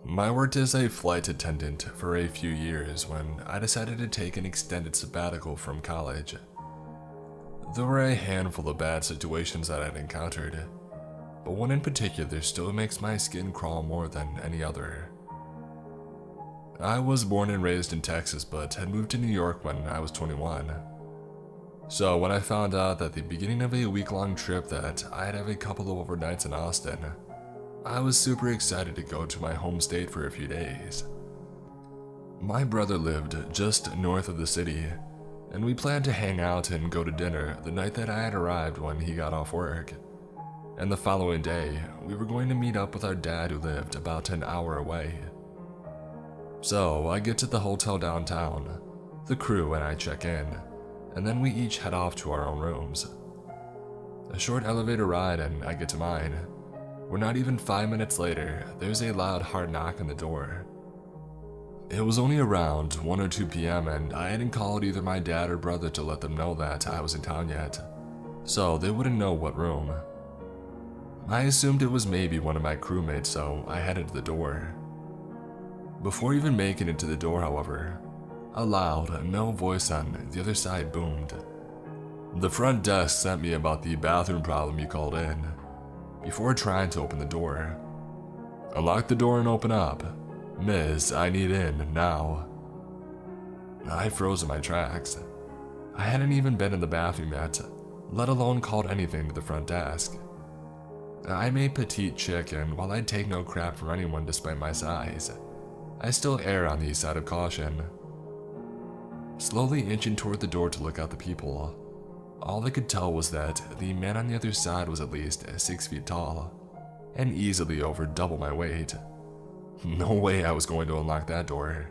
I worked as a flight attendant for a few years when I decided to take an extended sabbatical from college. There were a handful of bad situations that I'd encountered, but one in particular still makes my skin crawl more than any other. I was born and raised in Texas, but had moved to New York when I was 21. So when I found out at the beginning of a week-long trip that I'd have a couple of overnights in Austin, I was super excited to go to my home state for a few days. My brother lived just north of the city, and we planned to hang out and go to dinner the night that I had arrived when he got off work. And the following day, we were going to meet up with our dad who lived about an hour away. So I get to the hotel downtown, the crew and I check in, and then we each head off to our own rooms. A short elevator ride and I get to mine. We're not even 5 minutes later, there's a loud hard knock on the door. It was only around 1 or 2 p.m. and I hadn't called either my dad or brother to let them know that I was in town yet, so they wouldn't know what room. I assumed it was maybe one of my crewmates, so I headed to the door. Before even making it to the door, however, a loud, male voice on the other side boomed. "The front desk sent me about the bathroom problem you called in," before trying to open the door. "Unlock the door and open up. Miss, I need in, now." I froze in my tracks. I hadn't even been in the bathroom yet, let alone called anything to the front desk. I'm a petite chick, and while I'd take no crap from anyone despite my size, I still err on the side of caution. Slowly inching toward the door to look out the people, all I could tell was that the man on the other side was at least 6 feet tall, and easily over double my weight. No way I was going to unlock that door.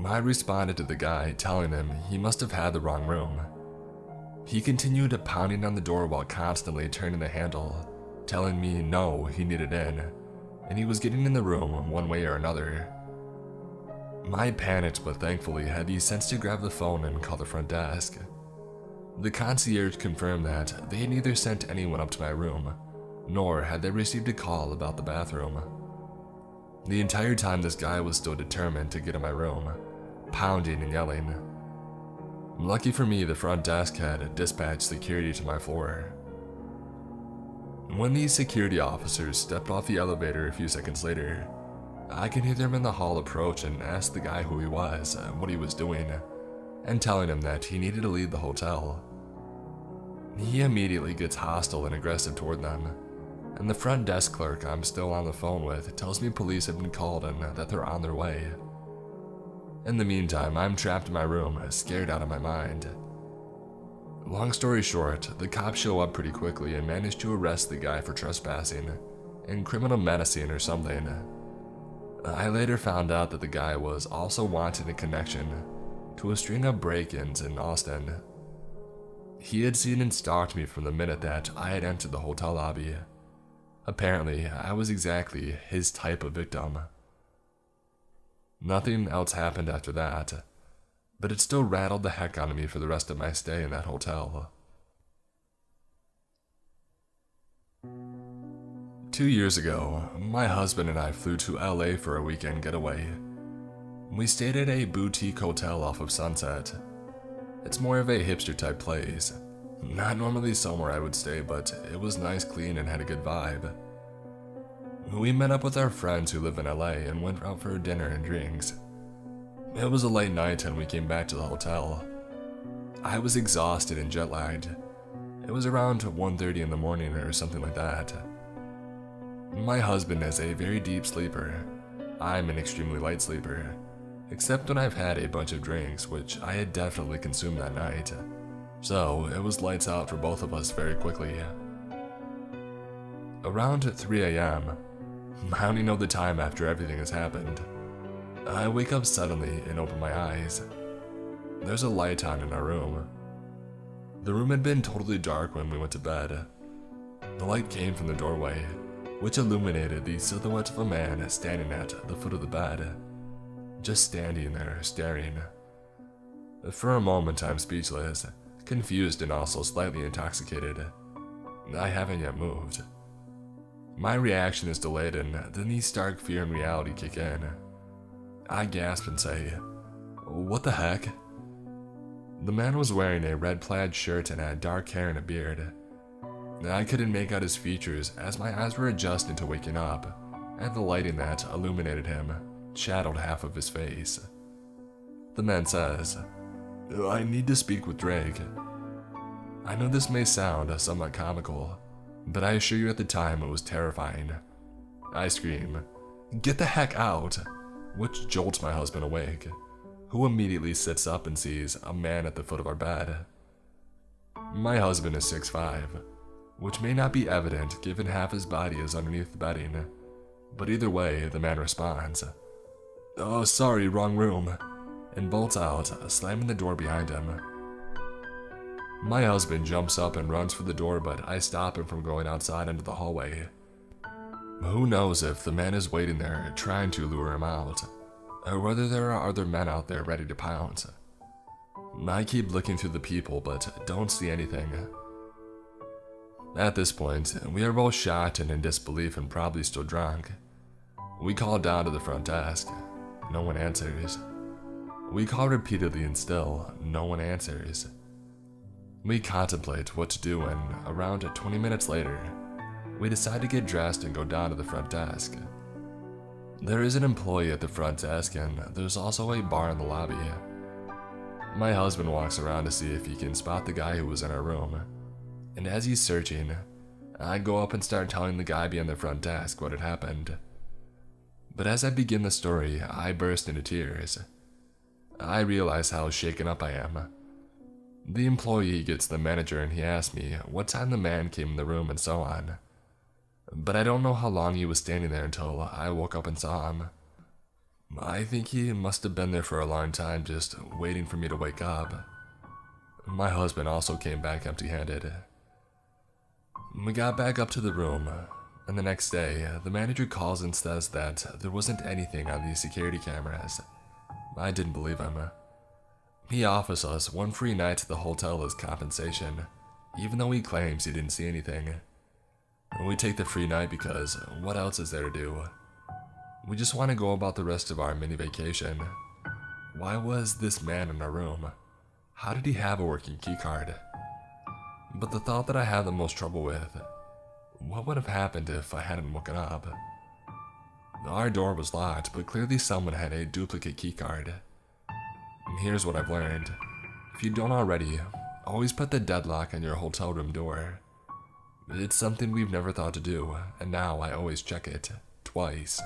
I responded to the guy, telling him he must have had the wrong room. He continued pounding on the door while constantly turning the handle, telling me no, he needed in, and he was getting in the room one way or another. I panicked, but thankfully had the sense to grab the phone and call the front desk. The concierge confirmed that they had neither sent anyone up to my room, nor had they received a call about the bathroom. The entire time this guy was still determined to get in my room, pounding and yelling. Lucky for me, the front desk had dispatched security to my floor. When these security officers stepped off the elevator a few seconds later, I could hear them in the hall approach and ask the guy who he was, what he was doing, and telling him that he needed to leave the hotel. He immediately gets hostile and aggressive toward them, and the front desk clerk I'm still on the phone with tells me police have been called and that they're on their way. In the meantime, I'm trapped in my room, scared out of my mind. Long story short, the cops show up pretty quickly and manage to arrest the guy for trespassing and criminal menacing or something. I later found out that the guy was also wanted in connection to a string of break-ins in Austin. He had seen and stalked me from the minute that I had entered the hotel lobby. Apparently, I was exactly his type of victim. Nothing else happened after that, but it still rattled the heck out of me for the rest of my stay in that hotel. 2 years ago, my husband and I flew to LA for a weekend getaway. We stayed at a boutique hotel off of Sunset. It's more of a hipster type place. Not normally somewhere I would stay, but it was nice, clean, and had a good vibe. We met up with our friends who live in LA and went out for dinner and drinks. It was a late night and we came back to the hotel. I was exhausted and jet lagged. It was around 1:30 in the morning or something like that. My husband is a very deep sleeper. I'm an extremely light sleeper, except when I've had a bunch of drinks, which I had definitely consumed that night. So it was lights out for both of us very quickly. Around 3 a.m., I only know the time after everything has happened, I wake up suddenly and open my eyes. There's a light on in our room. The room had been totally dark when we went to bed. The light came from the doorway, which illuminated the silhouette of a man standing at the foot of the bed, just standing there staring. For a moment I'm speechless, confused and also slightly intoxicated. I haven't yet moved. My reaction is delayed, and then the stark fear and reality kick in. I gasp and say, "What the heck?" The man was wearing a red plaid shirt and had dark hair and a beard. I couldn't make out his features as my eyes were adjusting to waking up, and the lighting that illuminated him shadowed half of his face. The man says, "I need to speak with Drake." I know this may sound somewhat comical, but I assure you at the time it was terrifying. I scream, "Get the heck out!" which jolts my husband awake, who immediately sits up and sees a man at the foot of our bed. My husband is 6'5", which may not be evident given half his body is underneath the bedding, but either way, the man responds, "Oh, sorry, wrong room," and bolts out, slamming the door behind him. My husband jumps up and runs for the door, but I stop him from going outside into the hallway. Who knows if the man is waiting there trying to lure him out, or whether there are other men out there ready to pounce. I keep looking through the people, but don't see anything. At this point, we are both shocked and in disbelief and probably still drunk. We call down to the front desk. No one answers. We call repeatedly and still, no one answers. We contemplate what to do, and around 20 minutes later, we decide to get dressed and go down to the front desk. There is an employee at the front desk, and there's also a bar in the lobby. My husband walks around to see if he can spot the guy who was in our room, and as he's searching, I go up and start telling the guy behind the front desk what had happened. But as I begin the story, I burst into tears. I realize how shaken up I am. The employee gets the manager and he asks me what time the man came in the room and so on. But I don't know how long he was standing there until I woke up and saw him. I think he must have been there for a long time, just waiting for me to wake up. My husband also came back empty-handed. We got back up to the room, and the next day, the manager calls and says that there wasn't anything on the security cameras. I didn't believe him. He offers us one free night to the hotel as compensation, even though he claims he didn't see anything. We take the free night because what else is there to do? We just want to go about the rest of our mini vacation. Why was this man in our room? How did he have a working keycard? But the thought that I have the most trouble with, what would have happened if I hadn't woken up? Our door was locked, but clearly someone had a duplicate keycard. Here's what I've learned. If you don't already, always put the deadlock on your hotel room door. It's something we've never thought to do, and now I always check it, twice.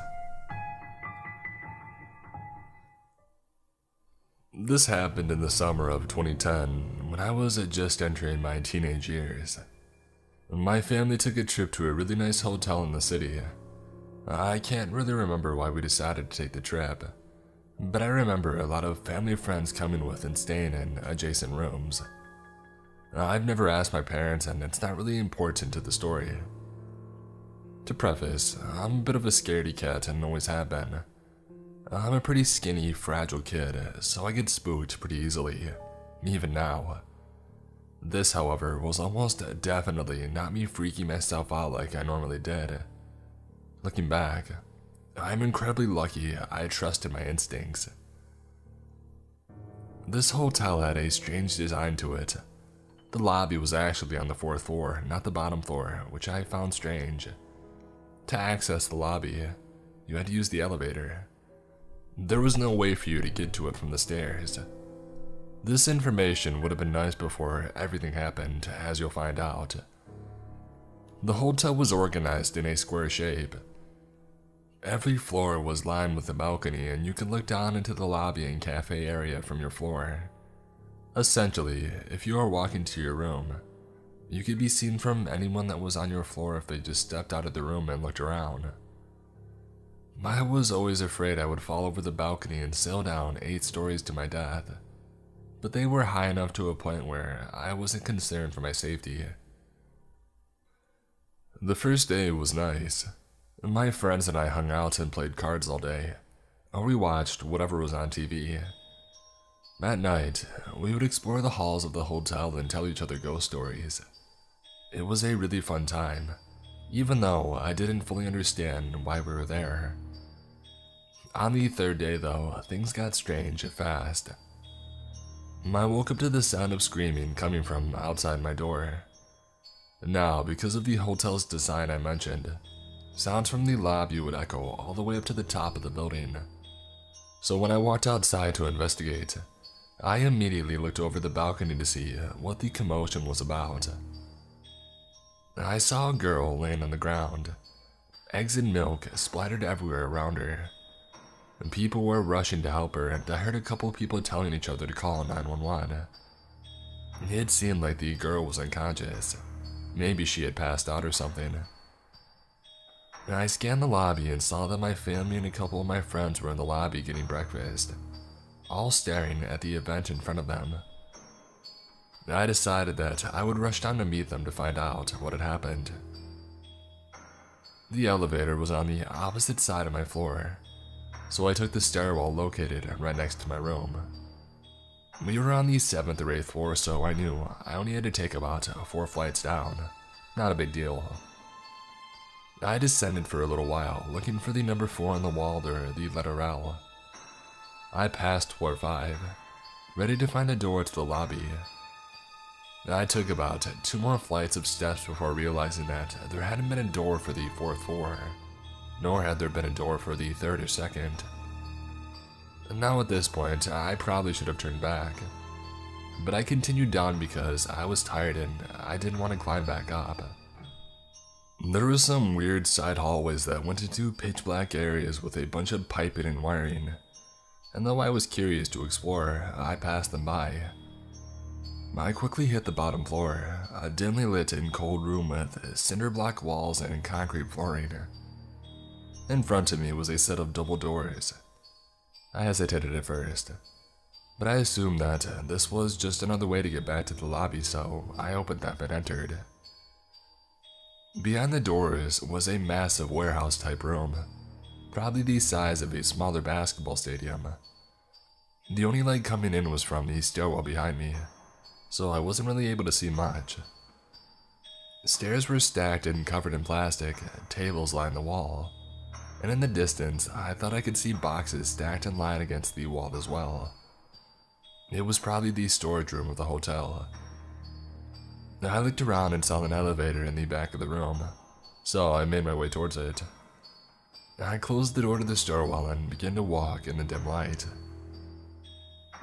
This happened in the summer of 2010, when I was just entering my teenage years. My family took a trip to a really nice hotel in the city. I can't really remember why we decided to take the trip, but I remember a lot of family friends coming with and staying in adjacent rooms. I've never asked my parents, and it's not really important to the story. To preface, I'm a bit of a scaredy cat and always have been. I'm a pretty skinny, fragile kid, so I get spooked pretty easily, even now. This, however, was almost definitely not me freaking myself out like I normally did. Looking back, I'm incredibly lucky I trusted my instincts. This hotel had a strange design to it. The lobby was actually on the 4th floor, not the bottom floor, which I found strange. To access the lobby, you had to use the elevator. There was no way for you to get to it from the stairs. This information would have been nice before everything happened, as you'll find out. The hotel was organized in a square shape. Every floor was lined with a balcony, and you could look down into the lobby and cafe area from your floor. Essentially, if you are walking to your room, you could be seen from anyone that was on your floor if they just stepped out of the room and looked around. I was always afraid I would fall over the balcony and sail down 8 stories to my death, but they were high enough to a point where I wasn't concerned for my safety. The first day was nice. My friends and I hung out and played cards all day, or we watched whatever was on TV. At night, we would explore the halls of the hotel and tell each other ghost stories. It was a really fun time, even though I didn't fully understand why we were there. On the third day though, things got strange fast. I woke up to the sound of screaming coming from outside my door. Now, because of the hotel's design I mentioned, sounds from the lobby would echo all the way up to the top of the building. So when I walked outside to investigate, I immediately looked over the balcony to see what the commotion was about. I saw a girl laying on the ground, eggs and milk splattered everywhere around her. And people were rushing to help her, and I heard a couple people telling each other to call 911. It seemed like the girl was unconscious. Maybe she had passed out or something. I scanned the lobby and saw that my family and a couple of my friends were in the lobby getting breakfast, all staring at the event in front of them. I decided that I would rush down to meet them to find out what had happened. The elevator was on the opposite side of my floor, so I took the stairwell located right next to my room. We were on the 7th or 8th floor, so I knew I only had to take about 4 flights down. Not a big deal. I descended for a little while, looking for the number 4 on the wall or the letter L. I passed floor 5, ready to find a door to the lobby. I took about 2 more flights of steps before realizing that there hadn't been a door for the 4th floor, nor had there been a door for the 3rd or 2nd. Now at this point, I probably should have turned back, but I continued down because I was tired and I didn't want to climb back up. There were some weird side hallways that went into pitch black areas with a bunch of piping and wiring, and though I was curious to explore, I passed them by. I quickly hit the bottom floor, a dimly lit and cold room with cinder block walls and concrete flooring. In front of me was a set of double doors. I hesitated at first, but I assumed that this was just another way to get back to the lobby, so I opened them and entered. Behind the doors was a massive warehouse-type room, probably the size of a smaller basketball stadium. The only light coming in was from the stairwell behind me, so I wasn't really able to see much. Stairs were stacked and covered in plastic, tables lined the wall, and in the distance, I thought I could see boxes stacked in line against the wall as well. It was probably the storage room of the hotel. I looked around and saw an elevator in the back of the room, so I made my way towards it. I closed the door to the stairwell and began to walk in the dim light.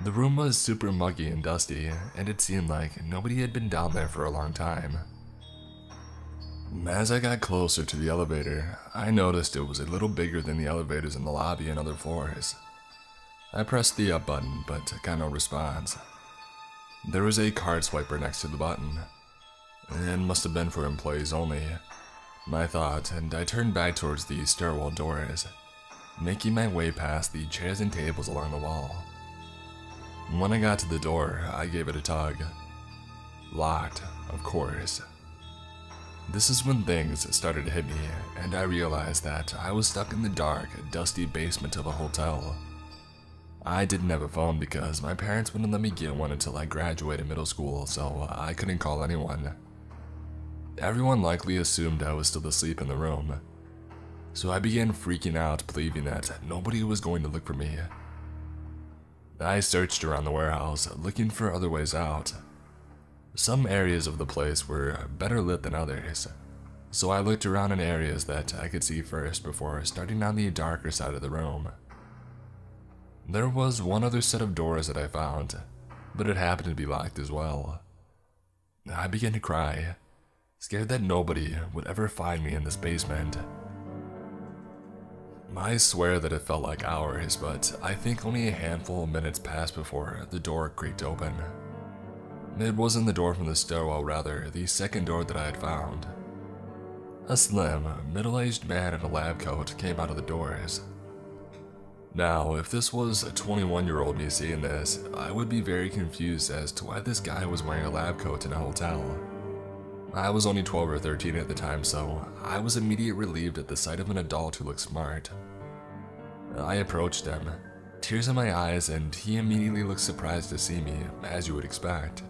The room was super muggy and dusty, and it seemed like nobody had been down there for a long time. As I got closer to the elevator, I noticed it was a little bigger than the elevators in the lobby and other floors. I pressed the up button, but got no response. There was a card swiper next to the button. It must have been for employees only, I thought, and I turned back towards the stairwell doors, making my way past the chairs and tables along the wall. When I got to the door, I gave it a tug. Locked, of course. This is when things started to hit me, and I realized that I was stuck in the dark, dusty basement of a hotel. I didn't have a phone because my parents wouldn't let me get one until I graduated middle school, so I couldn't call anyone. Everyone likely assumed I was still asleep in the room, so I began freaking out, believing that nobody was going to look for me. I searched around the warehouse, looking for other ways out. Some areas of the place were better lit than others, so I looked around in areas that I could see first before starting on the darker side of the room. There was one other set of doors that I found, but it happened to be locked as well. I began to cry, scared that nobody would ever find me in this basement. I swear that it felt like hours, but I think only a handful of minutes passed before the door creaked open. It wasn't the door from the stairwell, rather the second door that I had found. A slim, middle-aged man in a lab coat came out of the doors. Now, if this was a 21-year-old me seeing this, I would be very confused as to why this guy was wearing a lab coat in a hotel. I was only 12 or 13 at the time, so I was immediately relieved at the sight of an adult who looked smart. I approached him, tears in my eyes, and he immediately looked surprised to see me, as you would expect.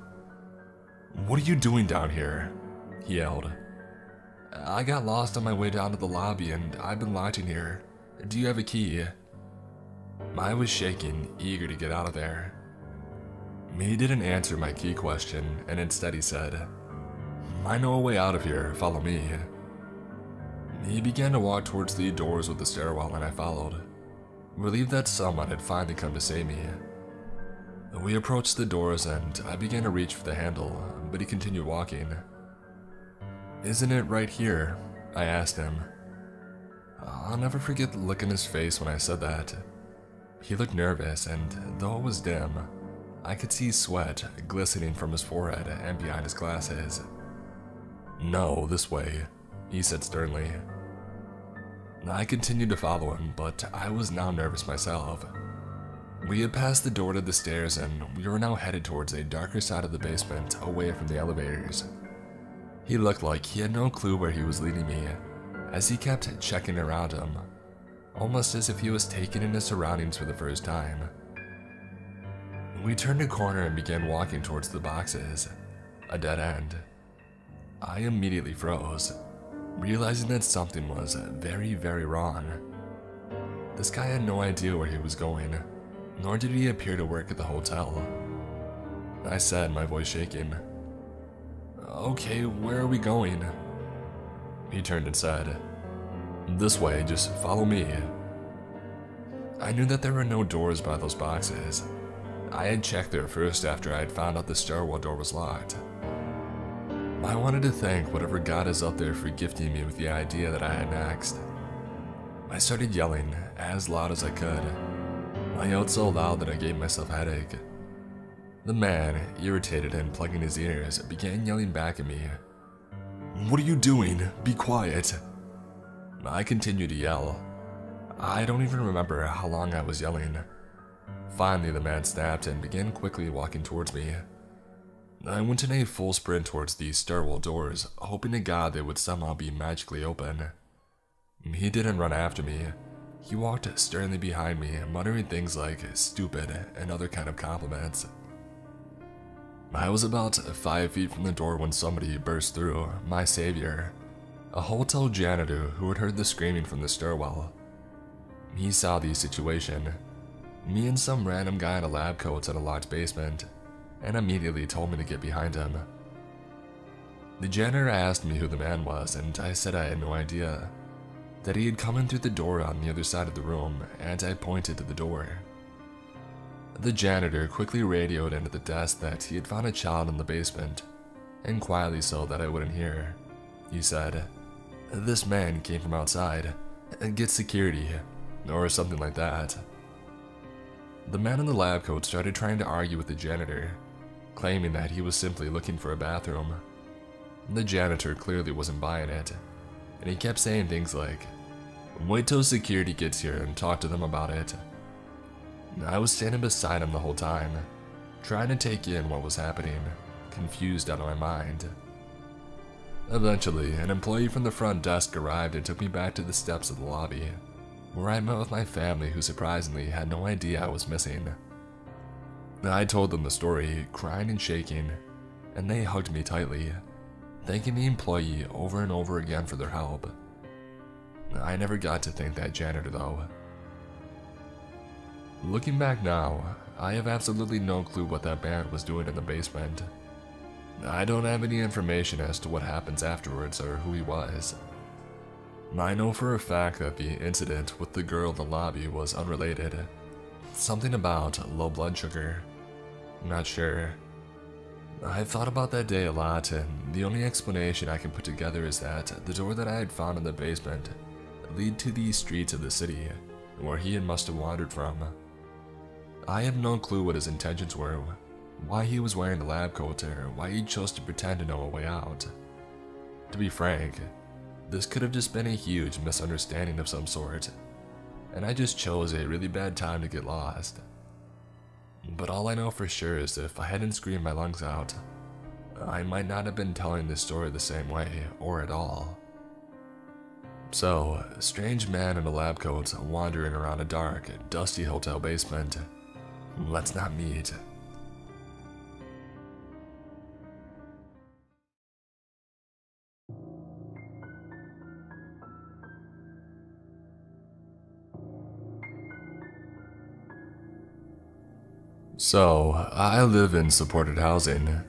"What are you doing down here?" he yelled. I got lost on my way down to the lobby and I've been locked in here. Do you have a key? I was shaking, eager to get out of there. He didn't answer my key question, and instead he said, I know a way out of here, follow me. He began to walk towards the doors of the stairwell and I followed, relieved that someone had finally come to save me. We approached the doors and I began to reach for the handle, but he continued walking. Isn't it right here? I asked him. I'll never forget the look in his face when I said that. He looked nervous, and though it was dim, I could see sweat glistening from his forehead and behind his glasses. No, this way, he said sternly. I continued to follow him, but I was now nervous myself. We had passed the door to the stairs and we were now headed towards a darker side of the basement away from the elevators. He looked like he had no clue where he was leading me, as he kept checking around him, almost as if he was taking in his surroundings for the first time. We turned a corner and began walking towards the boxes, a dead end. I immediately froze, realizing that something was very, very wrong. This guy had no idea where he was going, nor did he appear to work at the hotel. I said, my voice shaking, Okay, where are we going? He turned and said, This way, just follow me. I knew that there were no doors by those boxes. I had checked there first after I had found out the stairwell door was locked. I wanted to thank whatever God is up there for gifting me with the idea that I had next. I started yelling as loud as I could. I yelled so loud that I gave myself a headache. The man, irritated and plugging his ears, began yelling back at me. What are you doing? Be quiet. I continued to yell. I don't even remember how long I was yelling. Finally, the man snapped and began quickly walking towards me. I went in a full sprint towards the stairwell doors, hoping to God they would somehow be magically open. He didn't run after me. He walked sternly behind me, muttering things like stupid and other kind of compliments. I was about 5 feet from the door when somebody burst through, my savior, a hotel janitor who had heard the screaming from the stairwell. He saw the situation, me and some random guy in a lab coat in a locked basement, and immediately told me to get behind him. The janitor asked me who the man was, and I said I had no idea, that he had come in through the door on the other side of the room, and I pointed to the door. The janitor quickly radioed into the desk that he had found a child in the basement, and quietly so that I wouldn't hear. He said, This man came from outside, get security, or something like that. The man in the lab coat started trying to argue with the janitor, claiming that he was simply looking for a bathroom. The janitor clearly wasn't buying it, and he kept saying things like, Wait till security gets here and talk to them about it. I was standing beside him the whole time, trying to take in what was happening, confused out of my mind. Eventually, an employee from the front desk arrived and took me back to the steps of the lobby, where I met with my family who surprisingly had no idea I was missing. I told them the story, crying and shaking, and they hugged me tightly, thanking the employee over and over again for their help. I never got to thank that janitor though. Looking back now, I have absolutely no clue what that man was doing in the basement. I don't have any information as to what happens afterwards or who he was. I know for a fact that the incident with the girl in the lobby was unrelated. Something about low blood sugar. Not sure. I've thought about that day a lot, and the only explanation I can put together is that the door that I had found in the basement lead to the streets of the city, where he must have wandered from. I have no clue what his intentions were, why he was wearing the lab coat, or why he chose to pretend to know a way out. To be frank, this could have just been a huge misunderstanding of some sort, and I just chose a really bad time to get lost. But all I know for sure is if I hadn't screamed my lungs out, I might not have been telling this story the same way, or at all. So, a strange man in a lab coat wandering around a dark, dusty hotel basement. Let's not meet. So, I live in supported housing.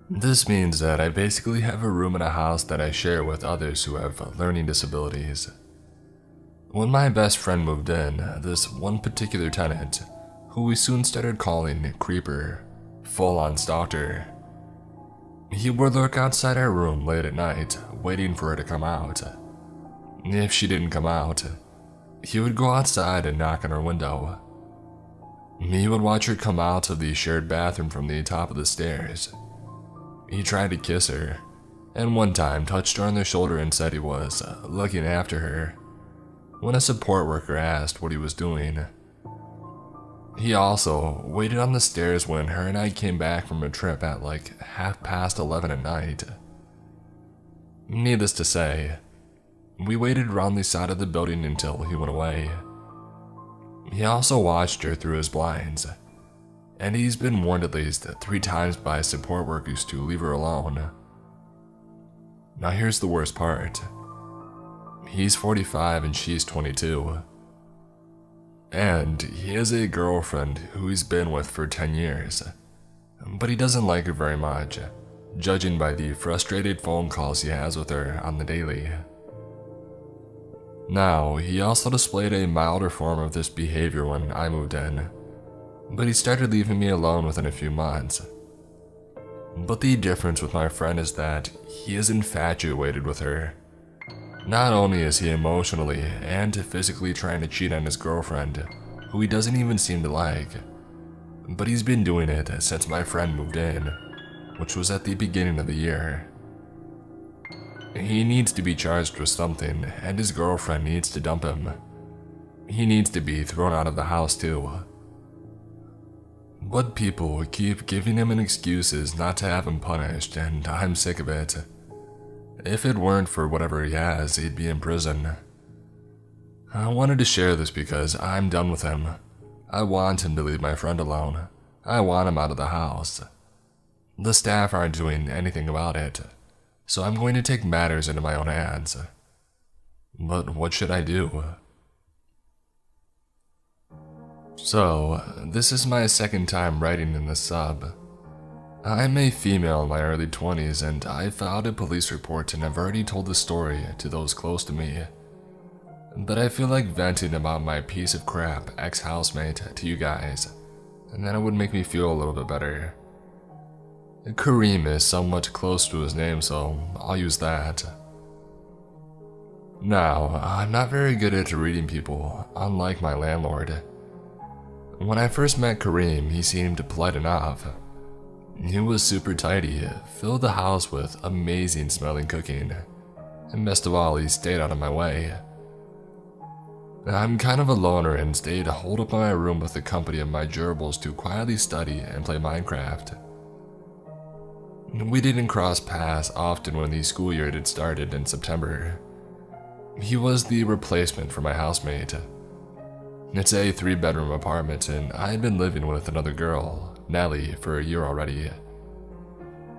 This means that I basically have a room in a house that I share with others who have learning disabilities. When my best friend moved in, this one particular tenant, who we soon started calling Creeper, full-on stalker, he would lurk outside our room late at night, waiting for her to come out. If she didn't come out, he would go outside and knock on her window. He would watch her come out of the shared bathroom from the top of the stairs. He tried to kiss her, and one time touched her on the shoulder and said he was looking after her, when a support worker asked what he was doing. He also waited on the stairs when her and I came back from a trip at like 11:30 at night. Needless to say, we waited around the side of the building until he went away. He also watched her through his blinds, and he's been warned at least 3 times by support workers to leave her alone. Now here's the worst part. He's 45 and she's 22. And he has a girlfriend who he's been with for 10 years, but he doesn't like her very much, judging by the frustrated phone calls he has with her on the daily. Now, he also displayed a milder form of this behavior when I moved in, but he started leaving me alone within a few months. But the difference with my friend is that he is infatuated with her. Not only is he emotionally and physically trying to cheat on his girlfriend, who he doesn't even seem to like, but he's been doing it since my friend moved in, which was at the beginning of the year. He needs to be charged with something, and his girlfriend needs to dump him. He needs to be thrown out of the house too. But people keep giving him an excuses not to have him punished, and I'm sick of it. If it weren't for whatever he has, he'd be in prison. I wanted to share this because I'm done with him. I want him to leave my friend alone. I want him out of the house. The staff aren't doing anything about it, so I'm going to take matters into my own hands. But what should I do? So, this is my second time writing in this sub. I'm a female in my early 20s, and I filed a police report and have already told the story to those close to me. But I feel like venting about my piece of crap ex-housemate to you guys, and then it would make me feel a little bit better. Kareem is somewhat close to his name, so I'll use that. Now, I'm not very good at reading people, unlike my landlord. When I first met Kareem, he seemed polite enough. He was super tidy, filled the house with amazing smelling cooking, and best of all, he stayed out of my way. I'm kind of a loner and stayed holed up in my room with the company of my gerbils to quietly study and play Minecraft. We didn't cross paths often when the school year had started in September. He was the replacement for my housemate. It's a 3-bedroom apartment, and I had been living with another girl, Nellie, for a year already.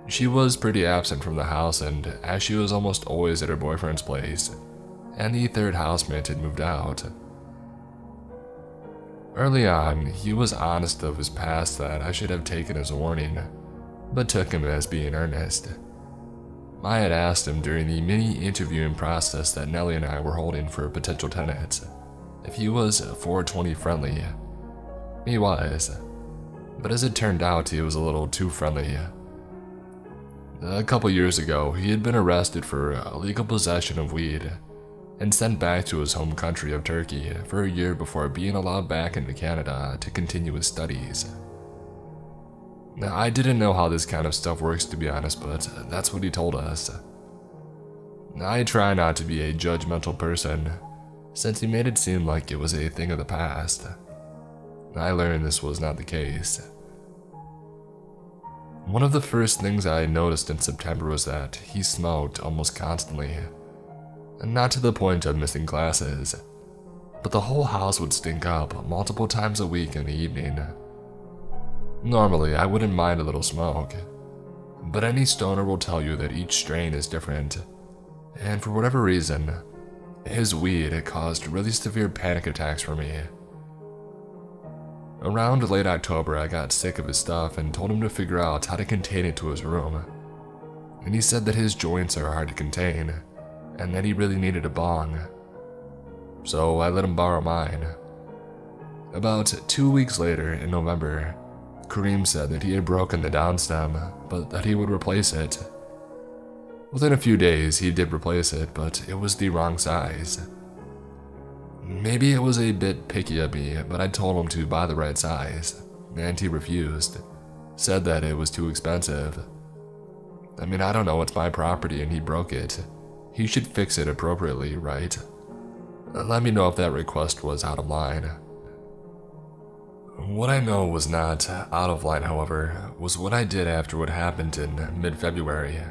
She was pretty absent from the house, and as she was almost always at her boyfriend's place, and the 3rd housemate had moved out. Early on, he was honest of his past that I should have taken as a warning, but took him as being earnest. I had asked him during the mini-interviewing process that Nellie and I were holding for potential tenants if he was 420 friendly. He was, but as it turned out, he was a little too friendly. A couple years ago, he had been arrested for illegal possession of weed and sent back to his home country of Turkey for a year before being allowed back into Canada to continue his studies. I didn't know how this kind of stuff works, to be honest, but that's what he told us. I try not to be a judgmental person, since he made it seem like it was a thing of the past. I learned this was not the case. One of the first things I noticed in September was that he smoked almost constantly. Not to the point of missing classes, but the whole house would stink up multiple times a week in the evening. Normally, I wouldn't mind a little smoke, but any stoner will tell you that each strain is different, and for whatever reason, his weed had caused really severe panic attacks for me. Around late October, I got sick of his stuff and told him to figure out how to contain it to his room. And he said that his joints are hard to contain, and that he really needed a bong. So I let him borrow mine. About 2 weeks later, in November, Kareem said that he had broken the downstem, but that he would replace it. Within a few days, he did replace it, but it was the wrong size. Maybe it was a bit picky of me, but I told him to buy the right size, and he refused. Said that it was too expensive. I mean, I don't know, it's my property and he broke it. He should fix it appropriately, right? Let me know if that request was out of line. What I know was not out of line, however, was what I did after what happened in mid-February.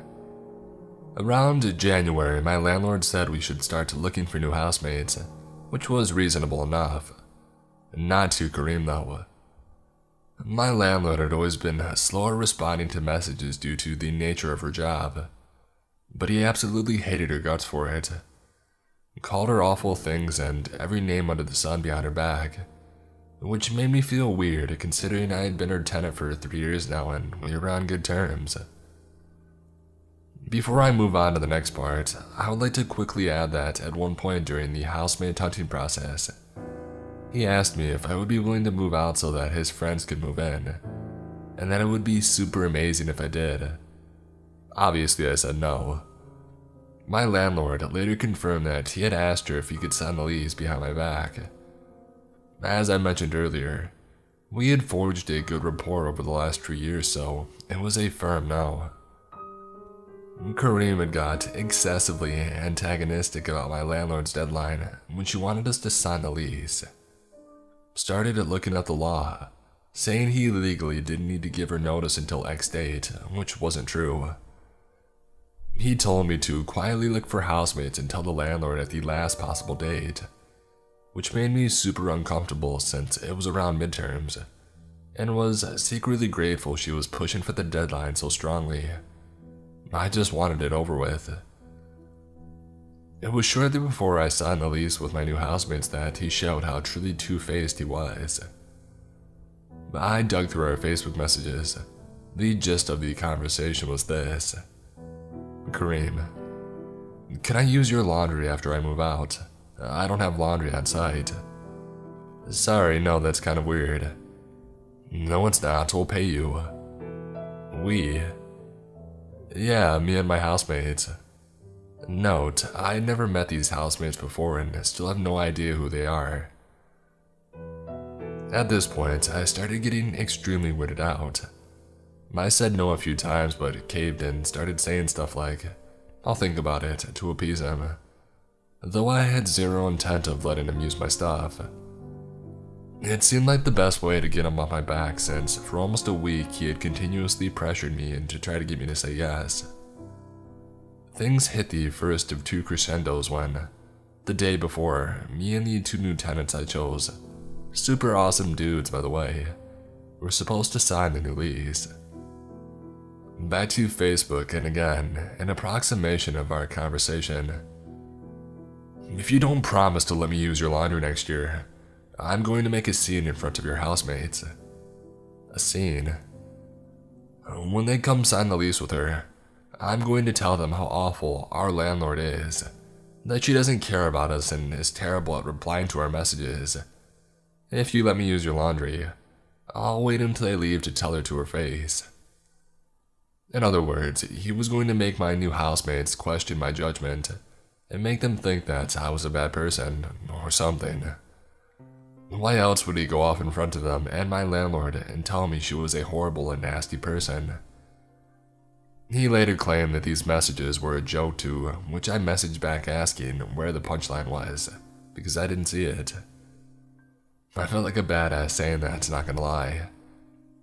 Around January, my landlord said we should start looking for new housemates, which was reasonable enough. Not to Kareem, though. My landlord had always been slower responding to messages due to the nature of her job, but he absolutely hated her guts for it. Called her awful things and every name under the sun behind her back, which made me feel weird considering I had been her tenant for 3 years now and we were on good terms. Before I move on to the next part, I would like to quickly add that at one point during the housemate hunting process, he asked me if I would be willing to move out so that his friends could move in, and that it would be super amazing if I did. Obviously, I said no. My landlord later confirmed that he had asked her if he could sign the lease behind my back. As I mentioned earlier, we had forged a good rapport over the last 2 years, so it was a firm no. Kareem had got excessively antagonistic about my landlord's deadline when she wanted us to sign the lease. Started looking at the law, saying he legally didn't need to give her notice until X date, which wasn't true. He told me to quietly look for housemates and tell the landlord at the last possible date, which made me super uncomfortable since it was around midterms, and was secretly grateful she was pushing for the deadline so strongly. I just wanted it over with. It was shortly before I signed the lease with my new housemates that he showed how truly two-faced he was. I dug through our Facebook messages. The gist of the conversation was this. Kareem, can I use your laundry after I move out? I don't have laundry on site. Sorry, no, that's kind of weird. No, it's not, we'll pay you. We? Yeah, me and my housemates. Note, I never met these housemates before and still have no idea who they are. At this point, I started getting extremely weirded out. I said no a few times but caved and started saying stuff like, I'll think about it, to appease him. Though I had zero intent of letting him use my stuff. It seemed like the best way to get him off my back since for almost a week he had continuously pressured me and to try to get me to say yes. Things hit the first of 2 crescendos when, the day before, me and the 2 new tenants I chose, super awesome dudes by the way, were supposed to sign the new lease. Back to Facebook, and again, an approximation of our conversation. If you don't promise to let me use your laundry next year, I'm going to make a scene in front of your housemates. A scene. When they come sign the lease with her, I'm going to tell them how awful our landlord is, that she doesn't care about us and is terrible at replying to our messages. If you let me use your laundry, I'll wait until they leave to tell her to her face. In other words, he was going to make my new housemates question my judgment and make them think that I was a bad person or something. Why else would he go off in front of them and my landlord and tell me she was a horrible and nasty person? He later claimed that these messages were a joke to which I messaged back asking where the punchline was, because I didn't see it. I felt like a badass saying that, not gonna lie.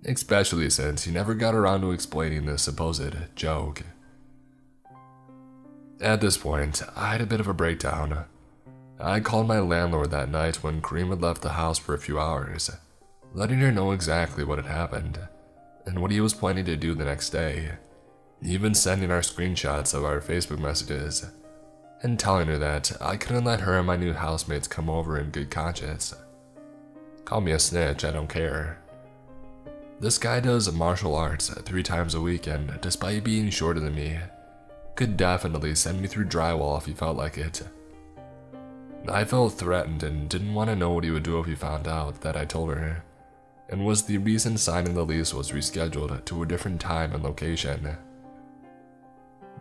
Especially since he never got around to explaining this supposed joke. At this point, I had a bit of a breakdown. I called my landlord that night when Kareem had left the house for a few hours, letting her know exactly what had happened, and what he was planning to do the next day, even sending our screenshots of our Facebook messages, and telling her that I couldn't let her and my new housemates come over in good conscience. Call me a snitch, I don't care. This guy does martial arts 3 times a week, and despite being shorter than me, could definitely send me through drywall if he felt like it. I felt threatened and didn't want to know what he would do if he found out that I told her, and was the reason signing the lease was rescheduled to a different time and location.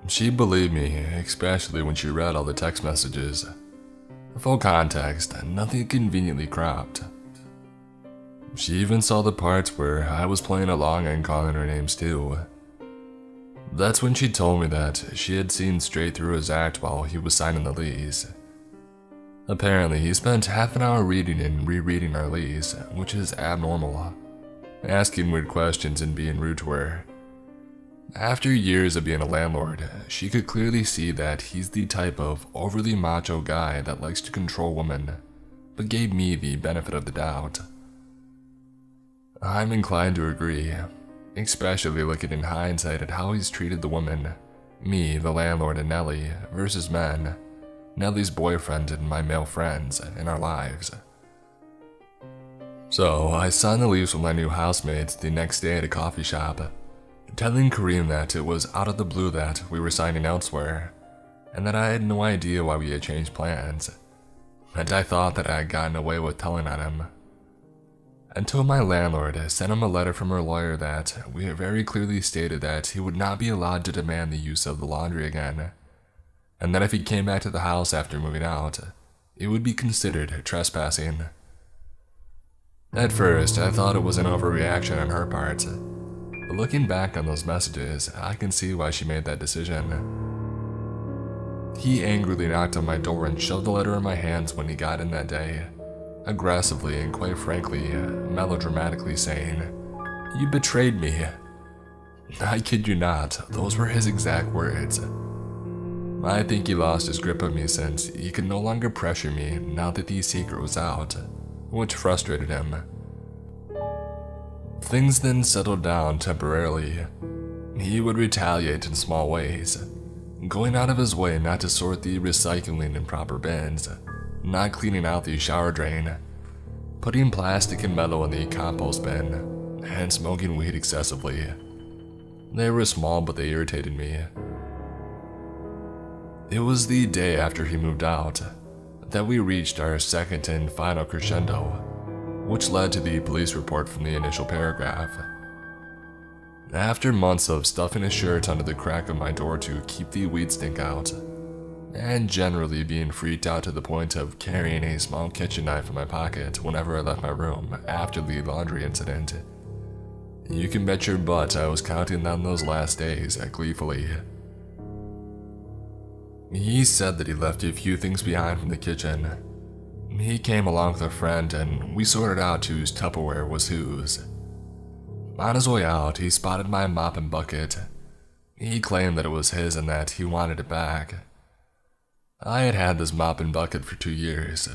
She believed me, especially when she read all the text messages. Full context, nothing conveniently cropped. She even saw the parts where I was playing along and calling her names too. That's when she told me that she had seen straight through his act while he was signing the lease. Apparently, he spent half an hour reading and rereading our lease, which is abnormal, asking weird questions and being rude to her. After years of being a landlord, she could clearly see that he's the type of overly macho guy that likes to control women, but gave me the benefit of the doubt. I'm inclined to agree, especially looking in hindsight at how he's treated the women, me, the landlord, and Nellie, versus men, Nellie's boyfriend and my male friends, in our lives. So, I signed the lease with my new housemates the next day at a coffee shop, telling Kareem that it was out of the blue that we were signing elsewhere, and that I had no idea why we had changed plans, and I thought that I had gotten away with telling on him. Until my landlord sent him a letter from her lawyer that we had very clearly stated that he would not be allowed to demand the use of the laundry again, and that if he came back to the house after moving out, it would be considered trespassing. At first, I thought it was an overreaction on her part, but looking back on those messages, I can see why she made that decision. He angrily knocked on my door and shoved the letter in my hands when he got in that day, aggressively and quite frankly, melodramatically saying, "You betrayed me." I kid you not, those were his exact words. I think he lost his grip on me since he could no longer pressure me now that the secret was out, which frustrated him. Things then settled down temporarily. He would retaliate in small ways, going out of his way not to sort the recycling in proper bins, not cleaning out the shower drain, putting plastic and metal in the compost bin, and smoking weed excessively. They were small, but they irritated me. It was the day after he moved out that we reached our second and final crescendo, which led to the police report from the initial paragraph. After months of stuffing a shirt under the crack of my door to keep the weed stink out, and generally being freaked out to the point of carrying a small kitchen knife in my pocket whenever I left my room after the laundry incident, you can bet your butt I was counting down those last days gleefully. He said that he left a few things behind from the kitchen. He came along with a friend and we sorted out whose Tupperware was whose. On his way out, he spotted my mop and bucket. He claimed that it was his and that he wanted it back. I had had this mop and bucket for 2 years.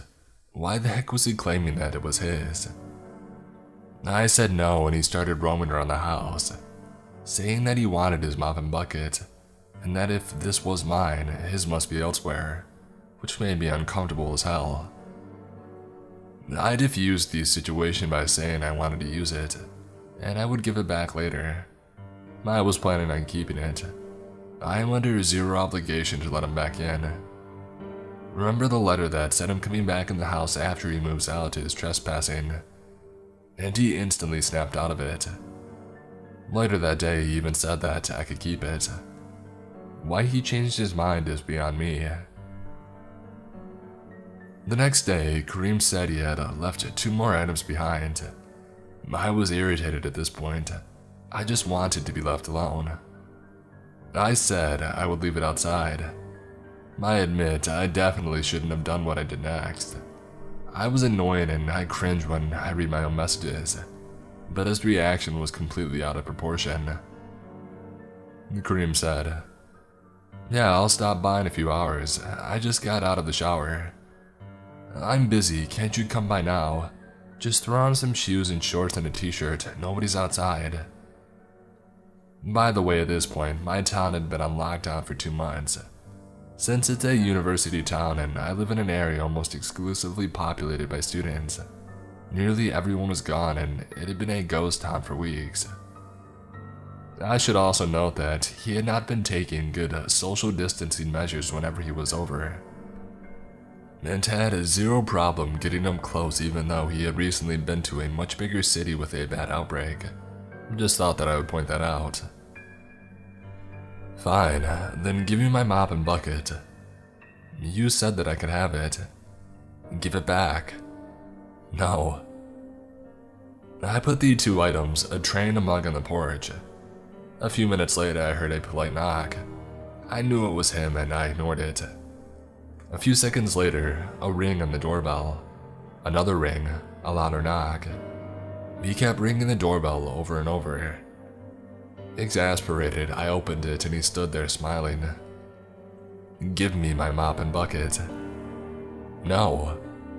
Why the heck was he claiming that it was his? I said no and he started roaming around the house, saying that he wanted his mop and bucket, and that if this was mine, his must be elsewhere, which made me uncomfortable as hell. I diffused the situation by saying I wanted to use it, and I would give it back later. I was planning on keeping it. I am under zero obligation to let him back in. Remember the letter that said him coming back in the house after he moves out is trespassing, and he instantly snapped out of it. Later that day, he even said that I could keep it. Why he changed his mind is beyond me. The next day, Kareem said he had left 2 more items behind. I was irritated at this point. I just wanted to be left alone. I said I would leave it outside. I admit I definitely shouldn't have done what I did next. I was annoyed and I cringe when I read my own messages, but his reaction was completely out of proportion. Kareem said, "Yeah, I'll stop by in a few hours. I just got out of the shower. I'm busy, can't you come by now? Just throw on some shoes and shorts and a t-shirt, nobody's outside." By the way, at this point, my town had been on lockdown for 2 months. Since it's a university town and I live in an area almost exclusively populated by students, Nearly everyone was gone and it had been a ghost town for weeks. I should also note that he had not been taking good social distancing measures whenever he was over, and had zero problem getting up close even though he had recently been to a much bigger city with a bad outbreak. Just thought that I would point that out. Fine, then give me my mop and bucket. You said that I could have it. Give it back. No. I put the two items, a tray and a mug, on the porch. A few minutes later, I heard a polite knock. I knew it was him and I ignored it. A few seconds later, a ring on the doorbell. Another ring, a louder knock. He kept ringing the doorbell over and over. Exasperated, I opened it and he stood there smiling. Give me my mop and bucket. No.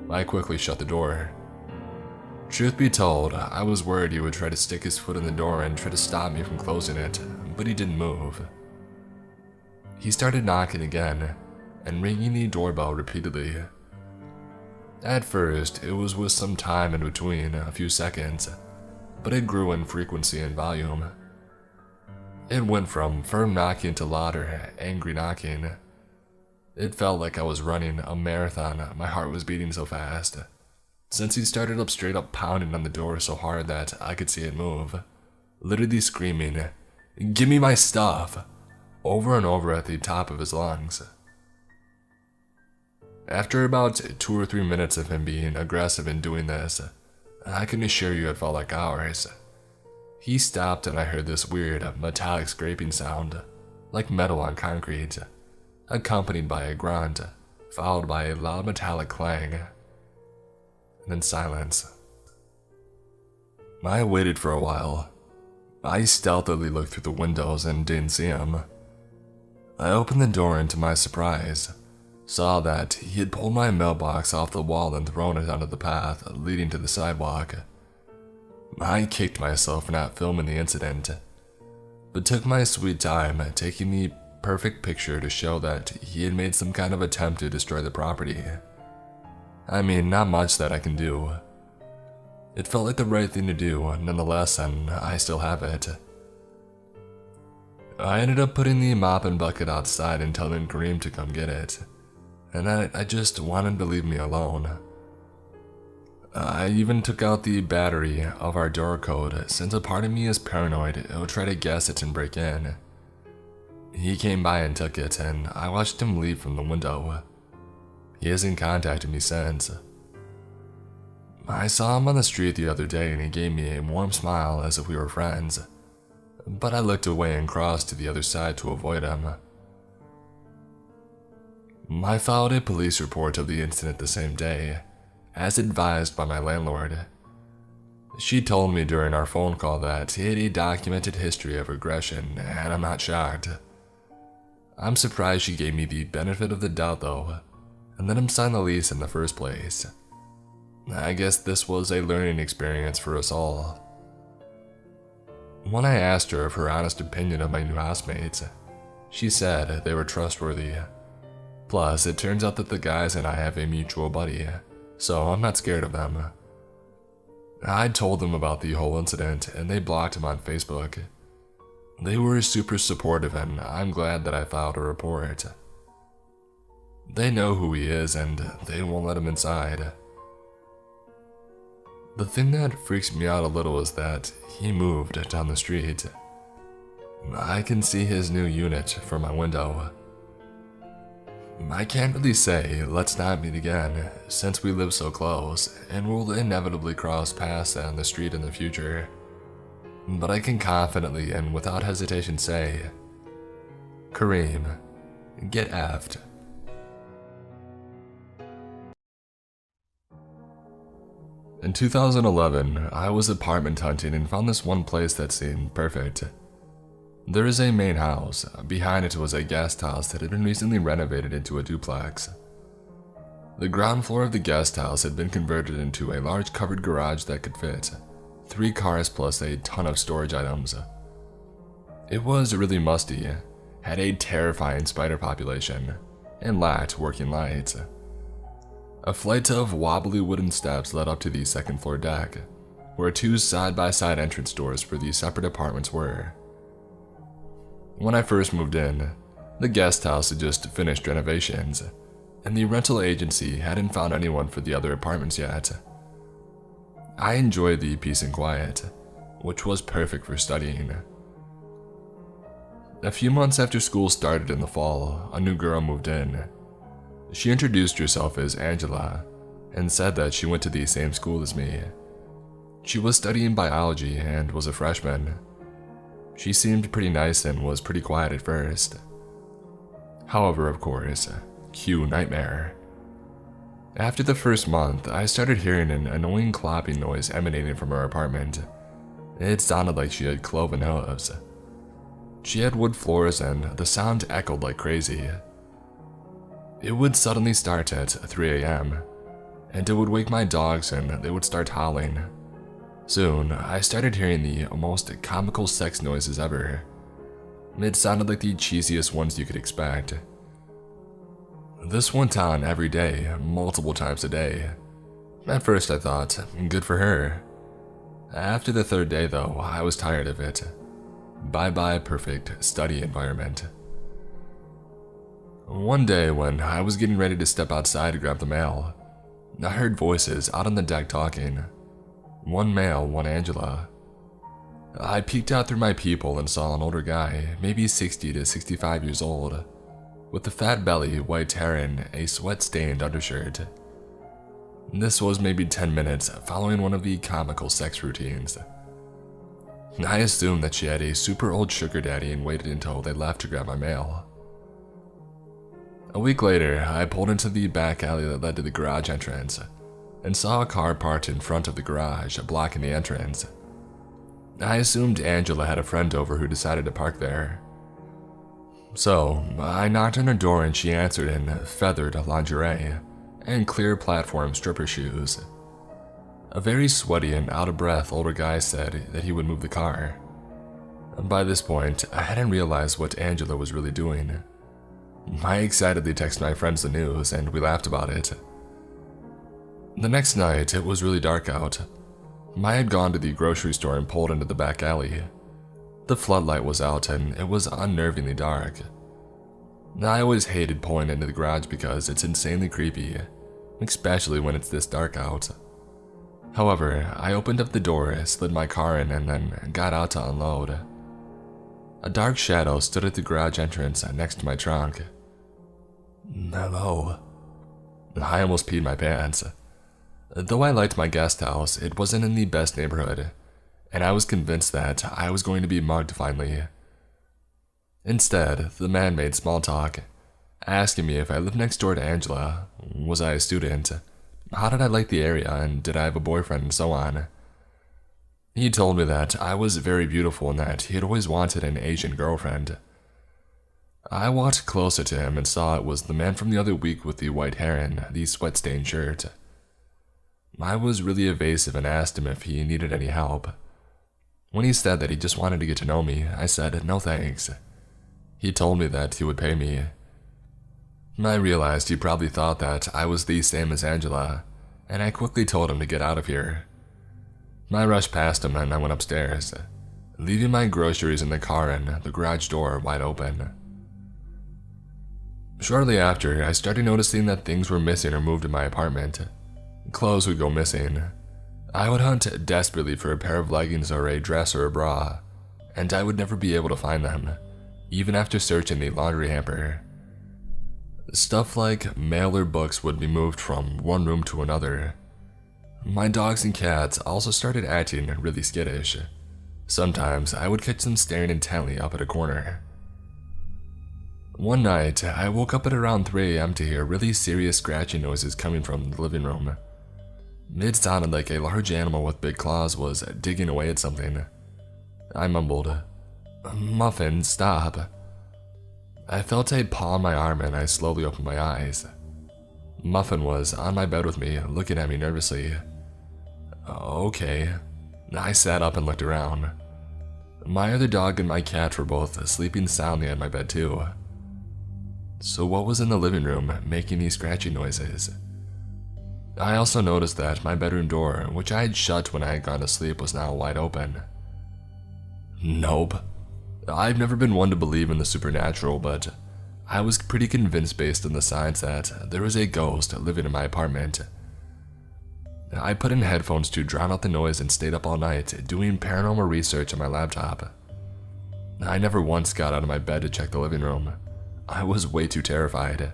I quickly shut the door. Truth be told, I was worried he would try to stick his foot in the door and try to stop me from closing it, but he didn't move. He started knocking again, and ringing the doorbell repeatedly. At first, it was with some time in between, a few seconds, but it grew in frequency and volume. It went from firm knocking to louder, angry knocking. It felt like I was running a marathon, my heart was beating so fast. Since he started up straight up pounding on the door so hard that I could see it move, literally screaming, "Give me my stuff!" over and over at the top of his lungs. After about 2 or 3 minutes of him being aggressive in doing this, I can assure you it felt like hours. He stopped and I heard this weird metallic scraping sound, like metal on concrete, accompanied by a grunt, followed by a loud metallic clang. Then silence. I waited for a while. I stealthily looked through the windows and didn't see him. I opened the door and to my surprise, saw that he had pulled my mailbox off the wall and thrown it onto the path leading to the sidewalk. I kicked myself for not filming the incident, but took my sweet time taking the perfect picture to show that he had made some kind of attempt to destroy the property. I mean, not much that I can do. It felt like the right thing to do, nonetheless, and I still have it. I ended up putting the mop and bucket outside and telling Kareem to come get it, and I just wanted to leave me alone. I even took out the battery of our door code since a part of me is paranoid it would try to guess it and break in. He came by and took it, and I watched him leave from the window. He hasn't contacted me since. I saw him on the street the other day and he gave me a warm smile as if we were friends, but I looked away and crossed to the other side to avoid him. I filed a police report of the incident the same day, as advised by my landlord. She told me during our phone call that he had a documented history of aggression, and I'm not shocked. I'm surprised she gave me the benefit of the doubt though, and let him sign the lease in the first place. I guess this was a learning experience for us all. When I asked her of her honest opinion of my new housemates, she said they were trustworthy. Plus, it turns out that the guys and I have a mutual buddy, so I'm not scared of them. I told them about the whole incident and they blocked him on Facebook. They were super supportive and I'm glad that I filed a report. They know who he is and they won't let him inside. The thing that freaks me out a little is that he moved down the street. I can see his new unit from my window. I can't really say let's not meet again since we live so close and we'll inevitably cross paths on the street in the future. But I can confidently and without hesitation say, Kareem, get effed. In 2011, I was apartment hunting and found this one place that seemed perfect. There is a main house. Behind it was a guest house that had been recently renovated into a duplex. The ground floor of the guest house had been converted into a large covered garage that could fit 3 cars plus a ton of storage items. It was really musty, had a terrifying spider population, and lacked working lights. A flight of wobbly wooden steps led up to the second floor deck, where two side-by-side entrance doors for the separate apartments were. When I first moved in, the guest house had just finished renovations, and the rental agency hadn't found anyone for the other apartments yet. I enjoyed the peace and quiet, which was perfect for studying. A few months after school started in the fall, a new girl moved in. She introduced herself as Angela and said that she went to the same school as me. She was studying biology and was a freshman. She seemed pretty nice and was pretty quiet at first. However, of course, cue nightmare. After the first month, I started hearing an annoying clapping noise emanating from her apartment. It sounded like she had cloven hooves. She had wood floors and the sound echoed like crazy. It would suddenly start at 3 a.m., and it would wake my dogs and they would start howling. Soon, I started hearing the most comical sex noises ever. It sounded like the cheesiest ones you could expect. This went on every day, multiple times a day. At first I thought, good for her. After the third day though, I was tired of it. Bye-bye perfect study environment. One day when I was getting ready to step outside to grab the mail, I heard voices out on the deck talking. One male, one Angela. I peeked out through my peephole and saw an older guy, maybe 60 to 65 years old, with a fat belly, white hair, and a sweat-stained undershirt. This was maybe 10 minutes following one of the comical sex routines. I assumed that she had a super old sugar daddy and waited until they left to grab my mail. A week later, I pulled into the back alley that led to the garage entrance and saw a car parked in front of the garage, blocking the entrance. I assumed Angela had a friend over who decided to park there. So, I knocked on her door and she answered in feathered lingerie and clear platform stripper shoes. A very sweaty and out-of-breath older guy said that he would move the car. By this point, I hadn't realized what Angela was really doing. I excitedly texted my friends the news and we laughed about it. The next night, it was really dark out. I had gone to the grocery store and pulled into the back alley. The floodlight was out and it was unnervingly dark. I always hated pulling into the garage because it's insanely creepy, especially when it's this dark out. However, I opened up the door, slid my car in, and then got out to unload. A dark shadow stood at the garage entrance next to my trunk. Hello. I almost peed my pants. Though I liked my guest house, it wasn't in the best neighborhood, and I was convinced that I was going to be mugged finally. Instead, the man made small talk, asking me if I lived next door to Angela, was I a student, how did I like the area, and did I have a boyfriend, and so on. He told me that I was very beautiful and that he had always wanted an Asian girlfriend. I walked closer to him and saw it was the man from the other week with the white hair and the sweat-stained shirt. I was really evasive and asked him if he needed any help. When he said that he just wanted to get to know me, I said no thanks. He told me that he would pay me. I realized he probably thought that I was the same as Angela, and I quickly told him to get out of here. I rushed past him and I went upstairs, leaving my groceries in the car and the garage door wide open. Shortly after, I started noticing that things were missing or moved in my apartment. Clothes would go missing. I would hunt desperately for a pair of leggings or a dress or a bra, and I would never be able to find them, even after searching the laundry hamper. Stuff like mail or books would be moved from one room to another. My dogs and cats also started acting really skittish. Sometimes I would catch them staring intently up at a corner. One night, I woke up at around 3 a.m. to hear really serious scratching noises coming from the living room. It sounded like a large animal with big claws was digging away at something. I mumbled, "Muffin, stop." I felt a paw on my arm and I slowly opened my eyes. Muffin was on my bed with me, looking at me nervously. Okay. I sat up and looked around. My other dog and my cat were both sleeping soundly at my bed too. So what was in the living room making these scratchy noises? I also noticed that my bedroom door, which I had shut when I had gone to sleep, was now wide open. Nope. I've never been one to believe in the supernatural, but I was pretty convinced based on the signs that there was a ghost living in my apartment. I put in headphones to drown out the noise and stayed up all night doing paranormal research on my laptop. I never once got out of my bed to check the living room. I was way too terrified.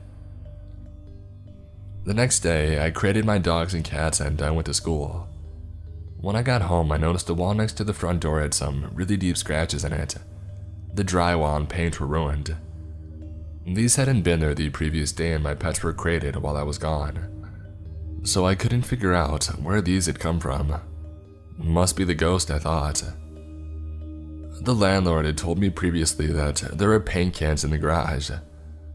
The next day, I created my dogs and cats and I went to school. When I got home, I noticed the wall next to the front door had some really deep scratches in it. The drywall and paint were ruined. These hadn't been there the previous day and my pets were created while I was gone. So I couldn't figure out where these had come from. Must be the ghost, I thought. The landlord had told me previously that there were paint cans in the garage,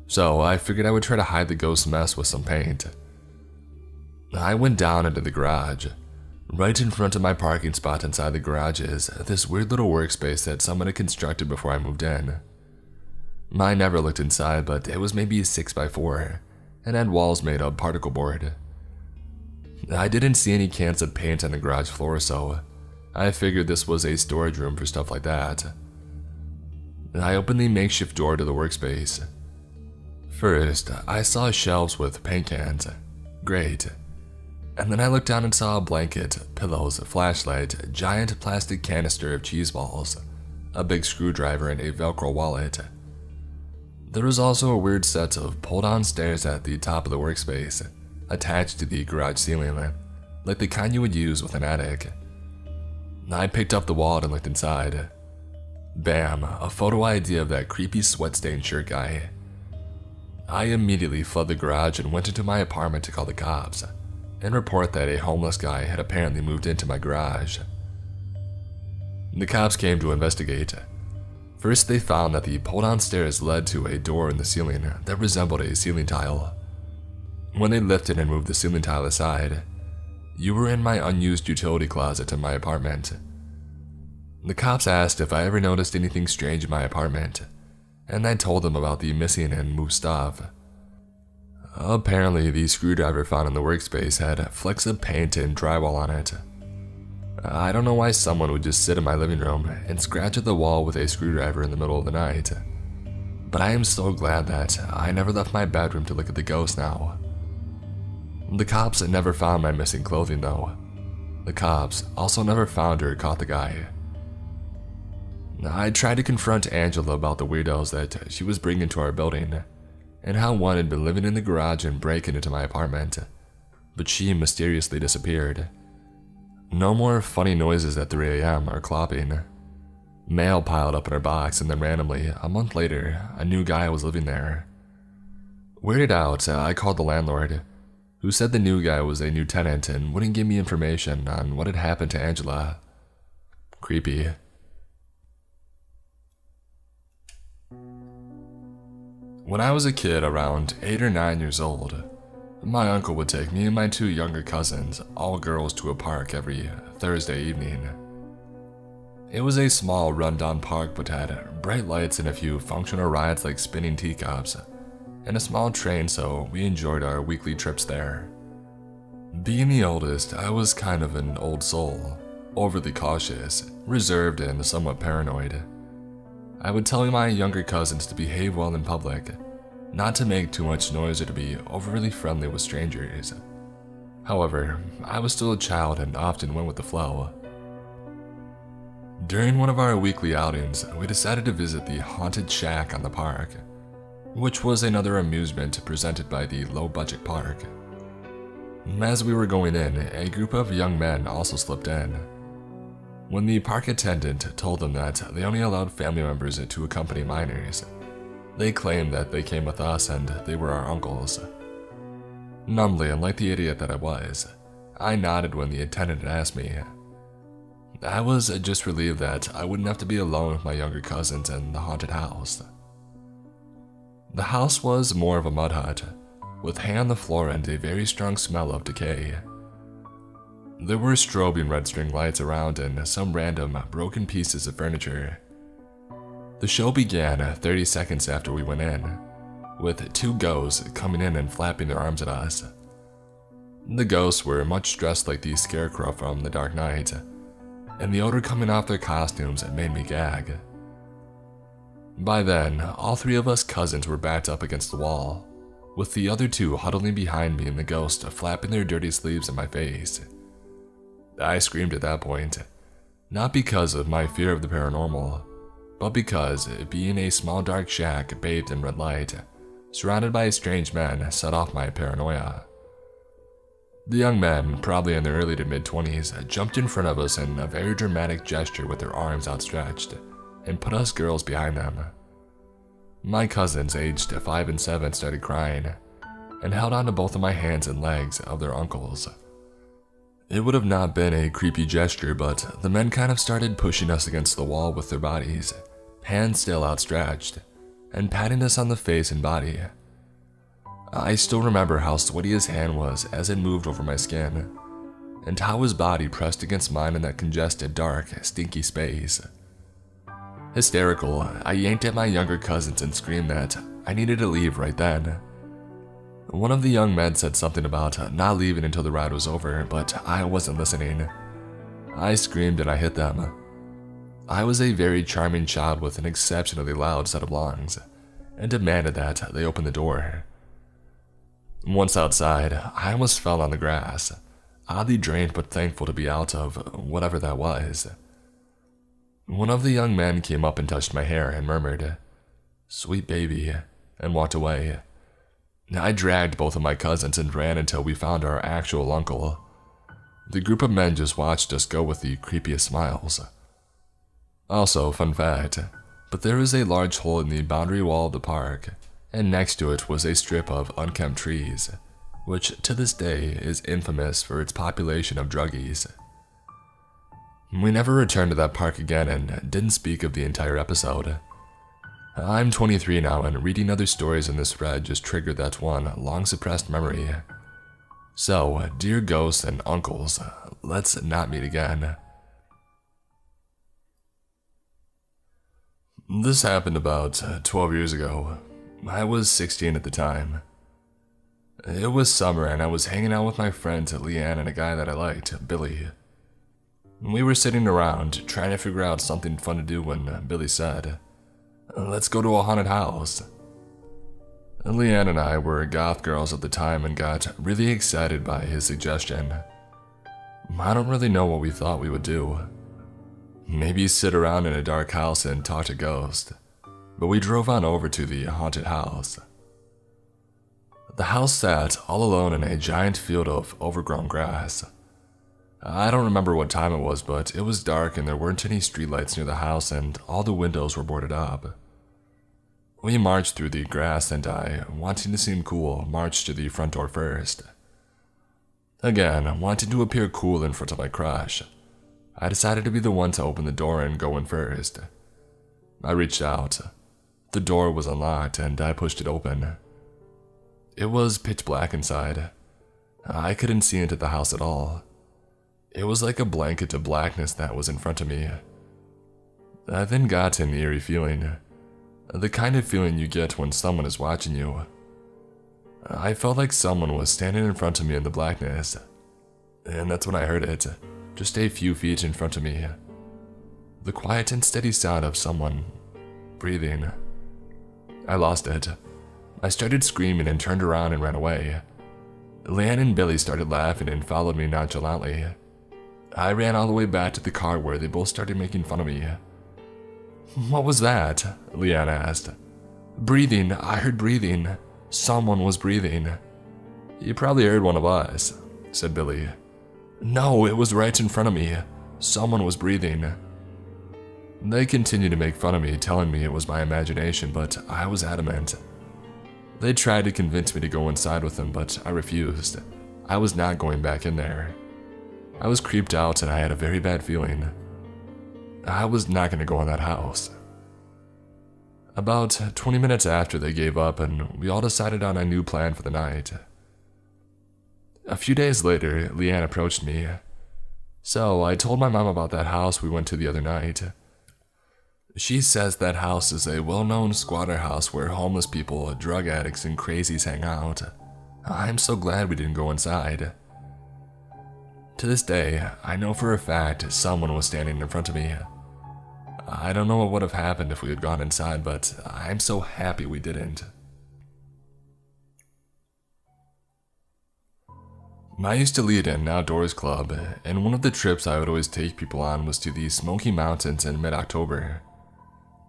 so I figured I would try to hide the ghost's mess with some paint. I went down into the garage. Right in front of my parking spot inside the garage is this weird little workspace that someone had constructed before I moved in. I never looked inside, but it was maybe 6x4 and had walls made of particle board. I didn't see any cans of paint on the garage floor, so I figured this was a storage room for stuff like that. I opened the makeshift door to the workspace. First, I saw shelves with paint cans. Great. And then I looked down and saw a blanket, pillows, flashlight, giant plastic canister of cheese balls, a big screwdriver, and a Velcro wallet. There was also a weird set of pull-down stairs at the top of the workspace, attached to the garage ceiling, like the kind you would use with an attic. I picked up the wallet and looked inside. Bam, a photo ID of that creepy sweat-stained shirt guy. I immediately fled the garage and went into my apartment to call the cops and report that a homeless guy had apparently moved into my garage. The cops came to investigate. First, they found that the pull-down stairs led to a door in the ceiling that resembled a ceiling tile. When they lifted and moved the ceiling tile aside, you were in my unused utility closet in my apartment. The cops asked if I ever noticed anything strange in my apartment, and I told them about the missing and moved stuff. Apparently, the screwdriver found in the workspace had flecks of paint and drywall on it. I don't know why someone would just sit in my living room and scratch at the wall with a screwdriver in the middle of the night, but I am so glad that I never left my bedroom to look at the ghost now. The cops never found my missing clothing though. The cops also never found or caught the guy. I tried to confront Angela about the weirdos that she was bringing to our building, and how one had been living in the garage and breaking into my apartment, but she mysteriously disappeared. No more funny noises at 3 a.m. or clopping. Mail piled up in her box, and then randomly, a month later, a new guy was living there. Weirded out, I called the landlord, who said the new guy was a new tenant and wouldn't give me information on what had happened to Angela. Creepy. When I was a kid around 8 or 9 years old, my uncle would take me and my 2 younger cousins, all girls, to a park every Thursday evening. It was a small rundown park but had bright lights and a few functional rides like spinning teacups, and a small train, so we enjoyed our weekly trips there. Being the oldest, I was kind of an old soul, overly cautious, reserved, and somewhat paranoid. I would tell my younger cousins to behave well in public, not to make too much noise or to be overly friendly with strangers. However, I was still a child and often went with the flow. During one of our weekly outings, we decided to visit the Haunted Shack on the park, which was another amusement presented by the low-budget park. As we were going in, a group of young men also slipped in. When the park attendant told them that they only allowed family members to accompany minors, they claimed that they came with us and they were our uncles. Numbly, and like the idiot that I was, I nodded when the attendant asked me. I was just relieved that I wouldn't have to be alone with my younger cousins in the haunted house. The house was more of a mud hut, with hay on the floor and a very strong smell of decay. There were strobing red string lights around and some random broken pieces of furniture. The show began 30 seconds after we went in, with 2 ghosts coming in and flapping their arms at us. The ghosts were much dressed like the Scarecrow from The Dark Knight, and the odor coming off their costumes made me gag. By then, all three of us cousins were backed up against the wall, with the other two huddling behind me and the ghost flapping their dirty sleeves in my face. I screamed at that point, not because of my fear of the paranormal, but because being a small dark shack bathed in red light, surrounded by strange men, set off my paranoia. The young men, probably in their early to mid-20s, jumped in front of us in a very dramatic gesture with their arms outstretched, and put us girls behind them. My cousins, aged 5 and 7, started crying, and held onto both of my hands and legs of their uncles. It would have not been a creepy gesture, but the men kind of started pushing us against the wall with their bodies, hands still outstretched, and patting us on the face and body. I still remember how sweaty his hand was as it moved over my skin, and how his body pressed against mine in that congested, dark, stinky space. Hysterical, I yanked at my younger cousins and screamed that I needed to leave right then. One of the young men said something about not leaving until the ride was over, but I wasn't listening. I screamed and I hit them. I was a very charming child with an exceptionally loud set of lungs, and demanded that they open the door. Once outside, I almost fell on the grass, oddly drained but thankful to be out of whatever that was. One of the young men came up and touched my hair and murmured, "Sweet baby," and walked away. I dragged both of my cousins and ran until we found our actual uncle. The group of men just watched us go with the creepiest smiles. Also, fun fact, but there is a large hole in the boundary wall of the park, and next to it was a strip of unkempt trees, which to this day is infamous for its population of druggies. We never returned to that park again and didn't speak of the entire episode. I'm 23 now, and reading other stories in this thread just triggered that one long-suppressed memory. So, dear ghosts and uncles, let's not meet again. This happened about 12 years ago. I was 16 at the time. It was summer and I was hanging out with my friends Leanne and a guy that I liked, Billy. We were sitting around trying to figure out something fun to do when Billy said, "Let's go to a haunted house." Leanne and I were goth girls at the time and got really excited by his suggestion. I don't really know what we thought we would do. Maybe sit around in a dark house and talk to ghosts, but we drove on over to the haunted house. The house sat all alone in a giant field of overgrown grass. I don't remember what time it was, but it was dark and there weren't any streetlights near the house and all the windows were boarded up. We marched through the grass and I, wanting to seem cool, marched to the front door first. Again, wanting to appear cool in front of my crush, I decided to be the one to open the door and go in first. I reached out. The door was unlocked and I pushed it open. It was pitch black inside. I couldn't see into the house at all. It was like a blanket of blackness that was in front of me. I then got an eerie feeling. The kind of feeling you get when someone is watching you. I felt like someone was standing in front of me in the blackness. And that's when I heard it, just a few feet in front of me. The quiet and steady sound of someone breathing. I lost it. I started screaming and turned around and ran away. Leanne and Billy started laughing and followed me nonchalantly. I ran all the way back to the car where they both started making fun of me. "What was that?" Leanne asked. "Breathing, I heard breathing. Someone was breathing." "You probably heard one of us," said Billy. "No, it was right in front of me. Someone was breathing." They continued to make fun of me, telling me it was my imagination, but I was adamant. They tried to convince me to go inside with them, but I refused. I was not going back in there. I was creeped out and I had a very bad feeling. I was not going to go in that house. About 20 minutes after they gave up and we all decided on a new plan for the night. A few days later, Leanne approached me. "So, I told my mom about that house we went to the other night. She says that house is a well-known squatter house where homeless people, drug addicts, and crazies hang out. I'm so glad we didn't go inside. To this day, I know for a fact someone was standing in front of me. I don't know what would have happened if we had gone inside, but I'm so happy we didn't. I used to lead an outdoors club, and one of the trips I would always take people on was to the Smoky Mountains in mid-October.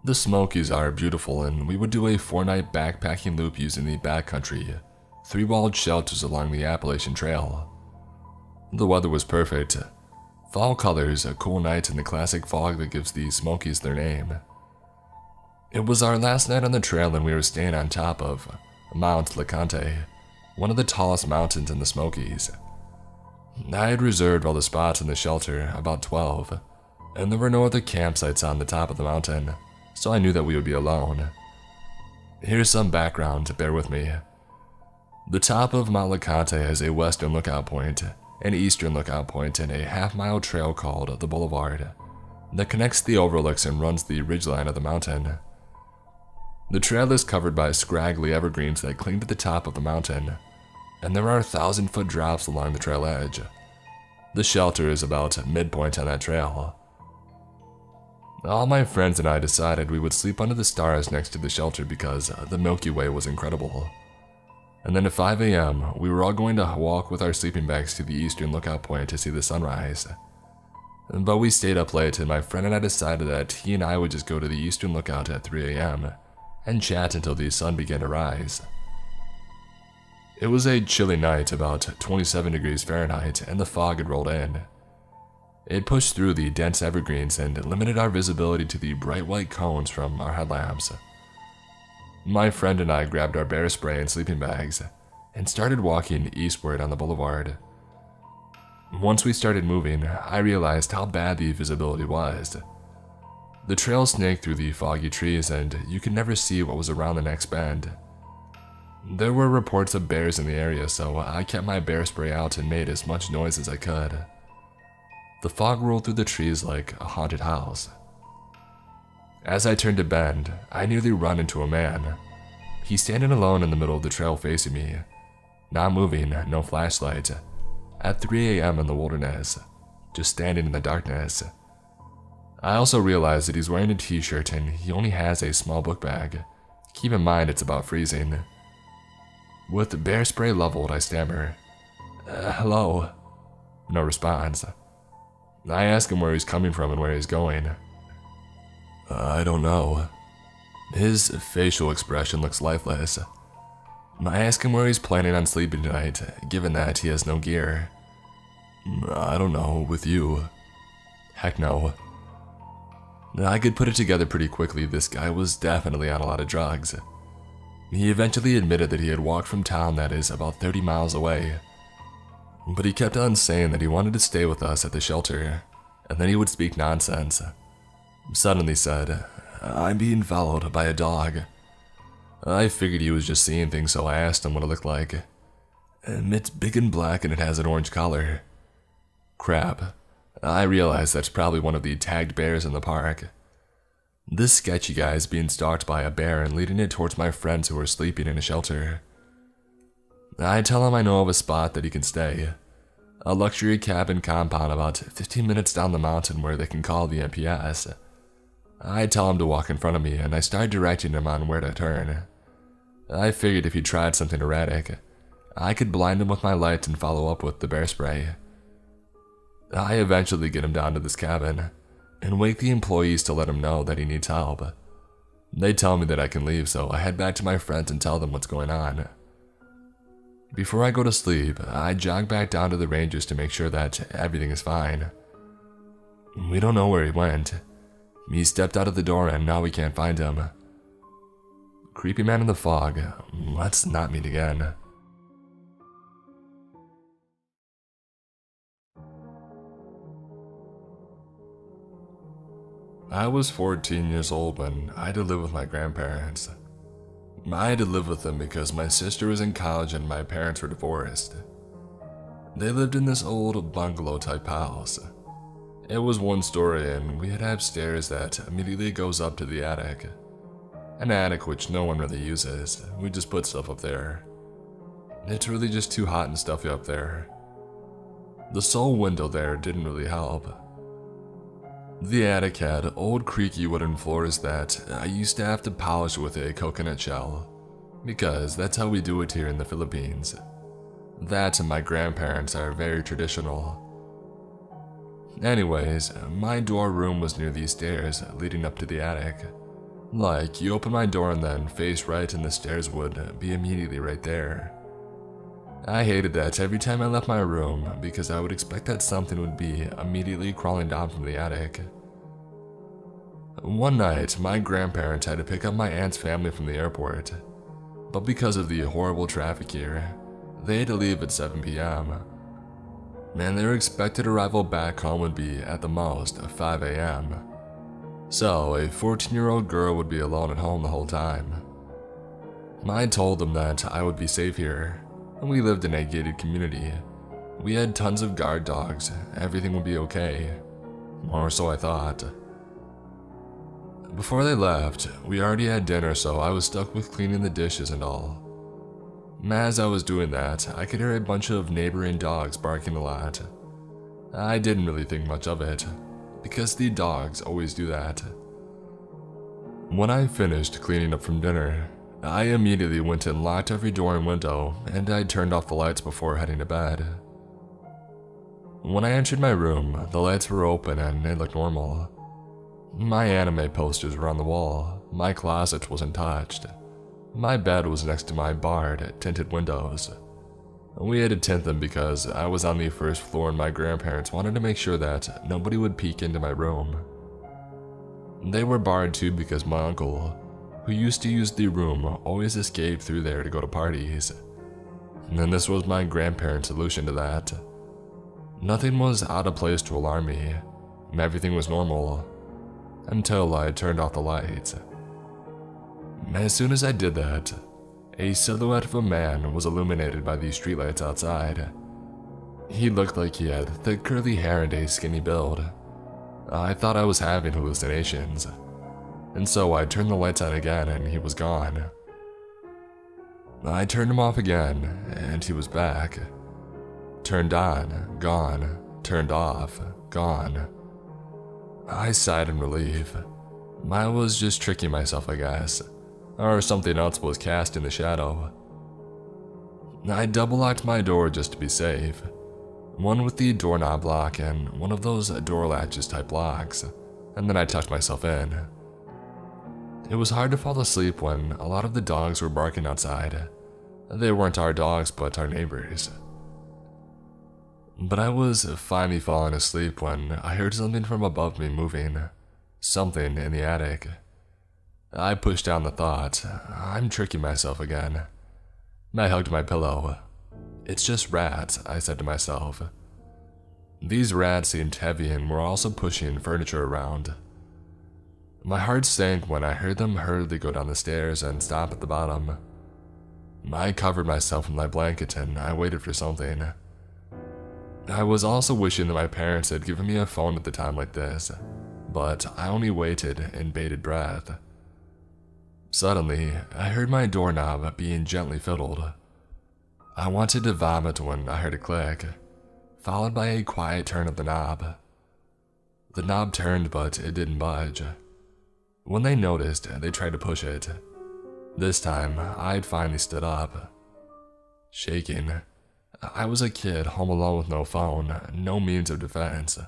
The Smokies are beautiful, and we would do a 4-night backpacking loop using the backcountry, 3-walled shelters along the Appalachian Trail. The weather was perfect. Fall colors, a cool night, and the classic fog that gives the Smokies their name. It was our last night on the trail, and we were staying on top of Mount LeConte, one of the tallest mountains in the Smokies. I had reserved all the spots in the shelter, about 12, and there were no other campsites on the top of the mountain, so I knew that we would be alone. Here's some background, bear with me. The top of Mount LeConte has a western lookout point, an eastern lookout point, and a half-mile trail called the Boulevard that connects the overlooks and runs the ridgeline of the mountain. The trail is covered by scraggly evergreens that cling to the top of the mountain, and there are 1,000-foot drops along the trail edge. The shelter is about midpoint on that trail. All my friends and I decided we would sleep under the stars next to the shelter because the Milky Way was incredible. And then at 5 a.m., we were all going to walk with our sleeping bags to the eastern lookout point to see the sunrise. But we stayed up late, and my friend and I decided that he and I would just go to the eastern lookout at 3 a.m. and chat until the sun began to rise. It was a chilly night, about 27 degrees Fahrenheit, and the fog had rolled in. It pushed through the dense evergreens and limited our visibility to the bright white cones from our headlamps. My friend and I grabbed our bear spray and sleeping bags and started walking eastward on the boulevard. Once we started moving, I realized how bad the visibility was. The trail snaked through the foggy trees, and you could never see what was around the next bend. There were reports of bears in the area, so I kept my bear spray out and made as much noise as I could. The fog rolled through the trees like a haunted house. As I turned a bend, I nearly ran into a man. He's standing alone in the middle of the trail facing me, not moving, no flashlight, at 3 a.m. in the wilderness, just standing in the darkness. I also realized that he's wearing a t-shirt and he only has a small book bag. Keep in mind it's about freezing. With bear spray leveled, I stammer, "Hello?" No response. I ask him where he's coming from and where he's going. I don't know. His facial expression looks lifeless. I ask him where he's planning on sleeping tonight, given that he has no gear. I don't know, with you. Heck no. I could put it together pretty quickly. This guy was definitely on a lot of drugs. He eventually admitted that he had walked from town that is about 30 miles away. But he kept on saying that he wanted to stay with us at the shelter, and then he would speak nonsense. Suddenly said, "I'm being followed by a dog." I figured he was just seeing things, so I asked him what it looked like. "It's big and black and it has an orange collar." Crap. I realized that's probably one of the tagged bears in the park. This sketchy guy is being stalked by a bear and leading it towards my friends who are sleeping in a shelter. I tell him I know of a spot that he can stay, a luxury cabin compound about 15 minutes down the mountain where they can call the MPS. I tell him to walk in front of me, and I start directing him on where to turn. I figured if he tried something erratic, I could blind him with my light and follow up with the bear spray. I eventually get him down to this cabin and wake the employees to let him know that he needs help. They tell me that I can leave, so I head back to my friends and tell them what's going on. Before I go to sleep, I jog back down to the rangers to make sure that everything is fine. We don't know where he went. He stepped out of the door and now we can't find him. Creepy man in the fog, let's not meet again. I was 14 years old when I had to live with my grandparents. I had to live with them because my sister was in college and my parents were divorced. They lived in this old bungalow-type house. It was one story and we had upstairs that immediately goes up to the attic. An attic which no one really uses, we just put stuff up there. It's really just too hot and stuffy up there. The sole window there didn't really help. The attic had old creaky wooden floors that I used to have to polish with a coconut shell, because that's how we do it here in the Philippines. That and my grandparents are very traditional. Anyways, my dorm room was near these stairs leading up to the attic. Like, you open my door and then face right and the stairs would be immediately right there. I hated that every time I left my room because I would expect that something would be immediately crawling down from the attic. One night, my grandparents had to pick up my aunt's family from the airport, but because of the horrible traffic here, they had to leave at 7 p.m. And their expected arrival back home would be at the most 5 a.m. So a 14-year-old girl would be alone at home the whole time. I told them that I would be safe here, and we lived in a gated community. We had tons of guard dogs, everything would be okay. Or so I thought. Before they left, we already had dinner, so I was stuck with cleaning the dishes and all. As I was doing that, I could hear a bunch of neighboring dogs barking a lot. I didn't really think much of it, because the dogs always do that. When I finished cleaning up from dinner, I immediately went and locked every door and window, and I turned off the lights before heading to bed. When I entered my room, the lights were open and it looked normal. My anime posters were on the wall, my closet wasn't touched. My bed was next to my barred, tinted windows. We had to tint them because I was on the first floor and my grandparents wanted to make sure that nobody would peek into my room. They were barred too because my uncle, who used to use the room, always escaped through there to go to parties. And this was my grandparents' solution to that. Nothing was out of place to alarm me. Everything was normal. Until I turned off the lights. As soon as I did that, a silhouette of a man was illuminated by the streetlights outside. He looked like he had thick curly hair and a skinny build. I thought I was having hallucinations, and so I turned the lights on again and he was gone. I turned him off again and he was back. Turned on, gone, turned off, gone. I sighed in relief. I was just tricking myself, I guess. Or something else was cast in the shadow. I double-locked my door just to be safe. One with the doorknob lock and one of those door latches type locks, and then I tucked myself in. It was hard to fall asleep when a lot of the dogs were barking outside. They weren't our dogs, but our neighbors. But I was finally falling asleep when I heard something from above me moving. Something in the attic. I pushed down the thought, I'm tricking myself again. I hugged my pillow. It's just rats, I said to myself. These rats seemed heavy and were also pushing furniture around. My heart sank when I heard them hurriedly go down the stairs and stop at the bottom. I covered myself in my blanket and I waited for something. I was also wishing that my parents had given me a phone at the time like this, but I only waited in bated breath. Suddenly, I heard my doorknob being gently fiddled. I wanted to vomit when I heard a click, followed by a quiet turn of the knob. The knob turned, but it didn't budge. When they noticed, they tried to push it. This time, I'd finally stood up. Shaking. I was a kid home alone with no phone, no means of defense.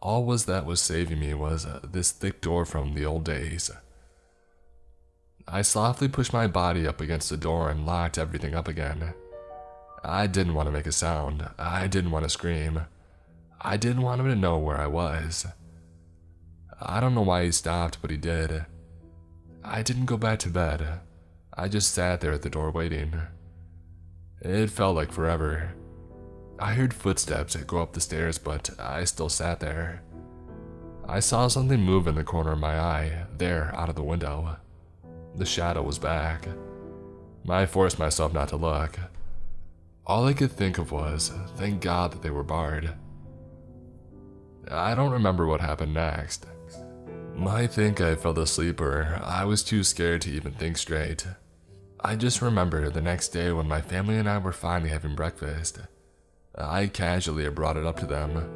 All that was saving me was this thick door from the old days. I softly pushed my body up against the door and locked everything up again. I didn't want to make a sound. I didn't want to scream. I didn't want him to know where I was. I don't know why he stopped, but he did. I didn't go back to bed. I just sat there at the door waiting. It felt like forever. I heard footsteps go up the stairs, but I still sat there. I saw something move in the corner of my eye, there out of the window. The shadow was back. I forced myself not to look. All I could think of was, thank God that they were barred. I don't remember what happened next. I think I fell asleep or I was too scared to even think straight. I just remember the next day when my family and I were finally having breakfast. I casually brought it up to them.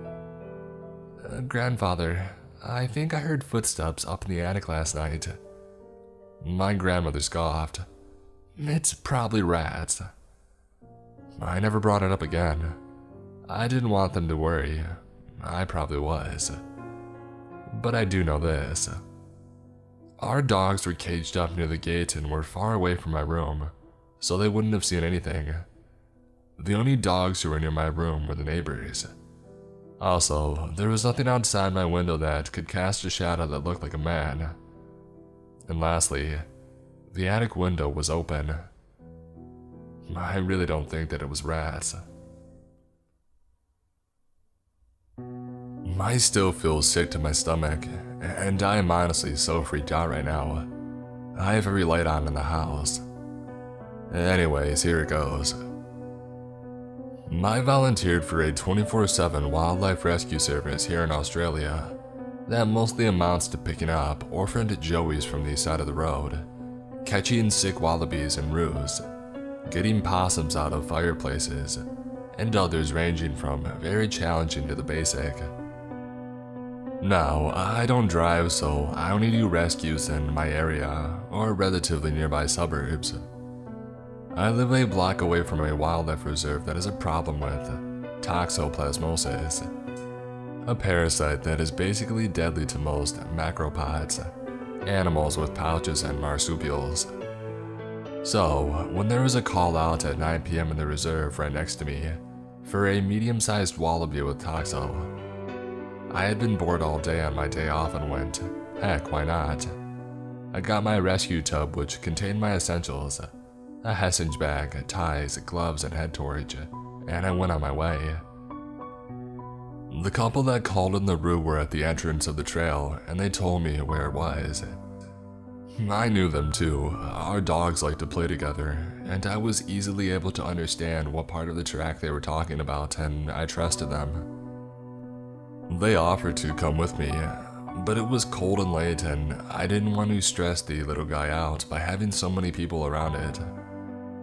Grandfather, I think I heard footsteps up in the attic last night." My grandmother scoffed. "It's probably rats." I never brought it up again. I didn't want them to worry. I probably was. But I do know this. Our dogs were caged up near the gate and were far away from my room, so they wouldn't have seen anything. The only dogs who were near my room were the neighbors. Also, there was nothing outside my window that could cast a shadow that looked like a man. And lastly, the attic window was open. I really don't think that it was rats. I still feel sick to my stomach, and I am honestly so freaked out right now. I have every light on in the house. Anyways, here it goes. I volunteered for a 24/7 wildlife rescue service here in Australia that mostly amounts to picking up orphaned joeys from the side of the road, catching sick wallabies and roos, getting possums out of fireplaces, and others ranging from very challenging to the basic. Now, I don't drive, so I only do rescues in my area or relatively nearby suburbs. I live a block away from a wildlife reserve that has a problem with toxoplasmosis, a parasite that is basically deadly to most macropods, animals with pouches and marsupials. So, when there was a call out at 9 p.m. in the reserve right next to me for a medium-sized wallaby with toxo, I had been bored all day on my day off and went, heck, why not? I got my rescue tub, which contained my essentials, a Hessinger bag, ties, gloves, and head torch, and I went on my way. The couple that called in the roo were at the entrance of the trail, and they told me where it was. I knew them too. Our dogs like to play together, and I was easily able to understand what part of the track they were talking about, and I trusted them. They offered to come with me, but it was cold and late, and I didn't want to stress the little guy out by having so many people around it.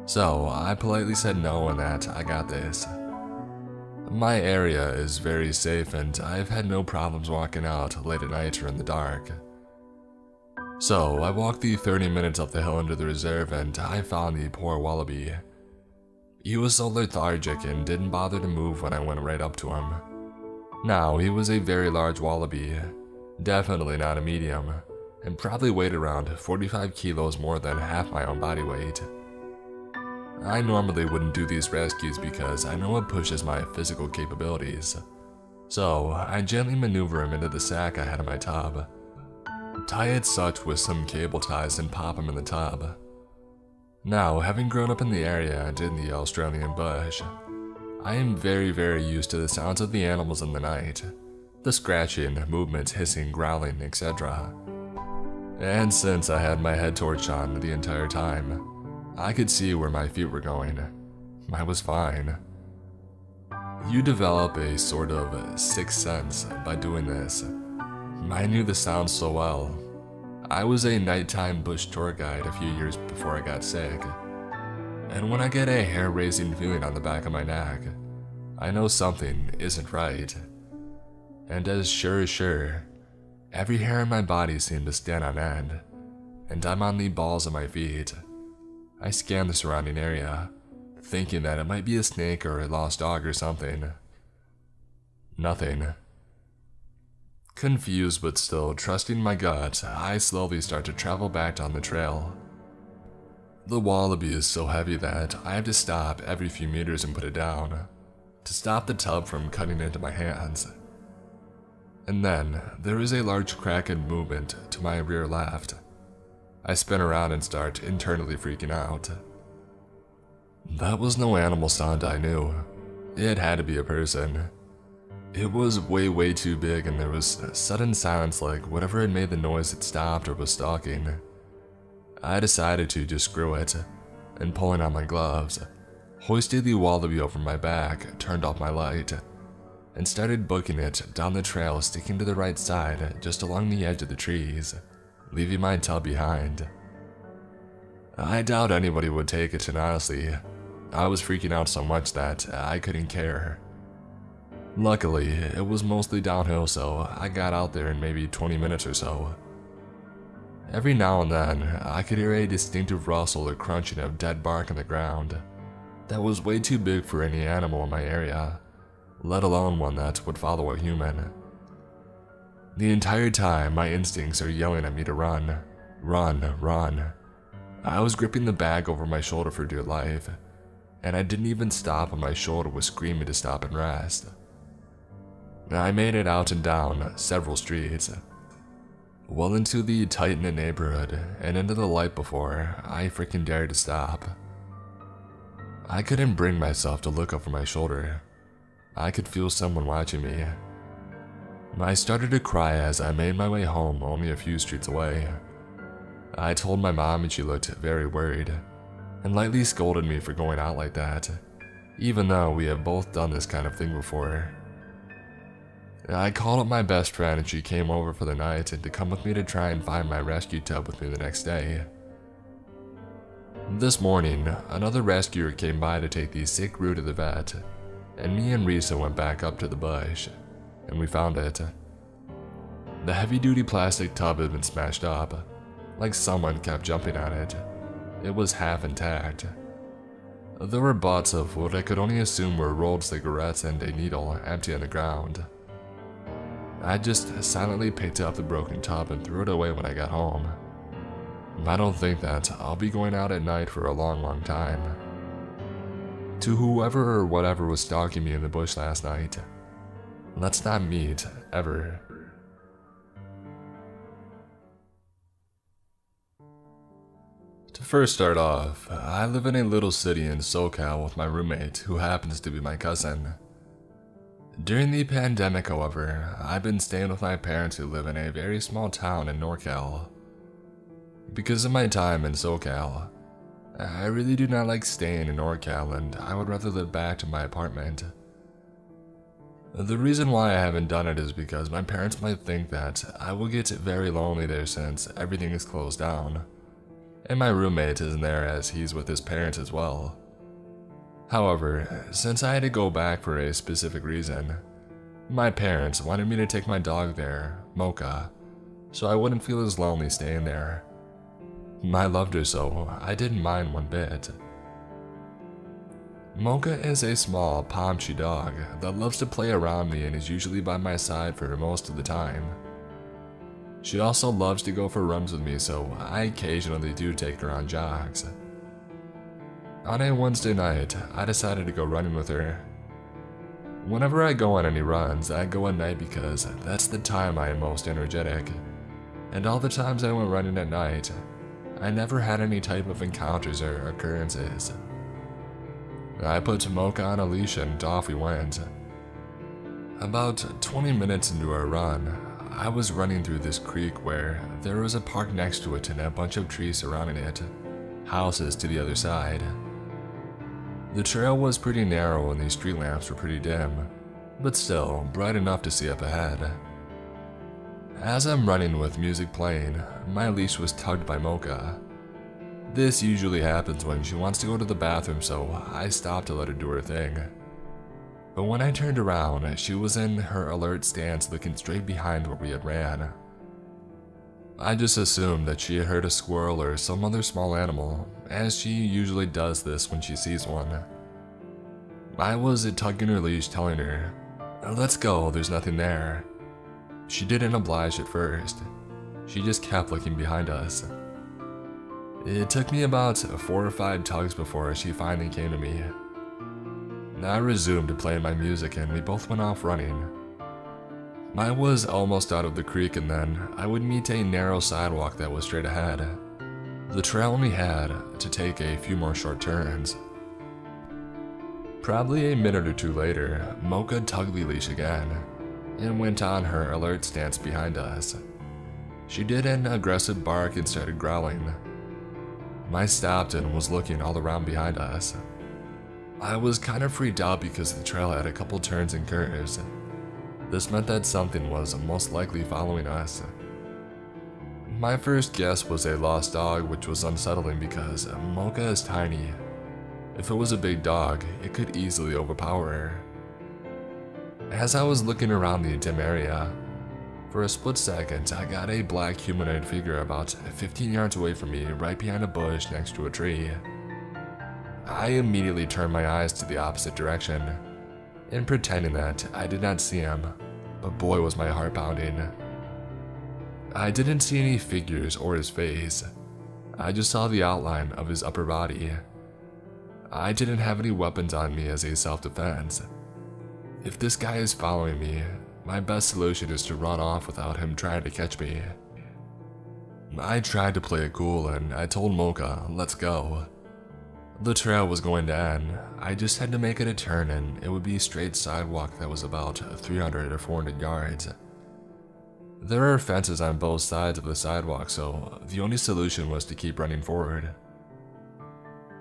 So I politely said no and that I got this. My area is very safe, and I've had no problems walking out late at night or in the dark. So I walked the 30 minutes up the hill into the reserve, and I found the poor wallaby. He was so lethargic and didn't bother to move when I went right up to him. Now, he was a very large wallaby, definitely not a medium, and probably weighed around 45 kilos more than half my own body weight. I normally wouldn't do these rescues because I know it pushes my physical capabilities, so I gently maneuver him into the sack I had in my tub, tie it such with some cable ties and pop him in the tub. Now, having grown up in the area and in the Australian bush, I am very used to the sounds of the animals in the night, the scratching, movements, hissing, growling, etc. And since I had my head torch on the entire time, I could see where my feet were going. I was fine. You develop a sort of sixth sense by doing this. I knew the sounds so well. I was a nighttime bush tour guide a few years before I got sick. And when I get a hair-raising feeling on the back of my neck, I know something isn't right. And as sure, every hair in my body seemed to stand on end, and I'm on the balls of my feet. I scan the surrounding area, thinking that it might be a snake or a lost dog or something. Nothing. Confused but still trusting my gut, I slowly start to travel back down the trail. The wallaby is so heavy that I have to stop every few meters and put it down, to stop the tub from cutting into my hands. And then, there is a large crack and movement to my rear left. I spin around and start internally freaking out. That was no animal sound I knew. It had to be a person. It was way too big, and there was sudden silence, like whatever had made the noise had stopped or was stalking. I decided to just screw it, and pulling on my gloves, hoisted the wallaby over my back, turned off my light, and started booking it down the trail, sticking to the right side just along the edge of the trees, leaving my tub behind. I doubt anybody would take it, and honestly, I was freaking out so much that I couldn't care. Luckily, it was mostly downhill, so I got out there in maybe 20 minutes or so. Every now and then, I could hear a distinctive rustle or crunching of dead bark on the ground that was way too big for any animal in my area, let alone one that would follow a human. The entire time, my instincts are yelling at me to run, run, run. I was gripping the bag over my shoulder for dear life, and I didn't even stop when my shoulder was screaming to stop and rest. I made it out and down several streets, well into the tight-knit neighborhood and into the light before I freaking dared to stop. I couldn't bring myself to look over my shoulder. I could feel someone watching me. I started to cry as I made my way home only a few streets away. I told my mom and she looked very worried and lightly scolded me for going out like that, even though we have both done this kind of thing before. I called up my best friend and she came over for the night and to come with me to try and find my rescue tub with me the next day. This morning, another rescuer came by to take the sick Roo to the vet, and me and Risa went back up to the bush, and we found it. The heavy-duty plastic tub had been smashed up, like someone kept jumping on it. It was half intact. There were butts of what I could only assume were rolled cigarettes and a needle empty on the ground. I just silently picked up the broken tub and threw it away when I got home. I don't think that I'll be going out at night for a long time. To whoever or whatever was stalking me in the bush last night, let's not meet, ever. To first start off, I live in a little city in SoCal with my roommate who happens to be my cousin. During the pandemic, however, I've been staying with my parents who live in a very small town in NorCal. Because of my time in SoCal, I really do not like staying in NorCal and I would rather live back to my apartment. The reason why I haven't done it is because my parents might think that I will get very lonely there since everything is closed down, and my roommate isn't there as he's with his parents as well. However, since I had to go back for a specific reason, my parents wanted me to take my dog there, Mocha, so I wouldn't feel as lonely staying there. I loved her so I didn't mind one bit. Mocha is a small, pomchy dog that loves to play around me and is usually by my side for most of the time. She also loves to go for runs with me, so I occasionally do take her on jogs. On a Wednesday night, I decided to go running with her. Whenever I go on any runs, I go at night because that's the time I am most energetic. And all the times I went running at night, I never had any type of encounters or occurrences. I put Mocha on a leash and off we went. About 20 minutes into our run, I was running through this creek where there was a park next to it and a bunch of trees surrounding it, houses to the other side. The trail was pretty narrow and the street lamps were pretty dim, but still bright enough to see up ahead. As I'm running with music playing, my leash was tugged by Mocha. This usually happens when she wants to go to the bathroom, so I stopped to let her do her thing. But when I turned around, she was in her alert stance looking straight behind where we had ran. I just assumed that she had heard a squirrel or some other small animal, as she usually does this when she sees one. I was tugging her leash telling her, "Let's go, there's nothing there." She didn't oblige at first. She just kept looking behind us. It took me about 4 or 5 tugs before she finally came to me. I resumed playing my music and we both went off running. I was almost out of the creek and then I would meet a narrow sidewalk that was straight ahead. The trail only had to take a few more short turns. Probably a minute or two later, Mocha tugged the leash again and went on her alert stance behind us. She did an aggressive bark and started growling. I stopped and was looking all around behind us. I was kind of freaked out because the trail had a couple turns and curves. This meant that something was most likely following us. My first guess was a lost dog, which was unsettling because Mocha is tiny. If it was a big dog, it could easily overpower her. As I was looking around the dim area, for a split second, I got a black humanoid figure about 15 yards away from me, right behind a bush next to a tree. I immediately turned my eyes to the opposite direction, and pretending that I did not see him, but boy was my heart pounding. I didn't see any figures or his face. I just saw the outline of his upper body. I didn't have any weapons on me as a self-defense. If this guy is following me, my best solution is to run off without him trying to catch me. I tried to play it cool and I told Mocha, let's go. The trail was going to end. I just had to make it a turn and it would be a straight sidewalk that was about 300 or 400 yards. There are fences on both sides of the sidewalk, so the only solution was to keep running forward.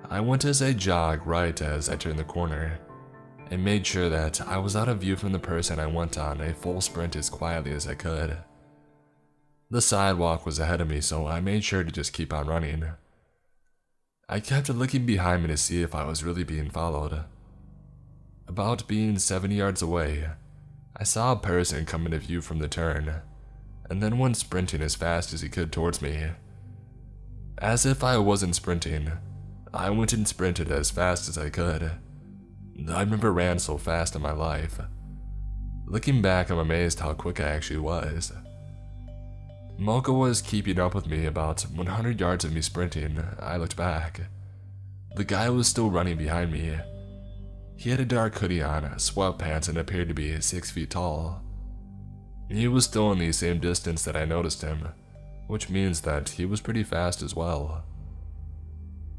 I went as I jogged right as I turned the corner, and made sure that I was out of view from the person I went on a full sprint as quietly as I could. The sidewalk was ahead of me, so I made sure to just keep on running. I kept looking behind me to see if I was really being followed. About being 70 yards away, I saw a person come into view from the turn, and then went sprinting as fast as he could towards me. As if I wasn't sprinting, I went and sprinted as fast as I could. I've never ran so fast in my life. Looking back, I'm amazed how quick I actually was. Mocha was keeping up with me about 100 yards of me sprinting. I looked back. The guy was still running behind me. He had a dark hoodie on, sweatpants, and appeared to be 6 feet tall. He was still in the same distance that I noticed him, which means that he was pretty fast as well.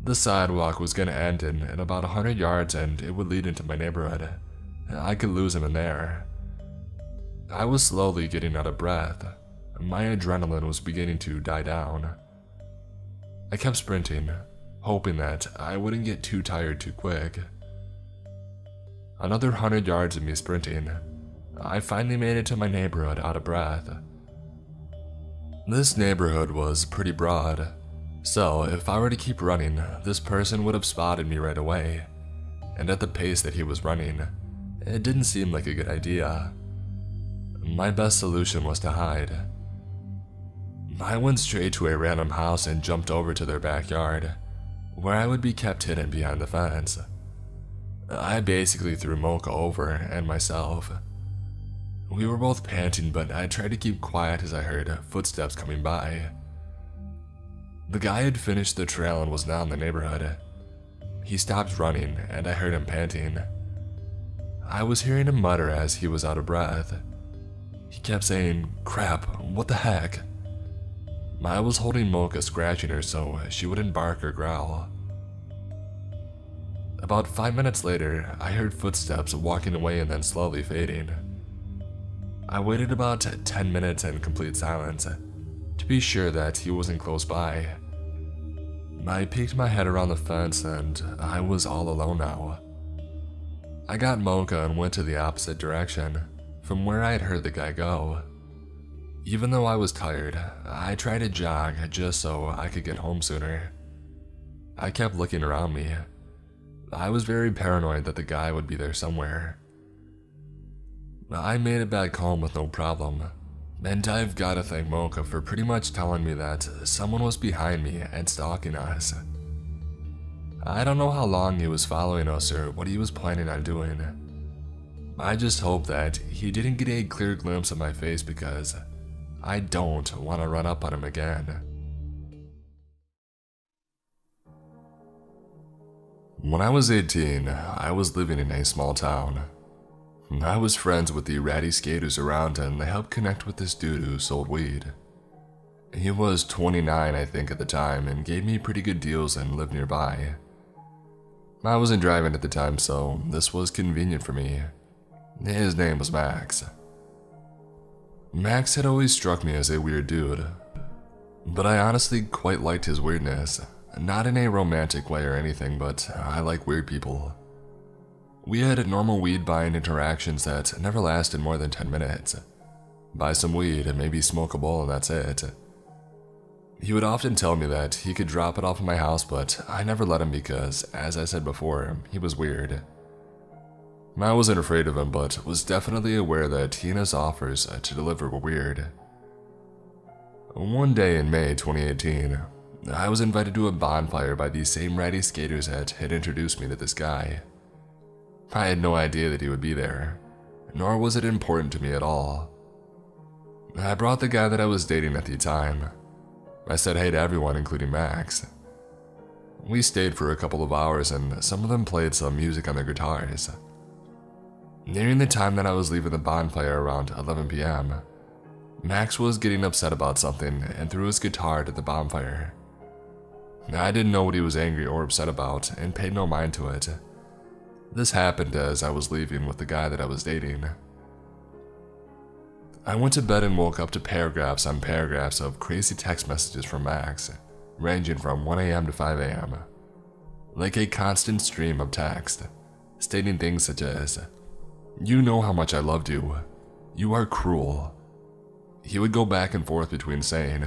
The sidewalk was going to end in about 100 yards and it would lead into my neighborhood. I could lose him in there. I was slowly getting out of breath. My adrenaline was beginning to die down. I kept sprinting, hoping that I wouldn't get too tired too quick. Another 100 yards of me sprinting, I finally made it to my neighborhood out of breath. This neighborhood was pretty broad, so if I were to keep running, this person would have spotted me right away, and at the pace that he was running, it didn't seem like a good idea. My best solution was to hide. I went straight to a random house and jumped over to their backyard, where I would be kept hidden behind the fence. I basically threw Mocha over and myself. We were both panting, but I tried to keep quiet as I heard footsteps coming by. The guy had finished the trail and was now in the neighborhood. He stopped running and I heard him panting. I was hearing him mutter as he was out of breath. He kept saying, "Crap, what the heck?" I was holding Mocha, scratching her so she wouldn't bark or growl. About 5 minutes later, I heard footsteps walking away and then slowly fading. I waited about 10 minutes in complete silence to be sure that he wasn't close by. I peeked my head around the fence and I was all alone now. I got Mocha and went to the opposite direction from where I had heard the guy go. Even though I was tired, I tried to jog just so I could get home sooner. I kept looking around me. I was very paranoid that the guy would be there somewhere. I made it back home with no problem, and I've got to thank Mocha for pretty much telling me that someone was behind me and stalking us. I don't know how long he was following us or what he was planning on doing. I just hope that he didn't get a clear glimpse of my face because I don't want to run up on him again. When I was 18, I was living in a small town. I was friends with the ratty skaters around and they helped connect with this dude who sold weed. He was 29 I think at the time and gave me pretty good deals and lived nearby. I wasn't driving at the time, so this was convenient for me. His name was Max. Max had always struck me as a weird dude, but I honestly quite liked his weirdness. Not in a romantic way or anything, but I like weird people. We had normal weed buying interactions that never lasted more than 10 minutes. Buy some weed and maybe smoke a bowl and that's it. He would often tell me that he could drop it off at my house, but I never let him because, as I said before, he was weird. I wasn't afraid of him, but was definitely aware that he and his offers to deliver were weird. One day in May 2018, I was invited to a bonfire by the same ratty skaters that had introduced me to this guy. I had no idea that he would be there, nor was it important to me at all. I brought the guy that I was dating at the time. I said hey to everyone, including Max. We stayed for a couple of hours and some of them played some music on their guitars. Nearing the time that I was leaving the bonfire around 11 p.m., Max was getting upset about something and threw his guitar to the bonfire. I didn't know what he was angry or upset about and paid no mind to it. This happened as I was leaving with the guy that I was dating. I went to bed and woke up to paragraphs on paragraphs of crazy text messages from Max, ranging from 1 a.m. to 5 a.m. Like a constant stream of text, stating things such as, "You know how much I loved you. You are cruel." He would go back and forth between saying,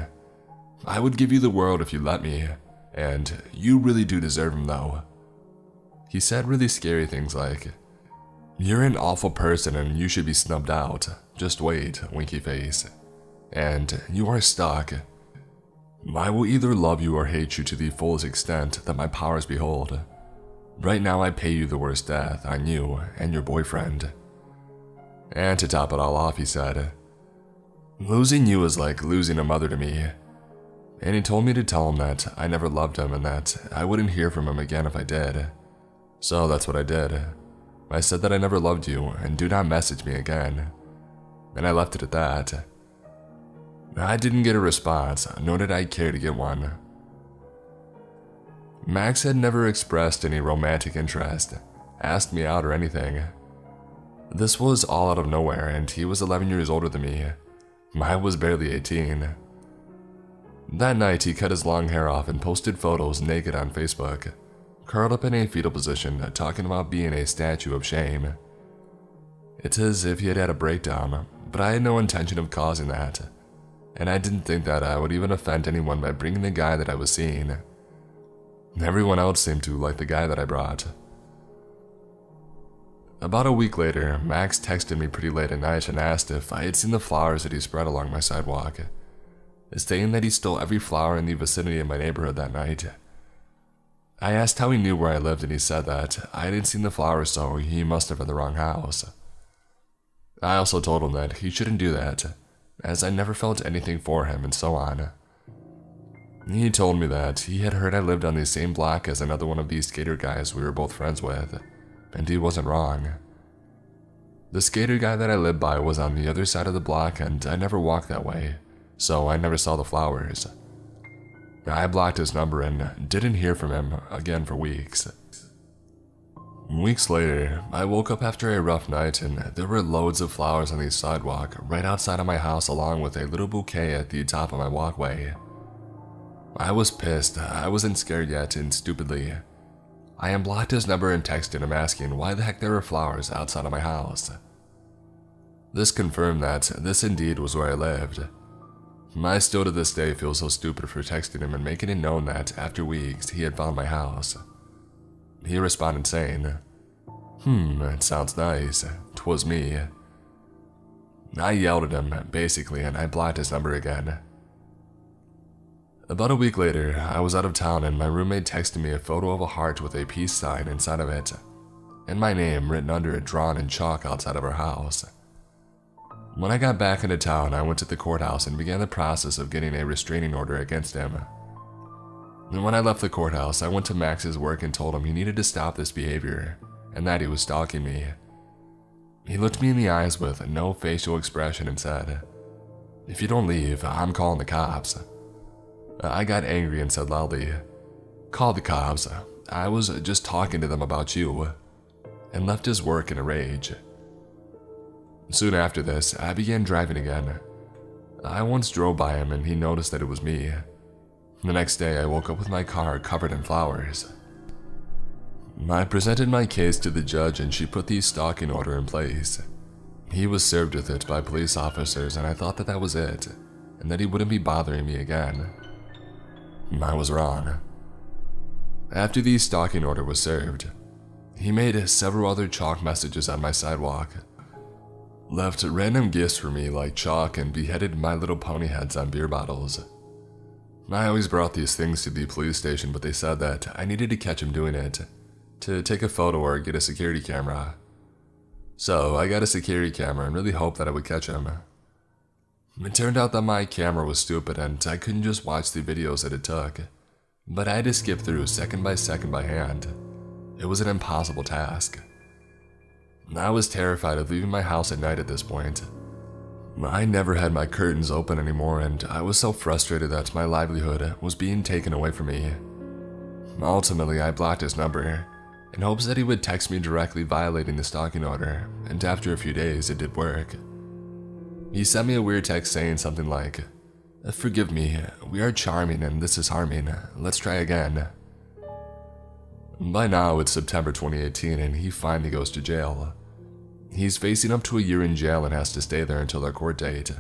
"I would give you the world if you let me," and "You really do deserve him though." He said really scary things like, "You're an awful person and you should be snubbed out. Just wait, winky face." And "You are stuck. I will either love you or hate you to the fullest extent that my powers behold. Right now I pay you the worst death on you and your boyfriend." And to top it all off, he said, "Losing you is like losing a mother to me." And he told me to tell him that I never loved him and that I wouldn't hear from him again if I did. So that's what I did. I said that I never loved you and do not message me again. And I left it at that. I didn't get a response, nor did I care to get one. Max had never expressed any romantic interest, asked me out or anything. This was all out of nowhere and he was 11 years older than me. I was barely 18. That night he cut his long hair off and posted photos naked on Facebook, curled up in a fetal position, talking about being a statue of shame. It's as if he had had a breakdown, but I had no intention of causing that, and I didn't think that I would even offend anyone by bringing the guy that I was seeing. Everyone else seemed to like the guy that I brought. About a week later, Max texted me pretty late at night and asked if I had seen the flowers that he spread along my sidewalk, stating that he stole every flower in the vicinity of my neighborhood that night. I asked how he knew where I lived and he said that I hadn't seen the flowers, so he must have in the wrong house. I also told him that he shouldn't do that, as I never felt anything for him and so on. He told me that he had heard I lived on the same block as another one of these skater guys we were both friends with, and he wasn't wrong. The skater guy that I lived by was on the other side of the block and I never walked that way, so I never saw the flowers. I blocked his number and didn't hear from him again for weeks. Weeks later, I woke up after a rough night and there were loads of flowers on the sidewalk right outside of my house along with a little bouquet at the top of my walkway. I was pissed, I wasn't scared yet, and stupidly, I unblocked his number and texted him asking why the heck there were flowers outside of my house. This confirmed that this indeed was where I lived. I still to this day feel so stupid for texting him and making it known that after weeks he had found my house. He responded saying, "It sounds nice, 'twas me." I yelled at him, basically, and I blocked his number again. About a week later, I was out of town and my roommate texted me a photo of a heart with a peace sign inside of it, and my name written under it drawn in chalk outside of our house. When I got back into town, I went to the courthouse and began the process of getting a restraining order against him. And when I left the courthouse, I went to Max's work and told him he needed to stop this behavior, and that he was stalking me. He looked me in the eyes with no facial expression and said, "If you don't leave, I'm calling the cops." I got angry and said loudly, "Call the cops, I was just talking to them about you," and left his work in a rage. Soon after this, I began driving again. I once drove by him and he noticed that it was me. The next day, I woke up with my car covered in flowers. I presented my case to the judge and she put the stalking order in place. He was served with it by police officers and I thought that that was it, and that he wouldn't be bothering me again. I was wrong. After the stalking order was served, he made several other chalk messages on my sidewalk, left random gifts for me like chalk and beheaded My Little Pony heads on beer bottles. I always brought these things to the police station, but they said that I needed to catch him doing it, to take a photo or get a security camera. So I got a security camera and really hoped that I would catch him. It turned out that my camera was stupid and I couldn't just watch the videos that it took, but I had to skip through second by hand. It was an impossible task. I was terrified of leaving my house at night at this point. I never had my curtains open anymore, and I was so frustrated that my livelihood was being taken away from me. Ultimately, I blocked his number in hopes that he would text me directly violating the stalking order, and after a few days, it did work. He sent me a weird text saying something like, "Forgive me, we are charming and this is harming. Let's try again." By now, it's September 2018 and he finally goes to jail. He's facing up to a year in jail and has to stay there until their court date.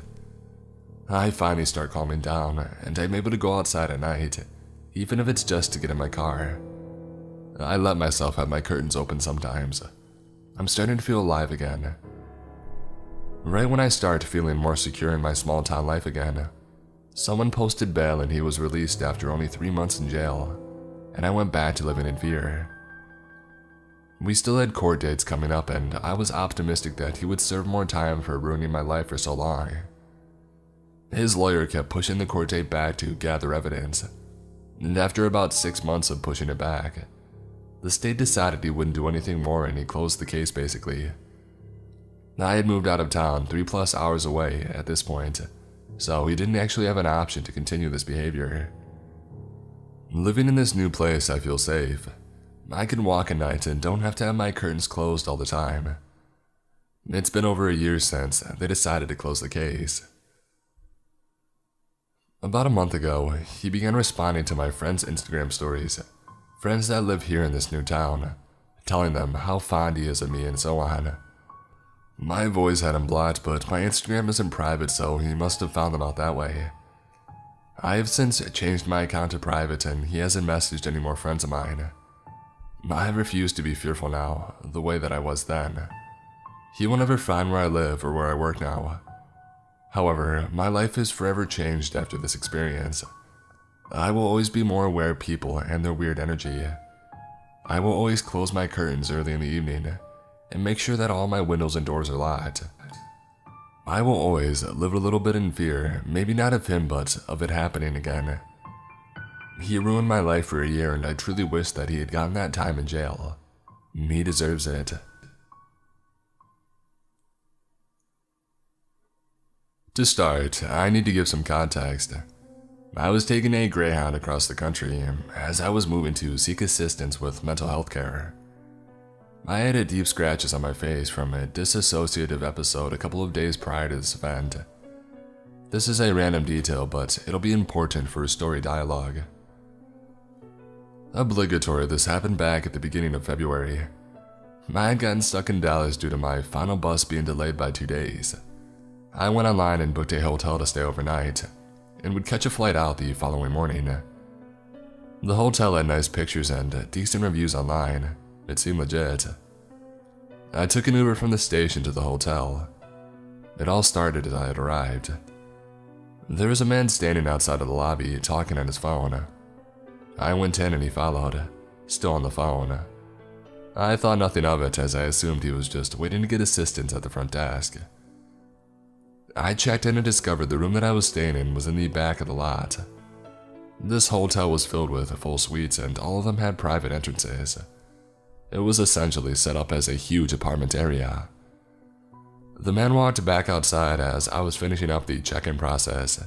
I finally start calming down, and I'm able to go outside at night, even if it's just to get in my car. I let myself have my curtains open sometimes. I'm starting to feel alive again. Right when I start feeling more secure in my small town life again, someone posted bail and he was released after only 3 months in jail, and I went back to living in fear. We still had court dates coming up, and I was optimistic that he would serve more time for ruining my life for so long. His lawyer kept pushing the court date back to gather evidence, and after about 6 months of pushing it back, the state decided he wouldn't do anything more and he closed the case basically. I had moved out of town 3+ hours away at this point, so he didn't actually have an option to continue this behavior. Living in this new place, I feel safe. I can walk at night and don't have to have my curtains closed all the time. It's been over a year since they decided to close the case. About a month ago, he began responding to my friends' Instagram stories, friends that live here in this new town, telling them how fond he is of me and so on. My voice had him blocked, but my Instagram isn't private, so he must have found them out that way. I have since changed my account to private and he hasn't messaged any more friends of mine. I refuse to be fearful now, the way that I was then. He will never find where I live or where I work now. However, my life is forever changed after this experience. I will always be more aware of people and their weird energy. I will always close my curtains early in the evening and make sure that all my windows and doors are locked. I will always live a little bit in fear, maybe not of him, but of it happening again. He ruined my life for a year, and I truly wish that he had gotten that time in jail. He deserves it. To start, I need to give some context. I was taking a Greyhound across the country as I was moving to seek assistance with mental health care. I had deep scratches on my face from a dissociative episode a couple of days prior to this event. This is a random detail, but it'll be important for a story dialogue. Obligatory, this happened back at the beginning of February. I had gotten stuck in Dallas due to my final bus being delayed by 2 days. I went online and booked a hotel to stay overnight, and would catch a flight out the following morning. The hotel had nice pictures and decent reviews online. It seemed legit. I took an Uber from the station to the hotel. It all started as I had arrived. There was a man standing outside of the lobby talking on his phone. I went in and he followed, still on the phone. I thought nothing of it as I assumed he was just waiting to get assistance at the front desk. I checked in and discovered the room that I was staying in was in the back of the lot. This hotel was filled with full suites and all of them had private entrances. It was essentially set up as a huge apartment area. The man walked back outside as I was finishing up the check-in process.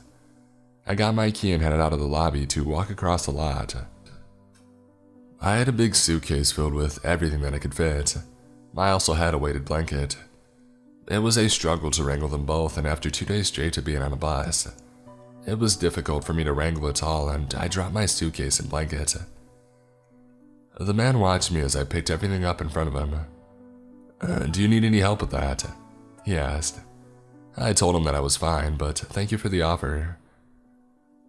I got my key and headed out of the lobby to walk across the lot. I had a big suitcase filled with everything that I could fit. I also had a weighted blanket. It was a struggle to wrangle them both, and after 2 days straight of being on a bus, it was difficult for me to wrangle it all, and I dropped my suitcase and blanket. The man watched me as I picked everything up in front of him. Do you need any help with that? He asked. I told him that I was fine, but thank you for the offer.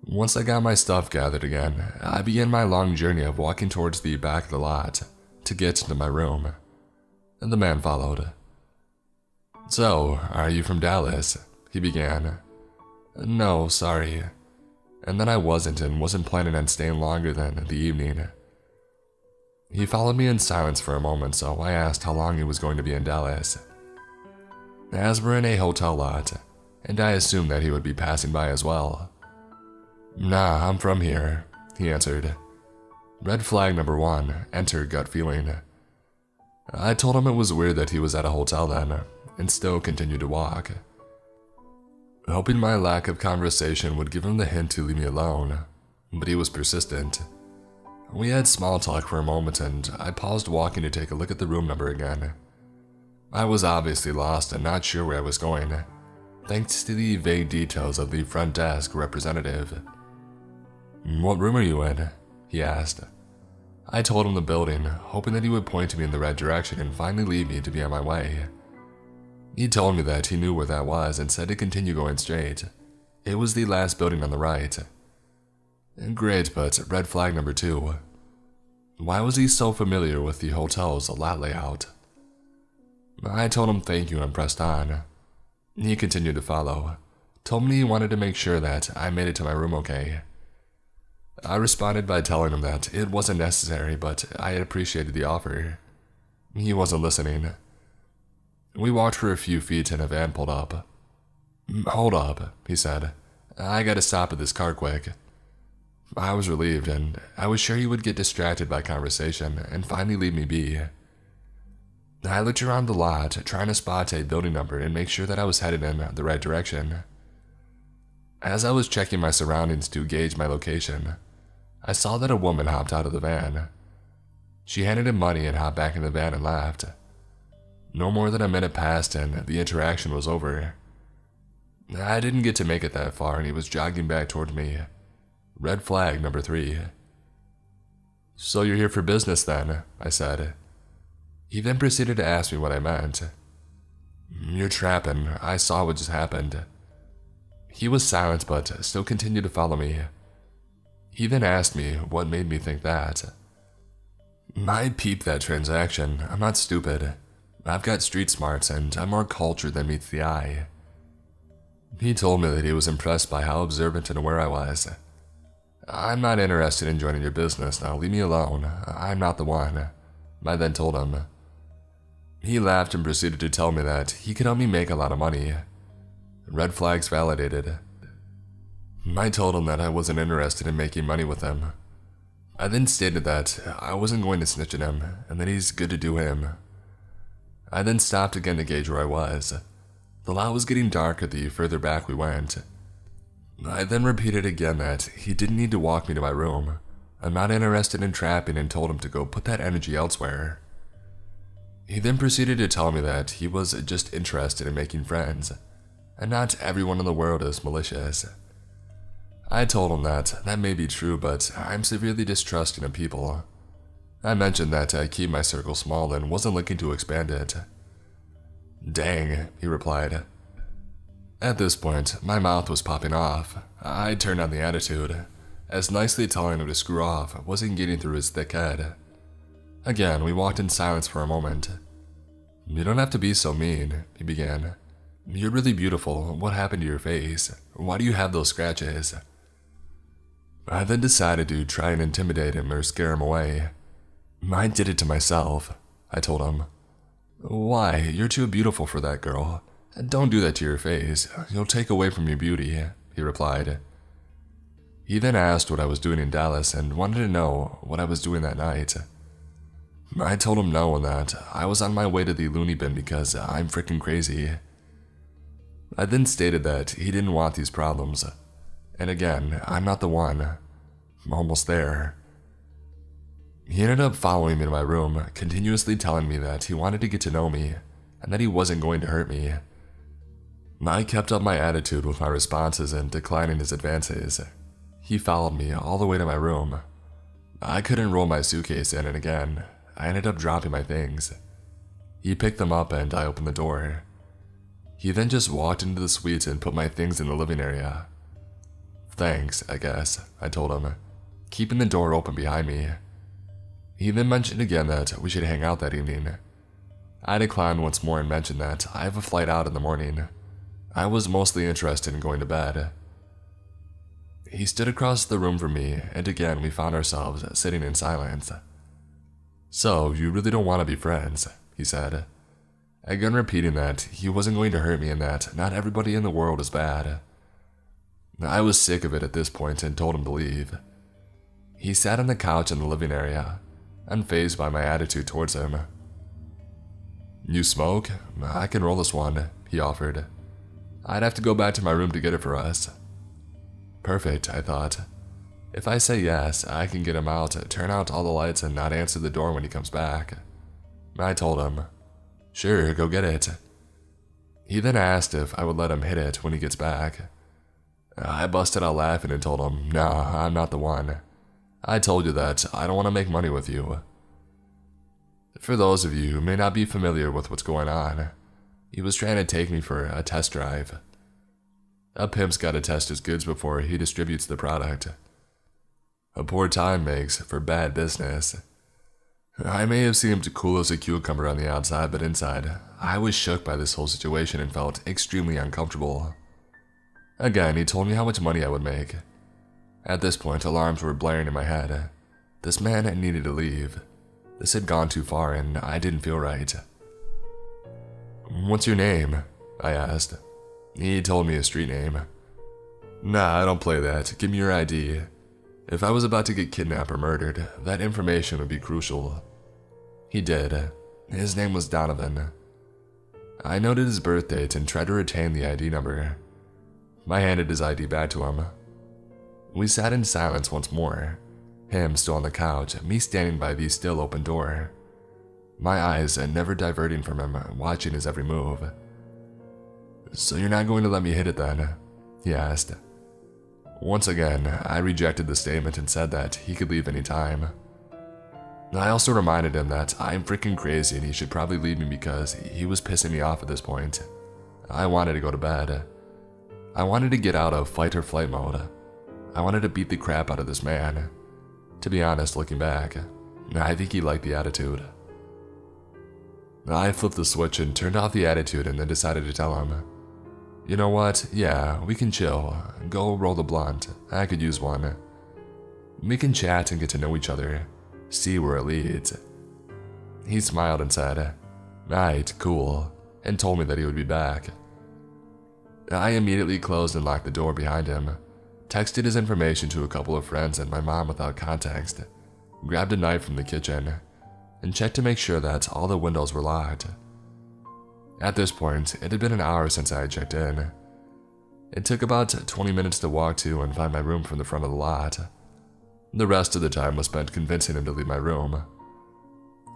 Once I got my stuff gathered again, I began my long journey of walking towards the back of the lot to get into my room. The man followed. "So, are you from Dallas?" he began. "No, sorry." And then I wasn't planning on staying longer than the evening. He followed me in silence for a moment, so I asked how long he was going to be in Dallas. As we're in a hotel lot, and I assumed that he would be passing by as well. "Nah, I'm from here," he answered. Red flag number 1, enter gut feeling. I told him it was weird that he was at a hotel then, and still continued to walk, hoping my lack of conversation would give him the hint to leave me alone, but he was persistent. We had small talk for a moment, and I paused walking to take a look at the room number again. I was obviously lost and not sure where I was going, thanks to the vague details of the front desk representative. "What room are you in?" he asked. I told him the building, hoping that he would point me in the right direction and finally lead me to be on my way. He told me that he knew where that was and said to continue going straight. It was the last building on the right. Great, but red flag number 2. Why was he so familiar with the hotel's lot layout? I told him thank you and pressed on. He continued to follow, told me he wanted to make sure that I made it to my room okay. I responded by telling him that it wasn't necessary, but I had appreciated the offer. He wasn't listening. We walked for a few feet and a van pulled up. "Hold up," he said. "I gotta stop at this car quick." I was relieved, and I was sure he would get distracted by conversation and finally leave me be. I looked around the lot, trying to spot a building number and make sure that I was headed in the right direction. As I was checking my surroundings to gauge my location, I saw that a woman hopped out of the van. She handed him money and hopped back in the van and left. No more than a minute passed and the interaction was over. I didn't get to make it that far and he was jogging back towards me. Red flag number 3. "So you're here for business then," I said. He then proceeded to ask me what I meant. "You're trapping. I saw what just happened." He was silent but still continued to follow me. He then asked me what made me think that. I peeped that transaction. I'm not stupid. I've got street smarts and I'm more cultured than meets the eye. He told me that he was impressed by how observant and aware I was. "I'm not interested in joining your business now, leave me alone. I'm not the one," I then told him. He laughed and proceeded to tell me that he could help me make a lot of money. Red flags validated. I told him that I wasn't interested in making money with him. I then stated that I wasn't going to snitch on him and that he's good to do him. I then stopped again to gauge where I was. The lot was getting darker the further back we went. I then repeated again that he didn't need to walk me to my room. I'm not interested in trapping and told him to go put that energy elsewhere. He then proceeded to tell me that he was just interested in making friends, and not everyone in the world is malicious. I told him that may be true, but I'm severely distrusting of people. I mentioned that I keep my circle small and wasn't looking to expand it. "Dang," he replied. At this point, my mouth was popping off. I turned on the attitude, as nicely telling him to screw off wasn't getting through his thick head. Again, we walked in silence for a moment. "You don't have to be so mean," he began. "You're really beautiful. What happened to your face? Why do you have those scratches?" I then decided to try and intimidate him or scare him away. "I did it to myself," I told him. "Why? You're too beautiful for that, girl. Don't do that to your face. You'll take away from your beauty," he replied. He then asked what I was doing in Dallas and wanted to know what I was doing that night. I told him no and that I was on my way to the loony bin because I'm freaking crazy. I then stated that he didn't want these problems. And again, I'm not the one. I'm almost there. He ended up following me to my room, continuously telling me that he wanted to get to know me and that he wasn't going to hurt me. I kept up my attitude with my responses and declining his advances. He followed me all the way to my room. I couldn't roll my suitcase in, and again, I ended up dropping my things. He picked them up and I opened the door. He then just walked into the suite and put my things in the living area. Thanks, I guess, I told him, keeping the door open behind me. He then mentioned again that we should hang out that evening. I declined once more and mentioned that I have a flight out in the morning. I was mostly interested in going to bed. He stood across the room from me, and again we found ourselves sitting in silence. So, you really don't want to be friends, he said, again repeating that he wasn't going to hurt me and that not everybody in the world is bad. I was sick of it at this point and told him to leave. He sat on the couch in the living area, unfazed by my attitude towards him. You smoke? I can roll us one, he offered. I'd have to go back to my room to get it for us. Perfect, I thought. If I say yes, I can get him out, turn out all the lights, and not answer the door when he comes back. I told him, sure, go get it. He then asked if I would let him hit it when he gets back. I busted out laughing and told him, nah, I'm not the one. I told you that I don't want to make money with you. For those of you who may not be familiar with what's going on, he was trying to take me for a test drive. A pimp's got to test his goods before he distributes the product. A poor time makes for bad business. I may have seemed cool as a cucumber on the outside, but inside, I was shook by this whole situation and felt extremely uncomfortable. Again, he told me how much money I would make. At this point, alarms were blaring in my head. This man needed to leave. This had gone too far and I didn't feel right. What's your name? I asked. He told me a street name. Nah, I don't play that. Give me your ID. If I was about to get kidnapped or murdered, that information would be crucial. He did. His name was Donovan. I noted his birth date and tried to retain the ID number. I handed his ID back to him. We sat in silence once more, him still on the couch, me standing by the still open door. My eyes never diverting from him, watching his every move. So you're not going to let me hit it then? He asked. Once again, I rejected the statement and said that he could leave any time. I also reminded him that I'm freaking crazy and he should probably leave me because he was pissing me off at this point. I wanted to go to bed. I wanted to get out of fight or flight mode. I wanted to beat the crap out of this man. To be honest, looking back, I think he liked the attitude. I flipped the switch and turned off the attitude and then decided to tell him, you know what, yeah, we can chill. Go roll the blunt. I could use one. We can chat and get to know each other. See where it leads. He smiled and said, right, cool, and told me that he would be back. I immediately closed and locked the door behind him, texted his information to a couple of friends and my mom without context, grabbed a knife from the kitchen, and checked to make sure that all the windows were locked. At this point, it had been an hour since I had checked in. It took about 20 minutes to walk to and find my room from the front of the lot. The rest of the time was spent convincing him to leave my room.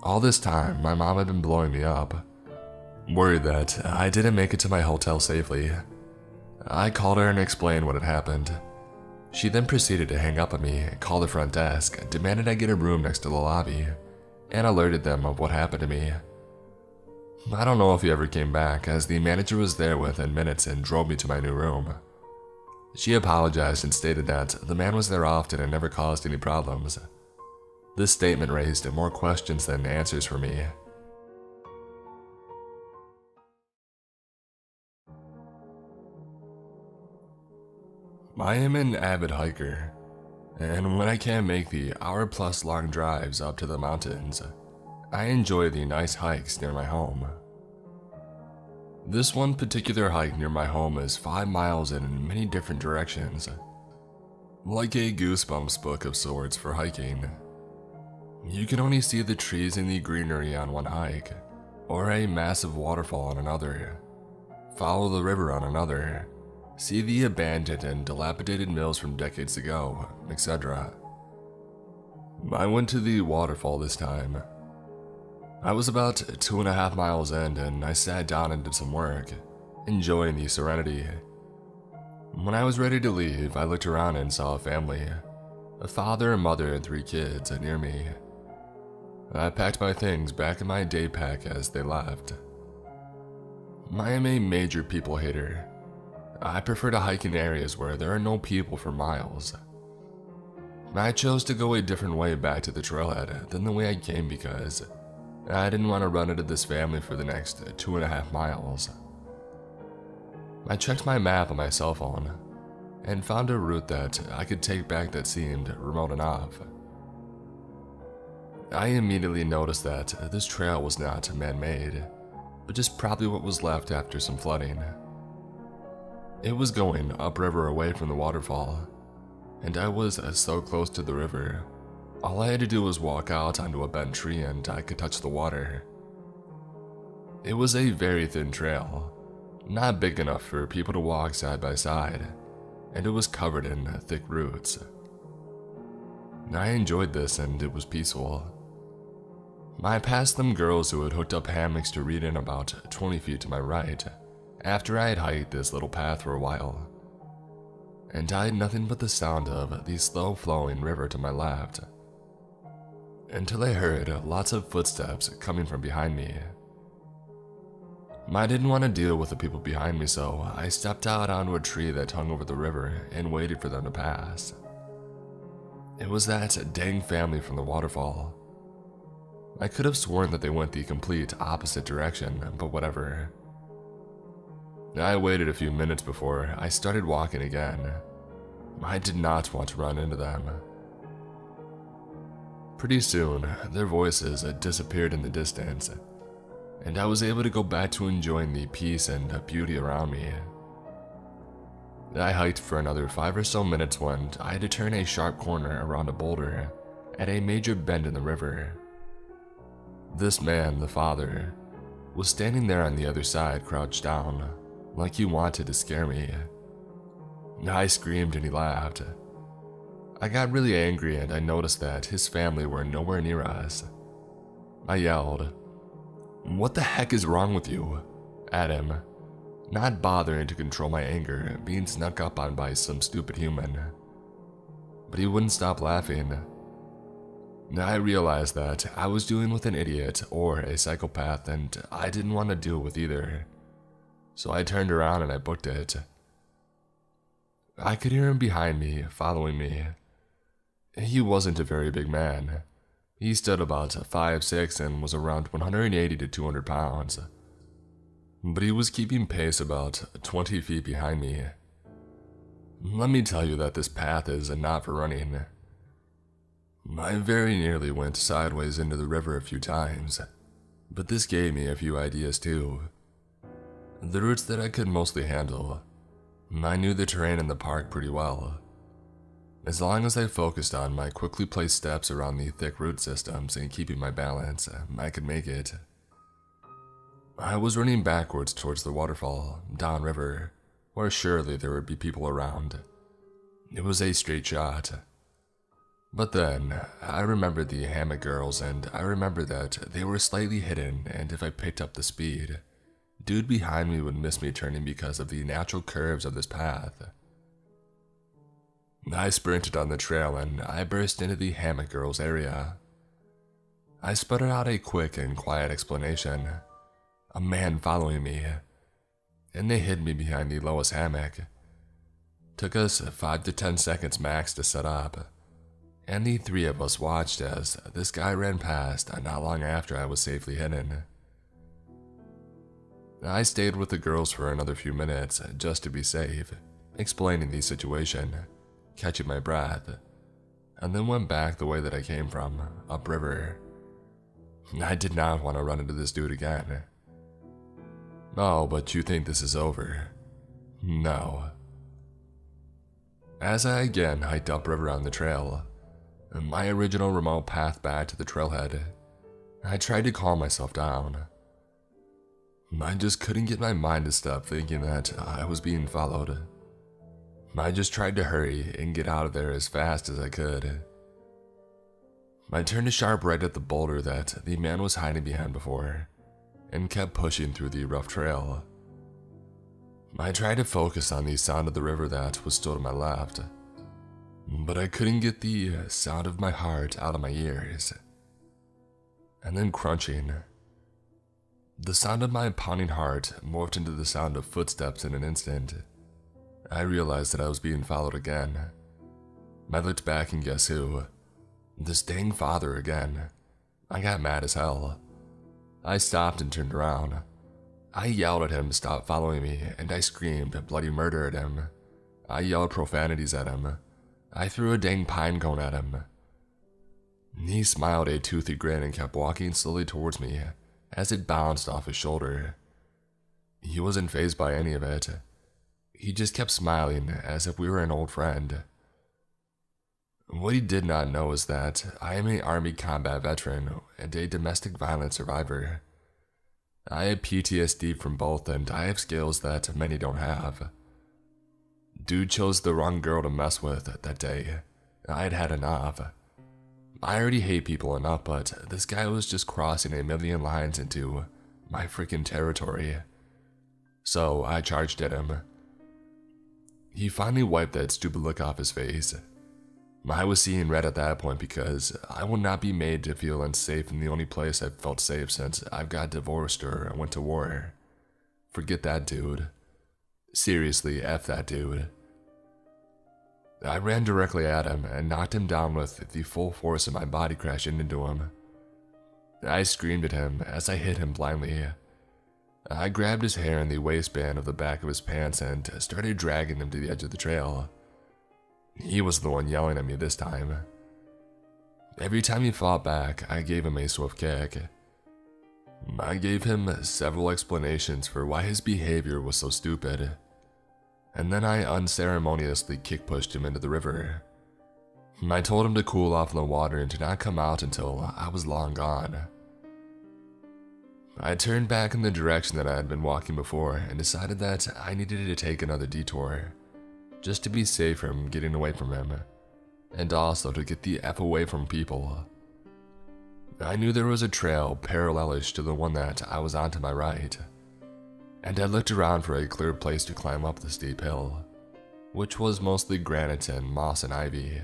All this time, my mom had been blowing me up, worried that I didn't make it to my hotel safely. I called her and explained what had happened. She then proceeded to hang up on me, call the front desk, demanded I get a room next to the lobby, and alerted them of what happened to me. I don't know if he ever came back, as the manager was there within minutes and drove me to my new room. She apologized and stated that the man was there often and never caused any problems. This statement raised more questions than answers for me. I am an avid hiker, and when I can't make the hour-plus long drives up to the mountains, I enjoy the nice hikes near my home. This one particular hike near my home is 5 miles in many different directions, like a Goosebumps book of sorts for hiking. You can only see the trees and the greenery on one hike, or a massive waterfall on another, follow the river on another, see the abandoned and dilapidated mills from decades ago, etc. I went to the waterfall this time. I was about 2.5 miles in and I sat down and did some work, enjoying the serenity. When I was ready to leave, I looked around and saw a family, a father, a mother, and 3 kids near me. I packed my things back in my day pack as they left. I am a major people hater. I prefer to hike in areas where there are no people for miles. I chose to go a different way back to the trailhead than the way I came because I didn't want to run into this family for the next 2.5 miles. I checked my map on my cell phone and found a route that I could take back that seemed remote enough. I immediately noticed that this trail was not man-made, but just probably what was left after some flooding. It was going upriver away from the waterfall, and I was so close to the river. All I had to do was walk out onto a bent tree and I could touch the water. It was a very thin trail, not big enough for people to walk side by side, and it was covered in thick roots. I enjoyed this and it was peaceful. I passed some girls who had hooked up hammocks to read in about 20 feet to my right after I had hiked this little path for a while, and I had nothing but the sound of the slow-flowing river to my left, until I heard lots of footsteps coming from behind me. I didn't want to deal with the people behind me, so I stepped out onto a tree that hung over the river and waited for them to pass. It was that dang family from the waterfall. I could have sworn that they went the complete opposite direction, but whatever. I waited a few minutes before I started walking again. I did not want to run into them. Pretty soon, their voices disappeared in the distance, and I was able to go back to enjoying the peace and beauty around me. I hiked for another 5 or so minutes when I had to turn a sharp corner around a boulder at a major bend in the river. This man, the father, was standing there on the other side, crouched down, like he wanted to scare me. I screamed and he laughed. I got really angry and I noticed that his family were nowhere near us. I yelled, "What the heck is wrong with you?" at him, not bothering to control my anger being snuck up on by some stupid human. But he wouldn't stop laughing. I realized that I was dealing with an idiot or a psychopath and I didn't want to deal with either. So I turned around and I booked it. I could hear him behind me, following me. He wasn't a very big man. He stood about 5'6" and was around 180 to 200 pounds. But he was keeping pace about 20 feet behind me. Let me tell you that this path is not for running. I very nearly went sideways into the river a few times, but this gave me a few ideas too. The routes that I could mostly handle. I knew the terrain in the park pretty well. As long as I focused on my quickly placed steps around the thick root systems and keeping my balance, I could make it. I was running backwards towards the waterfall, downriver, where surely there would be people around. It was a straight shot. But then, I remembered the hammock girls and I remembered that they were slightly hidden, and if I picked up the speed, dude behind me would miss me turning because of the natural curves of this path. I sprinted on the trail and I burst into the hammock girls area. I sputtered out a quick and quiet explanation. A man following me, and they hid me behind the lowest hammock. Took us 5 to 10 seconds max to set up, and the 3 of us watched as this guy ran past not long after I was safely hidden. I stayed with the girls for another few minutes just to be safe, explaining the situation, catching my breath, and then went back the way that I came from, upriver. I did not want to run into this dude again. Oh, but you think this is over? No. As I again hiked upriver on the trail, my original remote path back to the trailhead, I tried to calm myself down. I just couldn't get my mind to stop thinking that I was being followed. I just tried to hurry and get out of there as fast as I could. I turned a sharp right at the boulder that the man was hiding behind before, and kept pushing through the rough trail. I tried to focus on the sound of the river that was still to my left, but I couldn't get the sound of my heart out of my ears. And then crunching. The sound of my pounding heart morphed into the sound of footsteps in an instant, I realized that I was being followed again. I looked back and guess who? This dang father again. I got mad as hell. I stopped and turned around. I yelled at him to stop following me, and I screamed bloody murder at him. I yelled profanities at him. I threw a dang pine cone at him. He smiled a toothy grin and kept walking slowly towards me as it bounced off his shoulder. He wasn't fazed by any of it. He just kept smiling as if we were an old friend. What he did not know is that I am an Army combat veteran and a domestic violence survivor. I have PTSD from both, and I have skills that many don't have. Dude chose the wrong girl to mess with that day. I had had enough. I already hate people enough, but this guy was just crossing a million lines into my freaking territory. So I charged at him. He finally wiped that stupid look off his face. I was seeing red at that point because I will not be made to feel unsafe in the only place I've felt safe since I've got divorced or went to war. Forget that dude. Seriously, F that dude. I ran directly at him and knocked him down with the full force of my body crashing into him. I screamed at him as I hit him blindly. I grabbed his hair in the waistband of the back of his pants and started dragging him to the edge of the trail. He was the one yelling at me this time. Every time he fought back, I gave him a swift kick. I gave him several explanations for why his behavior was so stupid, and then I unceremoniously kick-pushed him into the river. I told him to cool off in the water and to not come out until I was long gone. I turned back in the direction that I had been walking before and decided that I needed to take another detour, just to be safe from getting away from him, and also to get the F away from people. I knew there was a trail parallelish to the one that I was on to my right, and I looked around for a clear place to climb up the steep hill, which was mostly granite and moss and ivy.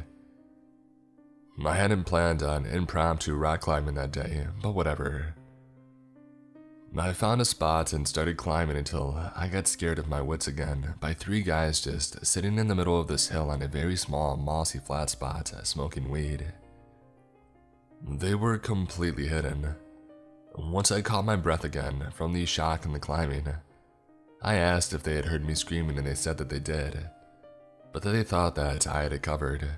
I hadn't planned on impromptu rock climbing that day, but whatever. I found a spot and started climbing until I got scared of my wits again by three guys just sitting in the middle of this hill on a very small mossy flat spot smoking weed. They were completely hidden. Once I caught my breath again from the shock and the climbing, I asked if they had heard me screaming and they said that they did, but that they thought that I had it covered.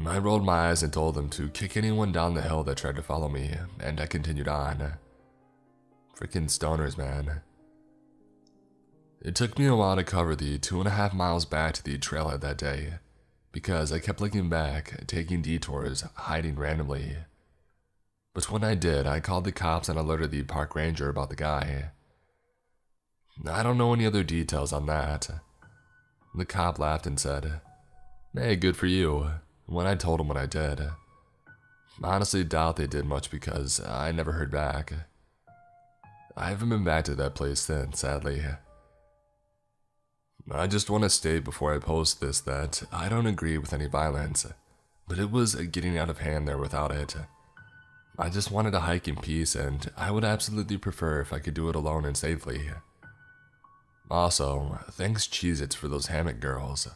I rolled my eyes and told them to kick anyone down the hill that tried to follow me, and I continued on. Freaking stoners, man. It took me a while to cover the 2.5 miles back to the trailhead that day, because I kept looking back, taking detours, hiding randomly. But when I did, I called the cops and alerted the park ranger about the guy. I don't know any other details on that. The cop laughed and said, "Hey, good for you," when I told him what I did. I honestly doubt they did much because I never heard back. I haven't been back to that place since, sadly. I just want to state before I post this that I don't agree with any violence, but it was getting out of hand there without it. I just wanted to hike in peace, and I would absolutely prefer if I could do it alone and safely. Also, thanks Cheez-Its for those hammock girls.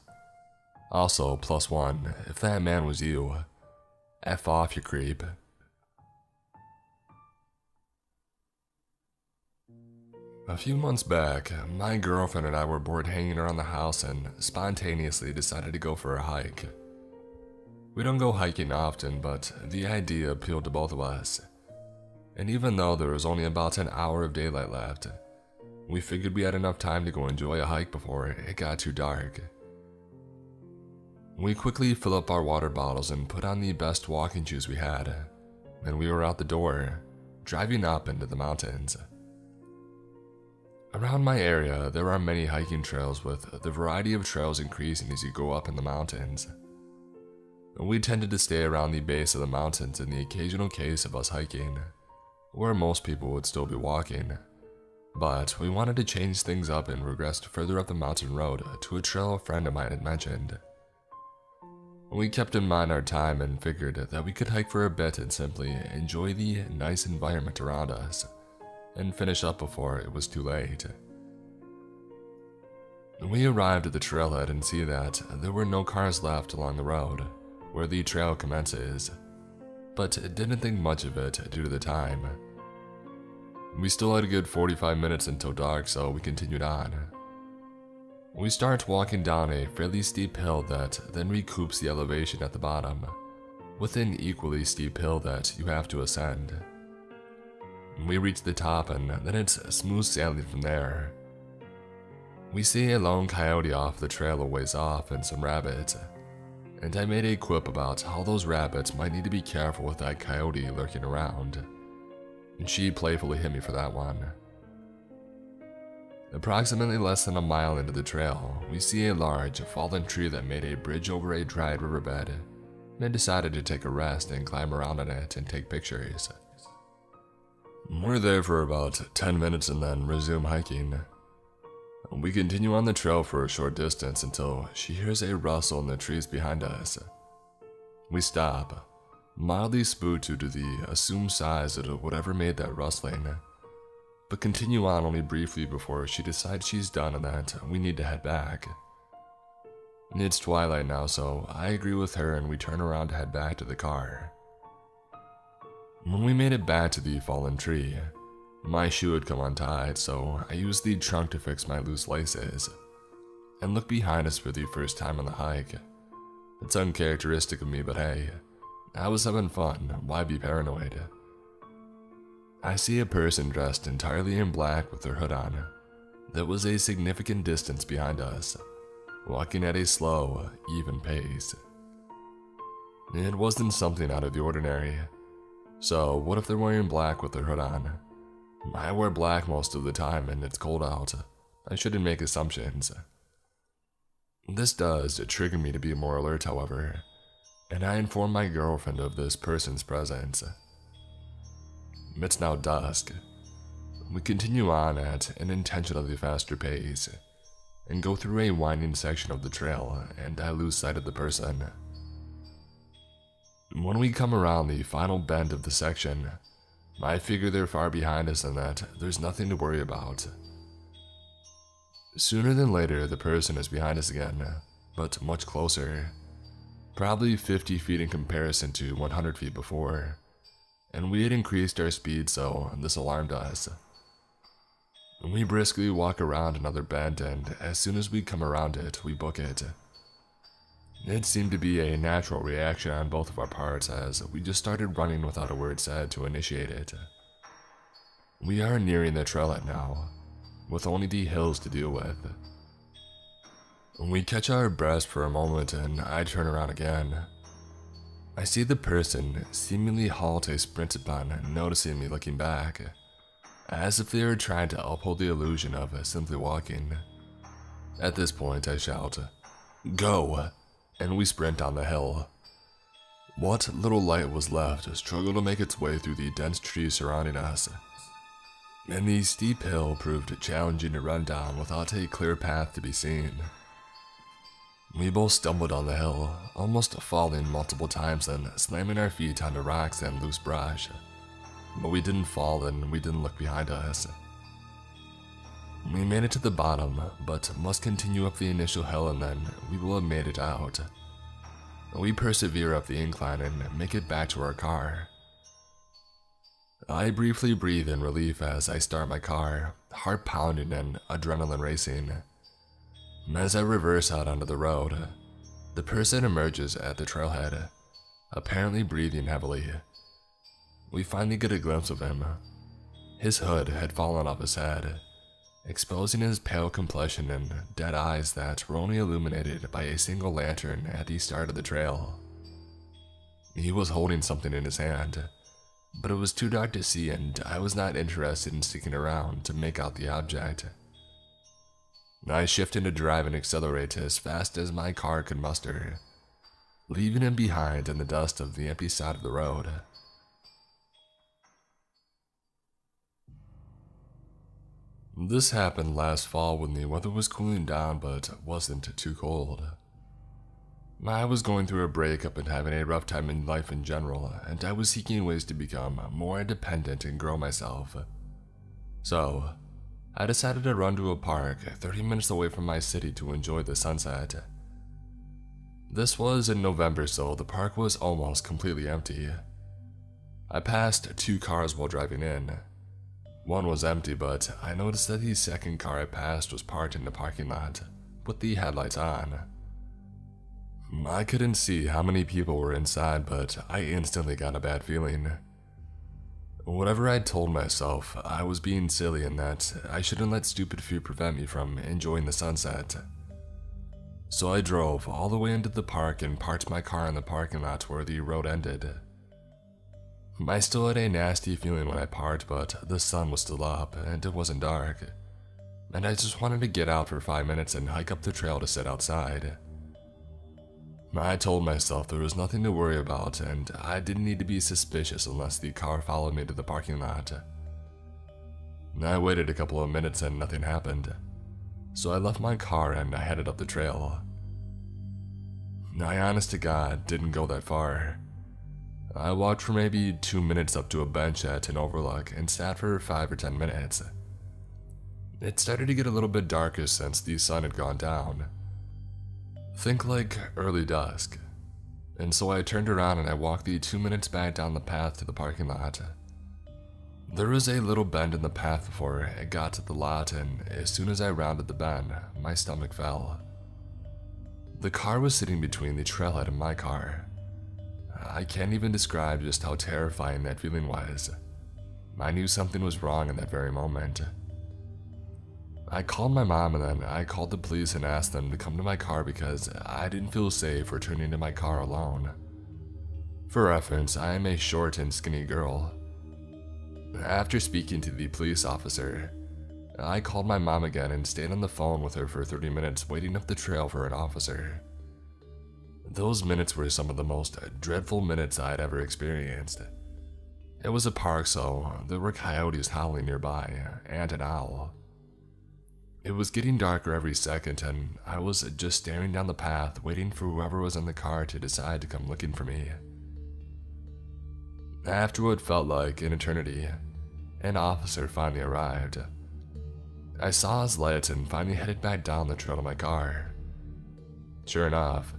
Also, +1, if that man was you, F off, you creep. A few months back, my girlfriend and I were bored hanging around the house and spontaneously decided to go for a hike. We don't go hiking often, but the idea appealed to both of us. And even though there was only about an hour of daylight left, we figured we had enough time to go enjoy a hike before it got too dark. We quickly filled up our water bottles and put on the best walking shoes we had, and we were out the door, driving up into the mountains. Around my area, there are many hiking trails with the variety of trails increasing as you go up in the mountains. We tended to stay around the base of the mountains in the occasional case of us hiking, where most people would still be walking. But we wanted to change things up and regressed further up the mountain road to a trail a friend of mine had mentioned. We kept in mind our time and figured that we could hike for a bit and simply enjoy the nice environment around us, and finish up before it was too late. We arrived at the trailhead and see that there were no cars left along the road where the trail commences, but didn't think much of it due to the time. We still had a good 45 minutes until dark, so we continued on. We start walking down a fairly steep hill that then recoups the elevation at the bottom, with an equally steep hill that you have to ascend. We reach the top and then it's smooth sailing from there. We see a lone coyote off the trail a ways off and some rabbits, and I made a quip about how those rabbits might need to be careful with that coyote lurking around, and she playfully hit me for that one. Approximately less than a mile into the trail, we see a large fallen tree that made a bridge over a dried riverbed, and I decided to take a rest and climb around on it and take pictures. We're there for about 10 minutes and then resume hiking. We continue on the trail for a short distance until she hears a rustle in the trees behind us. We stop, mildly spooked due to the assumed size of whatever made that rustling, but continue on only briefly before she decides she's done and that we need to head back. It's twilight now, so I agree with her and we turn around to head back to the car. When we made it back to the fallen tree, my shoe had come untied, so I used the trunk to fix my loose laces, and looked behind us for the first time on the hike. It's uncharacteristic of me, but hey, I was having fun, why be paranoid? I see a person dressed entirely in black with their hood on, that was a significant distance behind us, walking at a slow, even pace. It wasn't something out of the ordinary, so what if they're wearing black with their hood on? I wear black most of the time and it's cold out. I shouldn't make assumptions. This does trigger me to be more alert, however, and I inform my girlfriend of this person's presence. It's now dusk. We continue on at an intentionally faster pace and go through a winding section of the trail, and I lose sight of the person. When we come around the final bend of the section, I figure they're far behind us and that there's nothing to worry about. Sooner than later, the person is behind us again, but much closer. Probably 50 feet in comparison to 100 feet before, and we had increased our speed, so this alarmed us. We briskly walk around another bend, and as soon as we come around it, we book it. It seemed to be a natural reaction on both of our parts as we just started running without a word said to initiate it. We are nearing the trailhead now, with only the hills to deal with. We catch our breath for a moment and I turn around again. I see the person seemingly halt a sprint upon noticing me looking back, as if they were trying to uphold the illusion of simply walking. At this point I shout, "Go!" and we sprint down the hill. What little light was left struggled to make its way through the dense trees surrounding us, and the steep hill proved challenging to run down without a clear path to be seen. We both stumbled down the hill, almost falling multiple times and slamming our feet onto rocks and loose brush, but we didn't fall and we didn't look behind us. We made it to the bottom, but must continue up the initial hill and then we will have made it out. We persevere up the incline and make it back to our car. I briefly breathe in relief as I start my car, heart pounding and adrenaline racing. As I reverse out onto the road, the person emerges at the trailhead, apparently breathing heavily. We finally get a glimpse of him. His hood had fallen off his head, exposing his pale complexion and dead eyes that were only illuminated by a single lantern at the start of the trail. He was holding something in his hand, but it was too dark to see and I was not interested in sticking around to make out the object. I shift into drive and accelerate as fast as my car could muster, leaving him behind in the dust of the empty side of the road. This happened last fall when the weather was cooling down but wasn't too cold. I was going through a breakup and having a rough time in life in general, and I was seeking ways to become more independent and grow myself. So, I decided to run to a park 30 minutes away from my city to enjoy the sunset. This was in November, so the park was almost completely empty. I passed 2 cars while driving in. One was empty, but I noticed that the second car I passed was parked in the parking lot, with the headlights on. I couldn't see how many people were inside, but I instantly got a bad feeling. Whatever I'd told myself, I was being silly and that I shouldn't let stupid fear prevent me from enjoying the sunset. So I drove all the way into the park and parked my car in the parking lot where the road ended. I still had a nasty feeling when I parked, but the sun was still up and it wasn't dark, and I just wanted to get out for 5 minutes and hike up the trail to sit outside. I told myself there was nothing to worry about and I didn't need to be suspicious unless the car followed me to the parking lot. I waited a couple of minutes and nothing happened, so I left my car and I headed up the trail. I honest to God didn't go that far. I walked for maybe 2 minutes up to a bench at an overlook and sat for 5 or 10 minutes. It started to get a little bit darker since the sun had gone down. Think like early dusk. And so I turned around and I walked the 2 minutes back down the path to the parking lot. There was a little bend in the path before it got to the lot, and as soon as I rounded the bend, my stomach fell. The car was sitting between the trailhead and my car. I can't even describe just how terrifying that feeling was. I knew something was wrong in that very moment. I called my mom and then I called the police and asked them to come to my car because I didn't feel safe returning to my car alone. For reference, I am a short and skinny girl. After speaking to the police officer, I called my mom again and stayed on the phone with her for 30 minutes waiting up the trail for an officer. Those minutes were some of the most dreadful minutes I had ever experienced. It was a park, so there were coyotes howling nearby, and an owl. It was getting darker every second, and I was just staring down the path, waiting for whoever was in the car to decide to come looking for me. After what felt like an eternity, an officer finally arrived. I saw his lights and finally headed back down the trail to my car. Sure enough,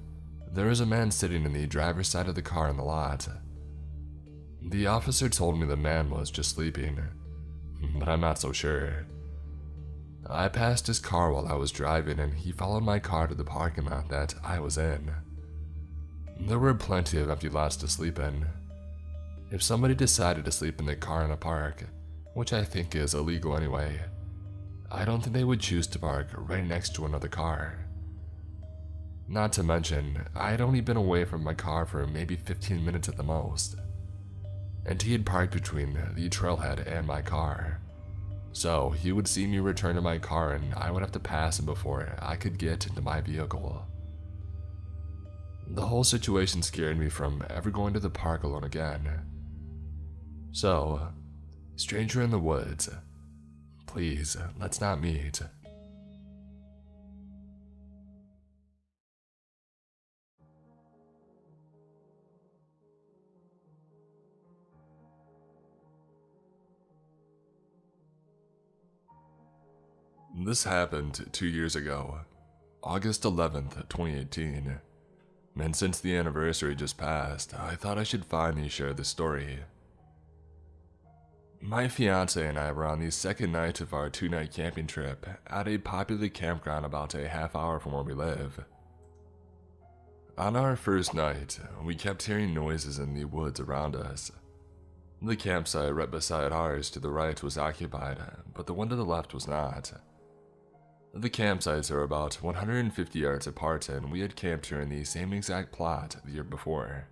there was a man sitting in the driver's side of the car in the lot. The officer told me the man was just sleeping, but I'm not so sure. I passed his car while I was driving and he followed my car to the parking lot that I was in. There were plenty of empty lots to sleep in. If somebody decided to sleep in their car in a park, which I think is illegal anyway, I don't think they would choose to park right next to another car. Not to mention, I had only been away from my car for maybe 15 minutes at the most, and he had parked between the trailhead and my car. So he would see me return to my car and I would have to pass him before I could get into my vehicle. The whole situation scared me from ever going to the park alone again. So, stranger in the woods, please, let's not meet. This happened 2 years ago, August 11th, 2018, and since the anniversary just passed, I thought I should finally share this story. My fiance and I were on the second night of our 2-night camping trip at a popular campground about a half hour from where we live. On our first night, we kept hearing noises in the woods around us. The campsite right beside ours to the right was occupied, but the one to the left was not. The campsites are about 150 yards apart and we had camped here in the same exact plot the year before.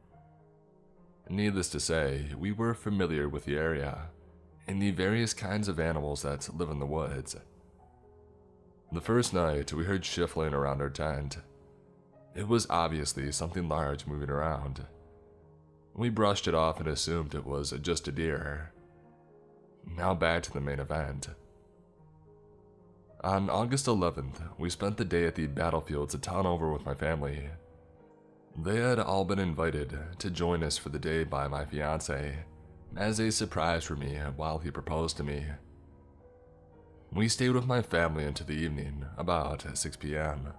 Needless to say, we were familiar with the area and the various kinds of animals that live in the woods. The first night, we heard shuffling around our tent. It was obviously something large moving around. We brushed it off and assumed it was just a deer. Now back to the main event. On August 11th, we spent the day at the battlefields a town over with my family. They had all been invited to join us for the day by my fiance, as a surprise for me while he proposed to me. We stayed with my family into the evening, about 6 p.m.,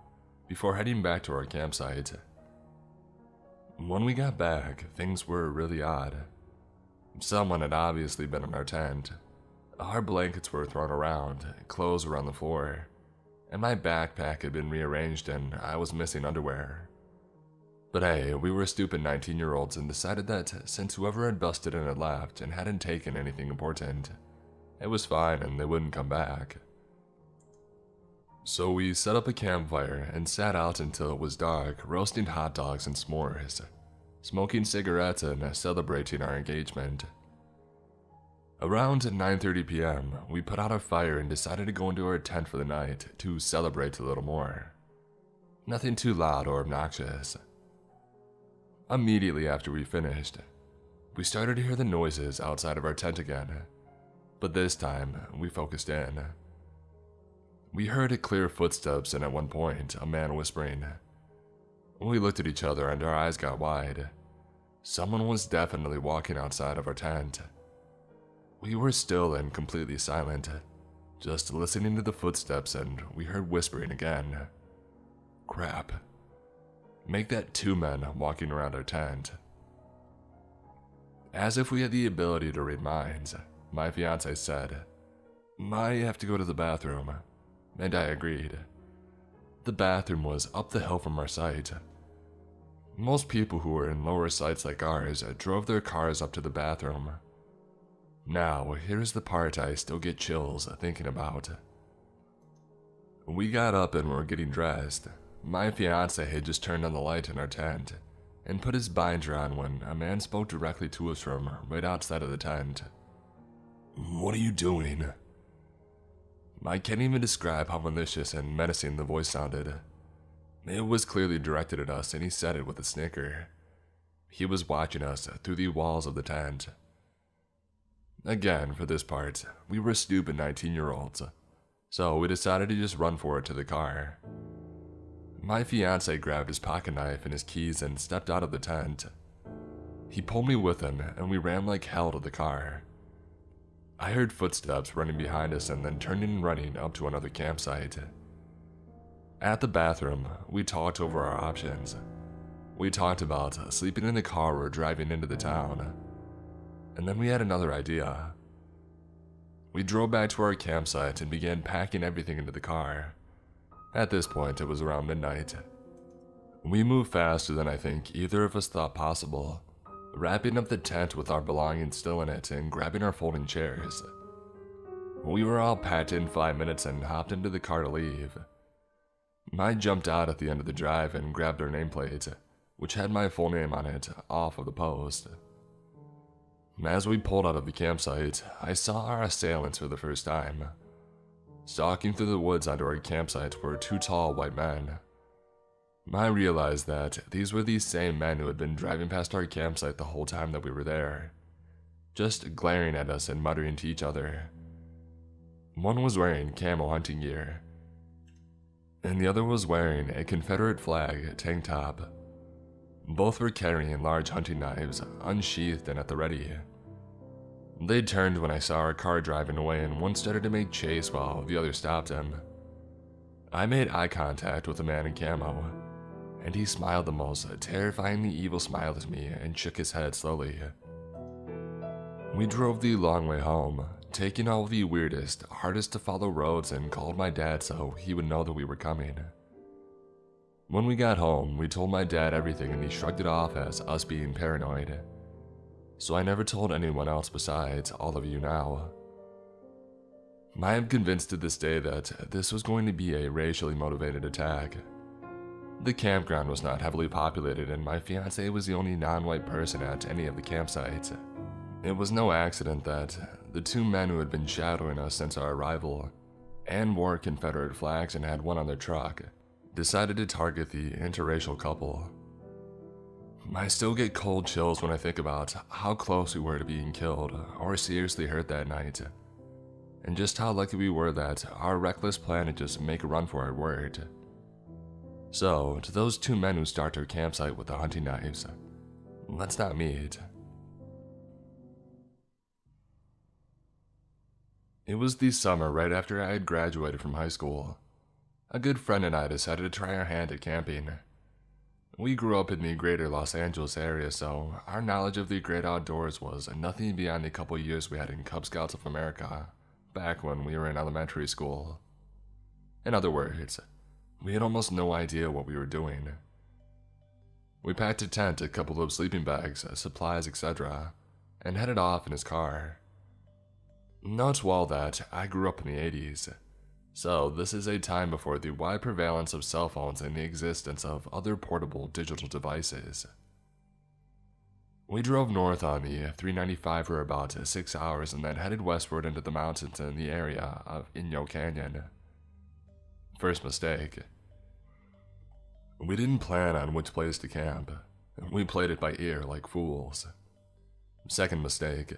before heading back to our campsite. When we got back, things were really odd. Someone had obviously been in our tent. Our blankets were thrown around, clothes were on the floor, and my backpack had been rearranged and I was missing underwear. But hey, we were stupid 19-year-olds and decided that since whoever had busted in had left and hadn't taken anything important, it was fine and they wouldn't come back. So we set up a campfire and sat out until it was dark, roasting hot dogs and s'mores, smoking cigarettes and celebrating our engagement. Around 9:30 p.m., we put out our fire and decided to go into our tent for the night to celebrate a little more. Nothing too loud or obnoxious. Immediately after we finished, we started to hear the noises outside of our tent again, but this time we focused in. We heard clear footsteps and at one point a man whispering. We looked at each other and our eyes got wide. Someone was definitely walking outside of our tent. We were still and completely silent, just listening to the footsteps, and we heard whispering again. Crap. Make that 2 men walking around our tent. As if we had the ability to read minds, my fiance said, "I have to go to the bathroom," and I agreed. The bathroom was up the hill from our site. Most people who were in lower sites like ours drove their cars up to the bathroom. Now, here's the part I still get chills thinking about. We got up and were getting dressed. My fiance had just turned on the light in our tent and put his binder on when a man spoke directly to us from right outside of the tent. "What are you doing?" I can't even describe how malicious and menacing the voice sounded. It was clearly directed at us and he said it with a snicker. He was watching us through the walls of the tent. Again, for this part, we were stupid 19-year-olds, so we decided to just run for it to the car. My fiance grabbed his pocket knife and his keys and stepped out of the tent. He pulled me with him and we ran like hell to the car. I heard footsteps running behind us and then turning and running up to another campsite. At the bathroom, we talked over our options. We talked about sleeping in the car or driving into the town. And then we had another idea. We drove back to our campsite and began packing everything into the car. At this point, it was around midnight. We moved faster than I think either of us thought possible, wrapping up the tent with our belongings still in it and grabbing our folding chairs. We were all packed in 5 minutes and hopped into the car to leave. I jumped out at the end of the drive and grabbed our nameplate, which had my full name on it, off of the post. As we pulled out of the campsite, I saw our assailants for the first time. Stalking through the woods onto our campsite were 2 tall white men. I realized that these were the same men who had been driving past our campsite the whole time that we were there, just glaring at us and muttering to each other. One was wearing camo hunting gear, and the other was wearing a Confederate flag tank top. Both were carrying large hunting knives, unsheathed and at the ready. They turned when I saw our car driving away and one started to make chase while the other stopped him. I made eye contact with the man in camo, and he smiled the most terrifyingly evil smile at me and shook his head slowly. We drove the long way home, taking all the weirdest, hardest to follow roads and called my dad so he would know that we were coming. When we got home, we told my dad everything and he shrugged it off as us being paranoid. So I never told anyone else besides all of you now. I am convinced to this day that this was going to be a racially motivated attack. The campground was not heavily populated and my fiancé was the only non-white person at any of the campsites. It was no accident that the 2 men who had been shadowing us since our arrival and wore Confederate flags and had one on their truck decided to target the interracial couple. I still get cold chills when I think about how close we were to being killed or seriously hurt that night, and just how lucky we were that our reckless plan to just make a run for it worked. So, to those 2 men who start our campsite with the hunting knives, let's not meet. It was the summer right after I had graduated from high school. A good friend and I decided to try our hand at camping. We grew up in the greater Los Angeles area, so our knowledge of the great outdoors was nothing beyond the couple years we had in Cub Scouts of America, back when we were in elementary school. In other words, we had almost no idea what we were doing. We packed a tent, a couple of sleeping bags, supplies, etc., and headed off in his car. Note well that I grew up in the 80s, so this is a time before the wide prevalence of cell phones and the existence of other portable digital devices. We drove north on the 395 for about 6 hours and then headed westward into the mountains in the area of Inyo Canyon. First mistake. We didn't plan on which place to camp. We played it by ear like fools. Second mistake.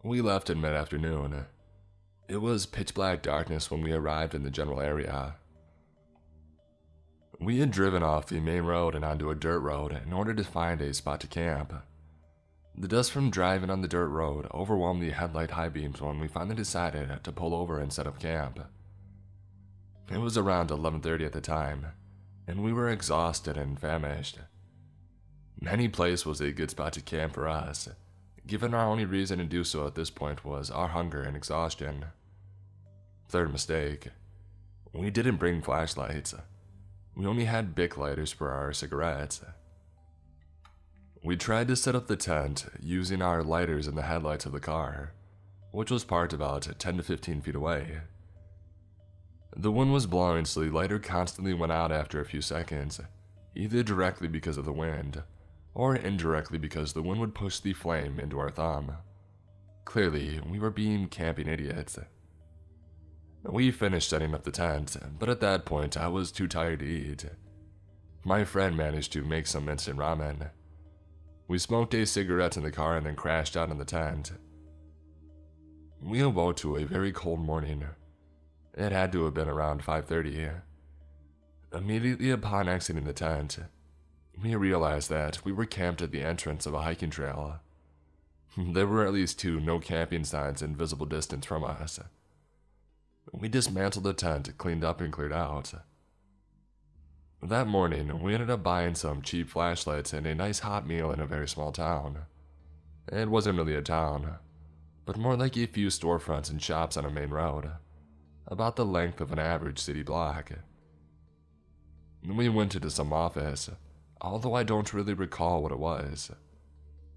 We left in mid-afternoon. It was pitch black darkness when we arrived in the general area. We had driven off the main road and onto a dirt road in order to find a spot to camp. The dust from driving on the dirt road overwhelmed the headlight high beams when we finally decided to pull over and set up camp. It was around 11:30 at the time, and we were exhausted and famished. Any place was a good spot to camp for us, given our only reason to do so at this point was our hunger and exhaustion. Third mistake. We didn't bring flashlights. We only had Bic lighters for our cigarettes. We tried to set up the tent using our lighters in the headlights of the car, which was parked about 10 to 15 feet away. The wind was blowing, so the lighter constantly went out after a few seconds, either directly because of the wind, or indirectly because the wind would push the flame into our thumb. Clearly, we were being camping idiots. We finished setting up the tent, but at that point I was too tired to eat. My friend managed to make some instant ramen. We smoked a cigarette in the car and then crashed out in the tent. We awoke to a very cold morning. It had to have been around 5:30. Immediately upon exiting the tent, we realized that we were camped at the entrance of a hiking trail. There were at least 2 no camping signs in visible distance from us. We dismantled the tent, cleaned up, and cleared out. That morning, we ended up buying some cheap flashlights and a nice hot meal in a very small town. It wasn't really a town, but more like a few storefronts and shops on a main road, about the length of an average city block. We went into some office, although I don't really recall what it was.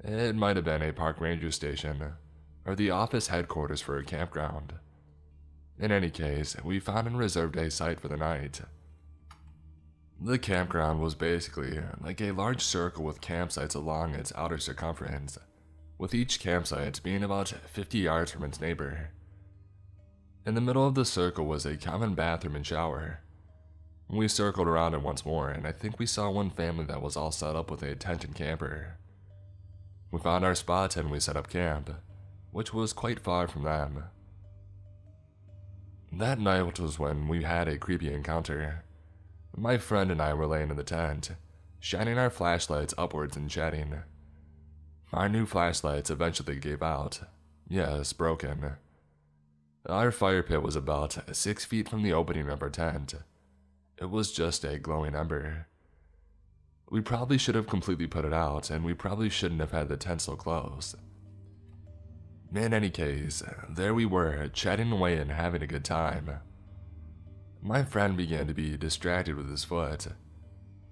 It might have been a park ranger station, or the office headquarters for a campground. In any case, we found and reserved a site for the night. The campground was basically like a large circle with campsites along its outer circumference, with each campsite being about 50 yards from its neighbor. In the middle of the circle was a common bathroom and shower. We circled around it once more, and I think we saw one family that was all set up with a tent and camper. We found our spot and we set up camp, which was quite far from them. That night was when we had a creepy encounter. My friend and I were laying in the tent, shining our flashlights upwards and chatting. Our new flashlights eventually gave out. Yes, broken. Our fire pit was about 6 feet from the opening of our tent. It was just a glowing ember. We probably should have completely put it out, and we probably shouldn't have had the tent so close. In any case, there we were, chatting away and having a good time. My friend began to be distracted with his foot.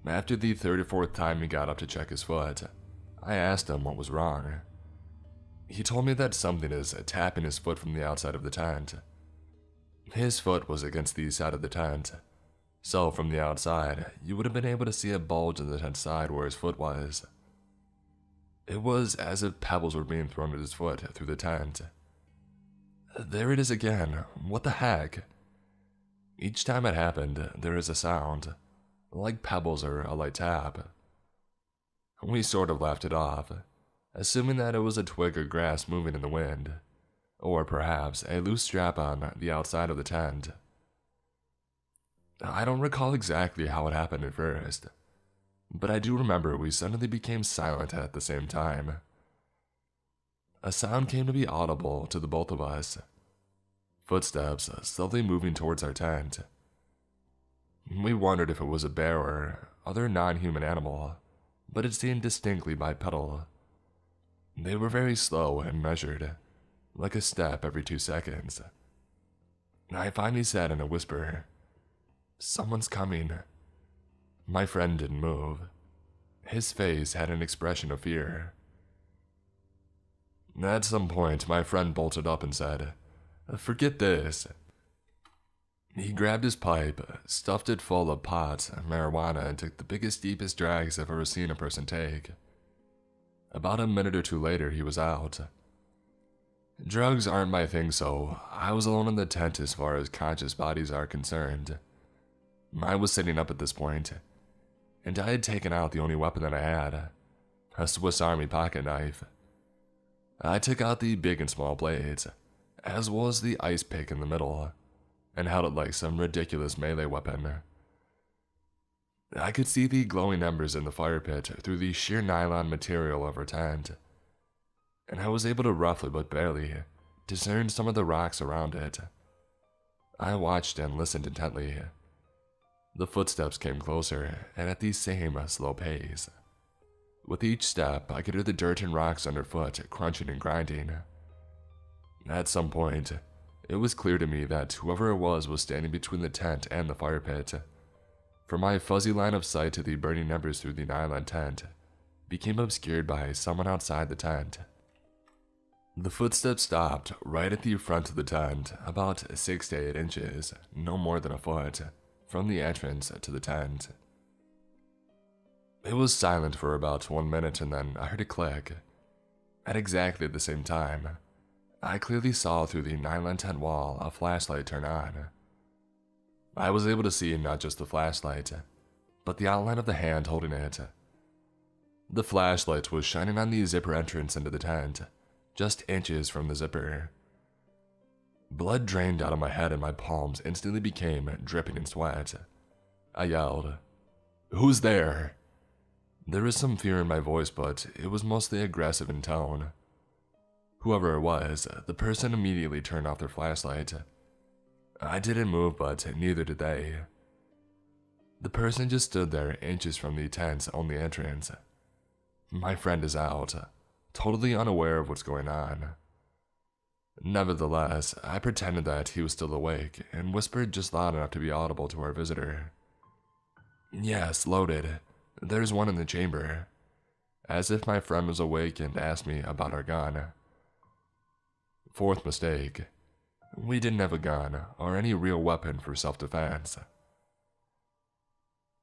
After the 3rd or 4th time he got up to check his foot, I asked him what was wrong. He told me that something is tapping his foot from the outside of the tent. His foot was against the side of the tent, so from the outside, you would have been able to see a bulge in the tent side where his foot was. It was as if pebbles were being thrown at his foot through the tent. There it is again. What the heck? Each time it happened, there is a sound, like pebbles or a light tap. We sort of laughed it off, assuming that it was a twig or grass moving in the wind, or perhaps a loose strap on the outside of the tent. I don't recall exactly how it happened at first, but I do remember we suddenly became silent at the same time. A sound came to be audible to the both of us. footsteps slowly moving towards our tent. We wondered if it was a bear or other non-human animal, but it seemed distinctly bipedal. They were very slow and measured, like a step every 2 seconds. I finally said in a whisper, "Someone's coming." My friend didn't move. His face had an expression of fear. At some point, my friend bolted up and said, "Forget this." He grabbed his pipe, stuffed it full of pot, marijuana, and took the biggest, deepest drags I've ever seen a person take. About a minute or two later, he was out. Drugs aren't my thing, so I was alone in the tent as far as conscious bodies are concerned. I was sitting up at this point, and I had taken out the only weapon that I had, a Swiss Army pocket knife. I took out the big and small blades, as well as the ice pick in the middle, and held it like some ridiculous melee weapon. I could see the glowing embers in the fire pit through the sheer nylon material of our tent, and I was able to roughly but barely discern some of the rocks around it. I watched and listened intently. The footsteps came closer, and at the same slow pace. With each step, I could hear the dirt and rocks underfoot crunching and grinding. At some point, it was clear to me that whoever it was standing between the tent and the fire pit. For my fuzzy line of sight to the burning embers through the nylon tent became obscured by someone outside the tent. The footsteps stopped right at the front of the tent, about 6 to 8 inches, no more than a foot, from the entrance to the tent. It was silent for about 1 minute, and then I heard a click. At exactly the same time, I clearly saw through the nylon tent wall a flashlight turn on. I was able to see not just the flashlight, but the outline of the hand holding it. The flashlight was shining on the zipper entrance into the tent, just inches from the zipper. Blood drained out of my head and my palms instantly became dripping in sweat. I yelled, "Who's there?" There was some fear in my voice, but it was mostly aggressive in tone. Whoever it was, the person immediately turned off their flashlight. I didn't move, but neither did they. The person just stood there inches from the tent's only entrance. My friend is out, totally unaware of what's going on. Nevertheless, I pretended that he was still awake and whispered just loud enough to be audible to our visitor. "Yes, loaded. There's one in the chamber," as if my friend was awake and asked me about our gun. Fourth mistake. We didn't have a gun or any real weapon for self-defense.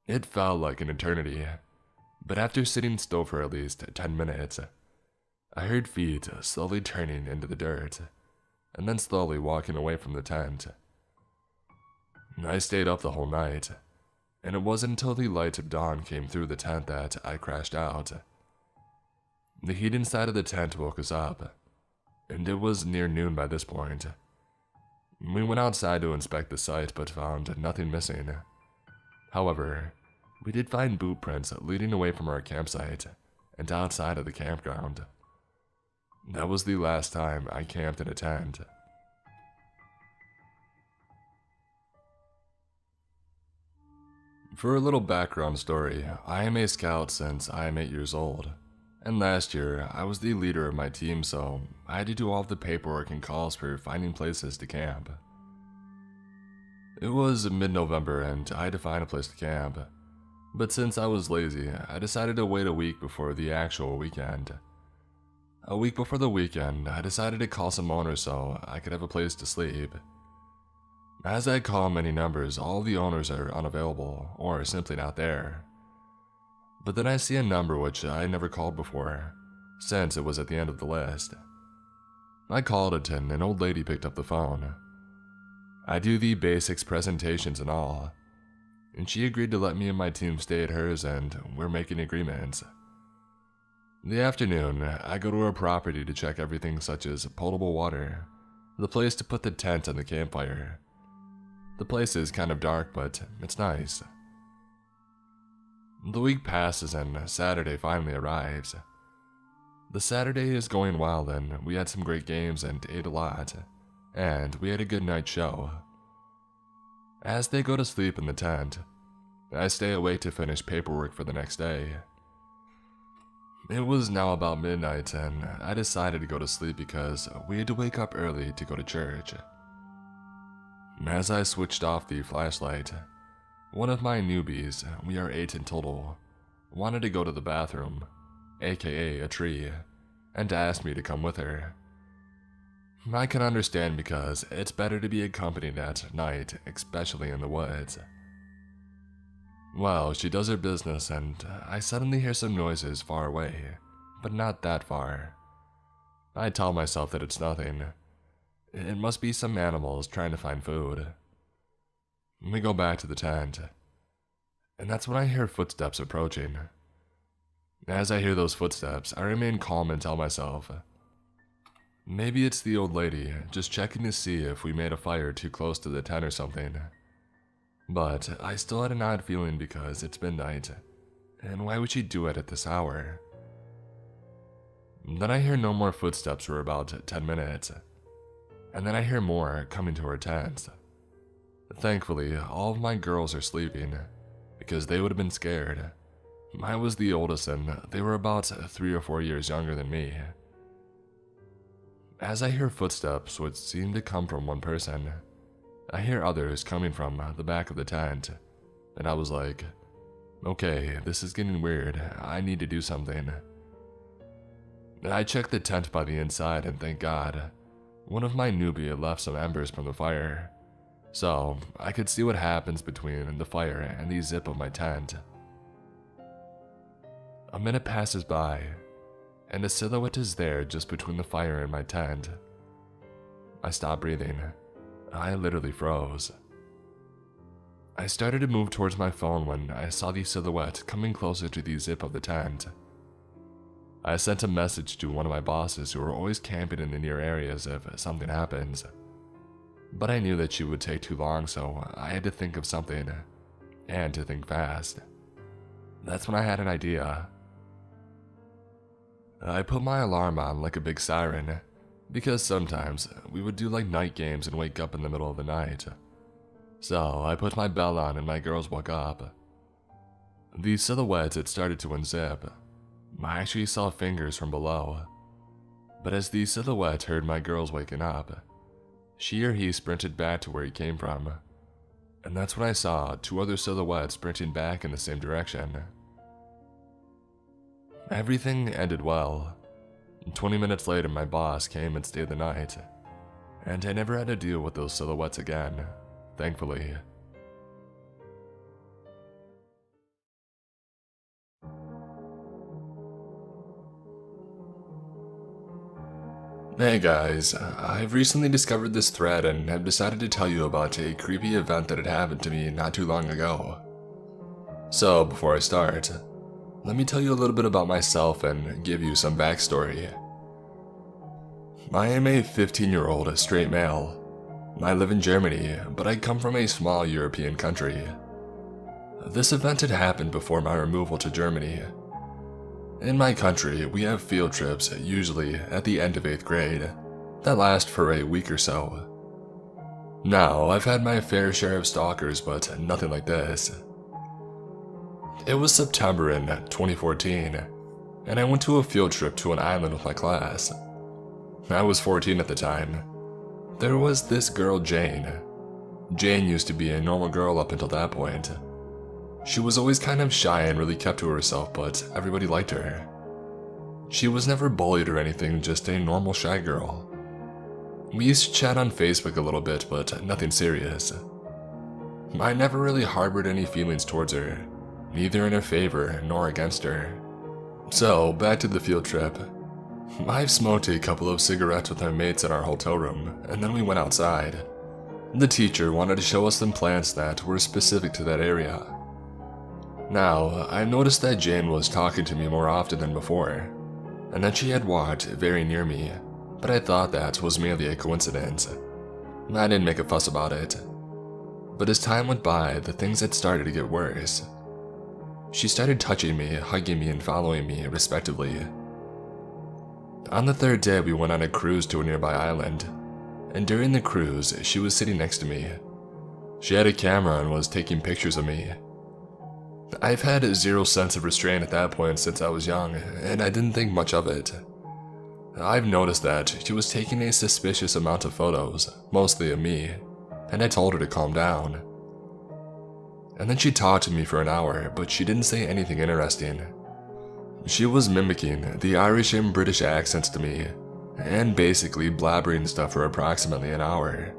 It felt like an eternity, but after sitting still for at least 10 minutes, I heard feet slowly turning into the dirt, and then slowly walking away from the tent. I stayed up the whole night, and it wasn't until the light of dawn came through the tent that I crashed out. The heat inside of the tent woke us up, and it was near noon by this point. We went outside to inspect the site but found nothing missing. However, we did find boot prints leading away from our campsite and outside of the campground. That was the last time I camped in a tent. For a little background story, I am a scout since I am 8 years old, and last year I was the leader of my team, so I had to do all of the paperwork and calls for finding places to camp. It was mid-November and I had to find a place to camp, but since I was lazy, I decided to wait a week before the actual weekend. A week before the weekend, I decided to call some owners so I could have a place to sleep. As I call many numbers, all the owners are unavailable or simply not there. But then I see a number which I never called before, since it was at the end of the list. I called it and an old lady picked up the phone. I do the basics, presentations and all, and she agreed to let me and my team stay at hers, and we're making agreements. The afternoon, I go to her property to check everything such as potable water, the place to put the tent and the campfire. The place is kind of dark, but it's nice. The week passes and Saturday finally arrives. The Saturday is going well and we had some great games and ate a lot. and we had a good night show. As they go to sleep in the tent, I stay awake to finish paperwork for the next day. It was now about midnight and I decided to go to sleep because we had to wake up early to go to church. As I switched off the flashlight, one of my newbies, we are 8 in total, wanted to go to the bathroom, aka a tree, and asked me to come with her. I can understand because it's better to be accompanied at night, especially in the woods. Well, she does her business and I suddenly hear some noises far away, but not that far. I tell myself that it's nothing. It must be some animals trying to find food. We go back to the tent, and that's when I hear footsteps approaching. As I hear those footsteps, I remain calm and tell myself, maybe it's the old lady just checking to see if we made a fire too close to the tent or something. But I still had an odd feeling because it's midnight, and why would she do it at this hour? Then I hear no more footsteps for about 10 minutes, and then I hear more coming to our tent. Thankfully, all of my girls are sleeping, because they would have been scared. I was the oldest and they were about 3 or 4 years younger than me. As I hear footsteps which seem to come from one person, I hear others coming from the back of the tent, and I was like, okay, this is getting weird, I need to do something. I checked the tent by the inside and thank God, one of my newbie had left some embers from the fire, so I could see what happens between the fire and the zip of my tent. A minute passes by, and a silhouette is there just between the fire and my tent. I stopped breathing. I literally froze. I started to move towards my phone when I saw the silhouette coming closer to the zip of the tent. I sent a message to one of my bosses who were always camping in the near areas if something happens. But I knew that she would take too long, so I had to think of something, and to think fast. That's when I had an idea. I put my alarm on like a big siren, because sometimes we would do like night games and wake up in the middle of the night. So I put my bell on and my girls woke up. The silhouette had started to unzip. I actually saw fingers from below. But as the silhouette heard my girls waking up, she or he sprinted back to where he came from. And that's when I saw 2 other silhouettes sprinting back in the same direction. Everything ended well. 20 minutes later, my boss came and stayed the night, and I never had to deal with those silhouettes again, thankfully. Hey guys, I've recently discovered this thread and have decided to tell you about a creepy event that had happened to me not too long ago. So before I start, let me tell you a little bit about myself and give you some backstory. I am a 15-year-old straight male. I live in Germany, but I come from a small European country. This event had happened before my removal to Germany. In my country, we have field trips, usually at the end of 8th grade, that last for a week or so. Now, I've had my fair share of stalkers, but nothing like this. It was September in 2014, and I went to a field trip to an island with my class. I was 14 at the time. There was this girl, Jane. Jane used to be a normal girl up until that point. She was always kind of shy and really kept to herself, but everybody liked her. She was never bullied or anything, just a normal shy girl. We used to chat on Facebook a little bit, but nothing serious. I never really harbored any feelings towards her, neither in her favor nor against her. So, back to the field trip. I've smoked a couple of cigarettes with my mates in our hotel room, and then we went outside. The teacher wanted to show us some plants that were specific to that area. Now, I noticed that Jane was talking to me more often than before, and that she had walked very near me, but I thought that was merely a coincidence. I didn't make a fuss about it. But as time went by, the things had started to get worse. She started touching me, hugging me, and following me, respectively. On the 3rd day, we went on a cruise to a nearby island, and during the cruise, she was sitting next to me. She had a camera and was taking pictures of me. I've had zero sense of restraint at that point since I was young, and I didn't think much of it. I've noticed that she was taking a suspicious amount of photos, mostly of me, and I told her to calm down. And then she talked to me for an hour, but she didn't say anything interesting. She was mimicking the Irish and British accents to me, and basically blabbering stuff for approximately an hour.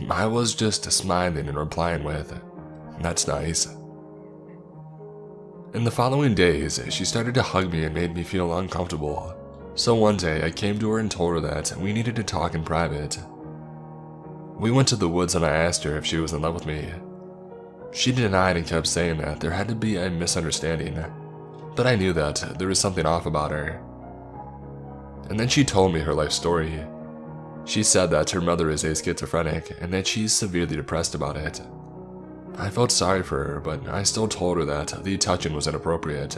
I was just smiling and replying with, "That's nice." In the following days, she started to hug me and made me feel uncomfortable. So one day I came to her and told her that we needed to talk in private. We went to the woods and I asked her if she was in love with me. She denied and kept saying that there had to be a misunderstanding, but I knew that there was something off about her. And then she told me her life story. She said that her mother is a schizophrenic and that she's severely depressed about it. I felt sorry for her, but I still told her that the touching was inappropriate.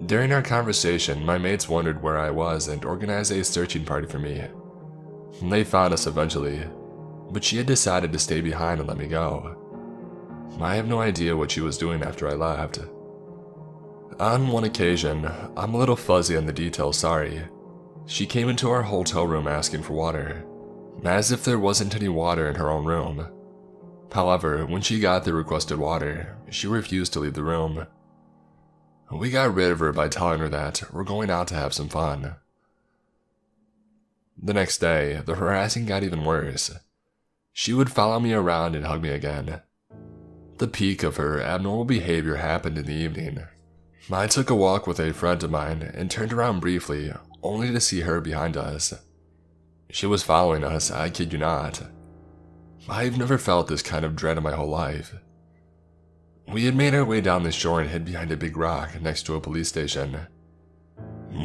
During our conversation, my mates wondered where I was and organized a searching party for me. They found us eventually, but she had decided to stay behind and let me go. I have no idea what she was doing after I left. On one occasion, I'm a little fuzzy on the details, sorry. She came into our hotel room asking for water, as if there wasn't any water in her own room. However, when she got the requested water, she refused to leave the room. We got rid of her by telling her that we're going out to have some fun. The next day, the harassing got even worse. She would follow me around and hug me again. The peak of her abnormal behavior happened in the evening. I took a walk with a friend of mine and turned around briefly, only to see her behind us. She was following us, I kid you not. I've never felt this kind of dread in my whole life. We had made our way down the shore and hid behind a big rock next to a police station.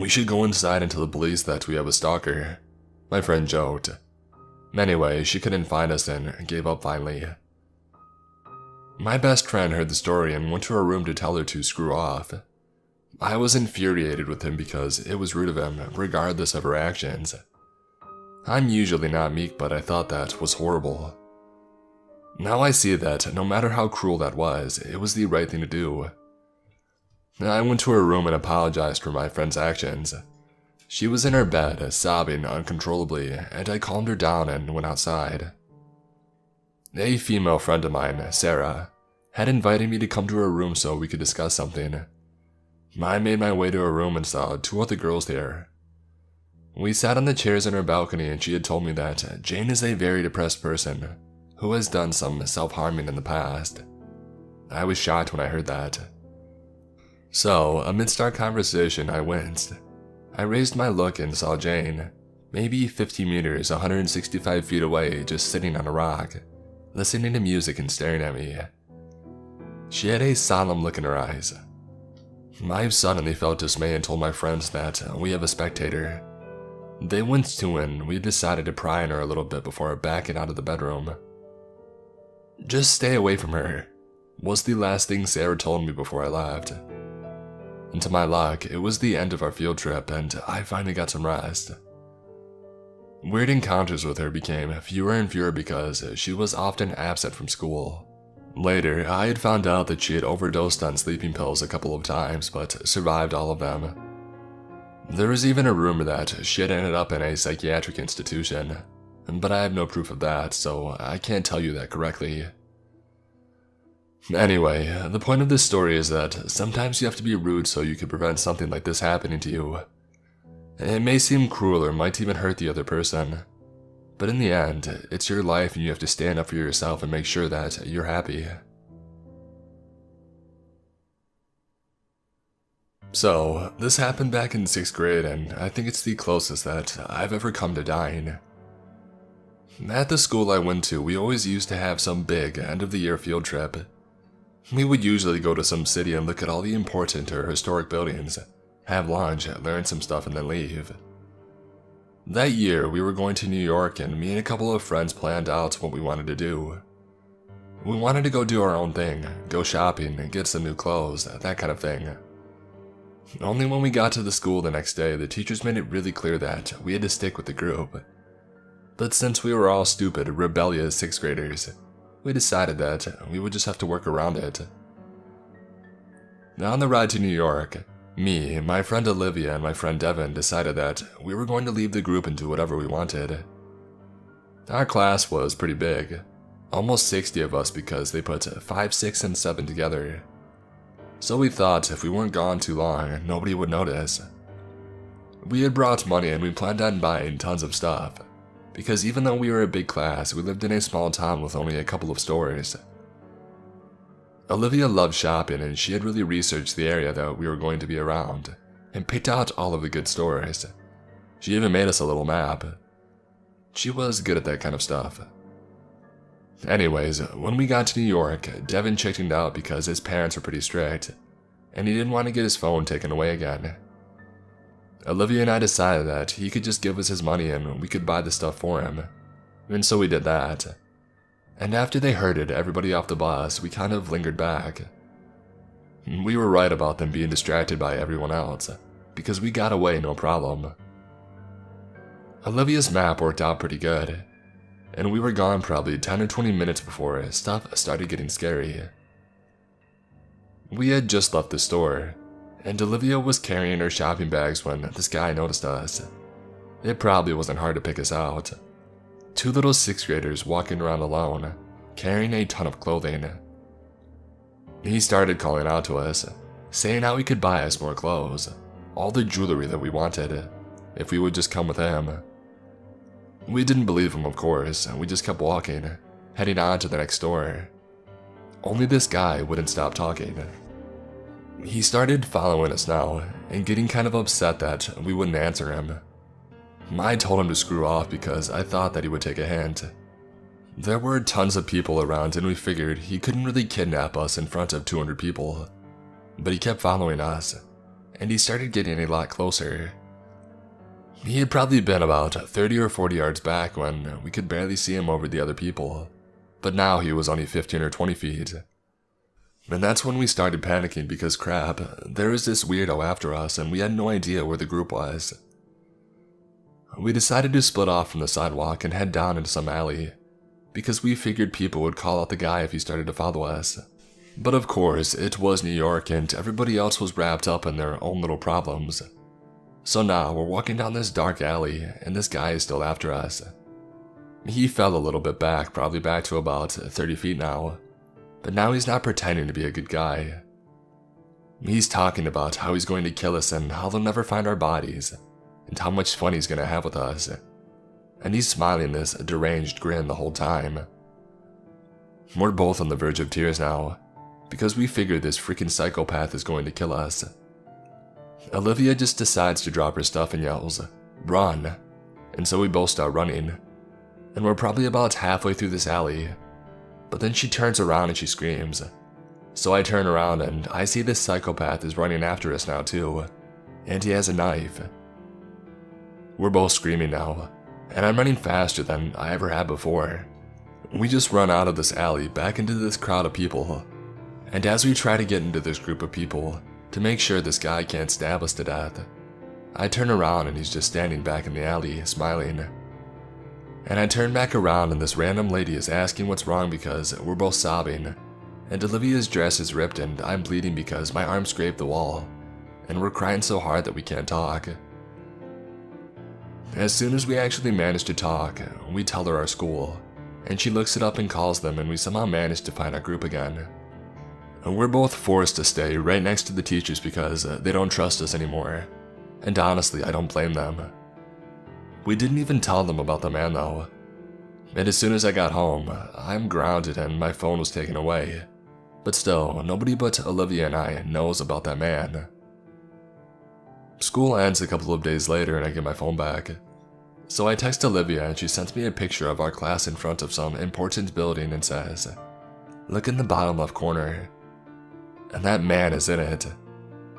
"We should go inside and tell the police that we have a stalker," my friend joked. Anyway, she couldn't find us and gave up finally. My best friend heard the story and went to her room to tell her to screw off. I was infuriated with him because it was rude of him, regardless of her actions. I'm usually not meek, but I thought that was horrible. Now I see that no matter how cruel that was, it was the right thing to do. I went to her room and apologized for my friend's actions. She was in her bed, sobbing uncontrollably, and I calmed her down and went outside. A female friend of mine, Sarah, had invited me to come to her room so we could discuss something. I made my way to her room and saw two other girls there. We sat on the chairs in her balcony and she had told me that Jane is a very depressed person who has done some self-harming in the past. I was shocked when I heard that. So, amidst our conversation, I winced. I raised my look and saw Jane, maybe 50 meters, 165 feet away, just sitting on a rock, listening to music and staring at me. She had a solemn look in her eyes. I suddenly felt dismay and told my friends that we have a spectator. They went to and we decided to pry on her a little bit before backing out of the bedroom. "Just stay away from her," was the last thing Sarah told me before I left. And to my luck, it was the end of our field trip and I finally got some rest. Weird encounters with her became fewer and fewer because she was often absent from school. Later, I had found out that she had overdosed on sleeping pills a couple of times but survived all of them. There was even a rumor that she had ended up in a psychiatric institution, but I have no proof of that, so I can't tell you that correctly. Anyway, the point of this story is that sometimes you have to be rude so you can prevent something like this happening to you. It may seem cruel or might even hurt the other person, but in the end, it's your life and you have to stand up for yourself and make sure that you're happy. So, this happened back in 6th grade and I think it's the closest that I've ever come to dying. At the school I went to, we always used to have some big end-of-the-year field trip. We would usually go to some city and look at all the important or historic buildings, have lunch, learn some stuff, and then leave. That year, we were going to New York and me and a couple of friends planned out what we wanted to do. We wanted to go do our own thing, go shopping, get some new clothes, that kind of thing. Only when we got to the school the next day, the teachers made it really clear that we had to stick with the group. But since we were all stupid, rebellious 6th graders, we decided that we would just have to work around it. Now on the ride to New York, me, my friend Olivia, and my friend Devin decided that we were going to leave the group and do whatever we wanted. Our class was pretty big, almost 60 of us because they put 5, 6, and 7 together. So we thought if we weren't gone too long, nobody would notice. We had brought money and we planned on buying tons of stuff, because even though we were a big class, we lived in a small town with only a couple of stores. Olivia loved shopping and she had really researched the area that we were going to be around, and picked out all of the good stores. She even made us a little map. She was good at that kind of stuff. Anyways, when we got to New York, Devin chickened out because his parents were pretty strict, and he didn't want to get his phone taken away again. Olivia and I decided that he could just give us his money and we could buy the stuff for him, and so we did that. And after they herded everybody off the bus, we kind of lingered back. We were right about them being distracted by everyone else, because we got away no problem. Olivia's map worked out pretty good, and we were gone probably 10 or 20 minutes before stuff started getting scary. We had just left the store, and Olivia was carrying her shopping bags when this guy noticed us. It probably wasn't hard to pick us out. 2 little 6th graders walking around alone, carrying a ton of clothing. He started calling out to us, saying how he could buy us more clothes, all the jewelry that we wanted, if we would just come with him. We didn't believe him, of course, and we just kept walking, heading on to the next store. Only this guy wouldn't stop talking. He started following us now, and getting kind of upset that we wouldn't answer him. I told him to screw off because I thought that he would take a hint. There were tons of people around and we figured he couldn't really kidnap us in front of 200 people. But he kept following us, and he started getting a lot closer. He had probably been about 30 or 40 yards back when we could barely see him over the other people, but now he was only 15 or 20 feet. And that's when we started panicking because crap, there was this weirdo after us and we had no idea where the group was. We decided to split off from the sidewalk and head down into some alley, because we figured people would call out the guy if he started to follow us. But of course, it was New York and everybody else was wrapped up in their own little problems. So now we're walking down this dark alley and this guy is still after us. He fell a little bit back, probably back to about 30 feet now, but now he's not pretending to be a good guy. He's talking about how he's going to kill us and how they'll never find our bodies, and how much fun he's going to have with us. And he's smiling this deranged grin the whole time. We're both on the verge of tears now, because we figure this freaking psychopath is going to kill us. Olivia just decides to drop her stuff and yells, "Run!" And so we both start running. And we're probably about halfway through this alley, but then she turns around and she screams. So I turn around and I see this psychopath is running after us now too, and he has a knife. We're both screaming now, and I'm running faster than I ever had before. We just run out of this alley back into this crowd of people, and as we try to get into this group of people to make sure this guy can't stab us to death, I turn around and he's just standing back in the alley, smiling. And I turn back around and this random lady is asking what's wrong because we're both sobbing, and Olivia's dress is ripped and I'm bleeding because my arm scraped the wall, and we're crying so hard that we can't talk. As soon as we actually manage to talk, we tell her our school, and she looks it up and calls them, and we somehow manage to find our group again. And we're both forced to stay right next to the teachers because they don't trust us anymore, and honestly, I don't blame them. We didn't even tell them about the man though, and as soon as I got home, I'm grounded and my phone was taken away, but still, nobody but Olivia and I knows about that man. School ends a couple of days later and I get my phone back. So I text Olivia and she sends me a picture of our class in front of some important building and says, "Look in the bottom left corner." And that man is in it.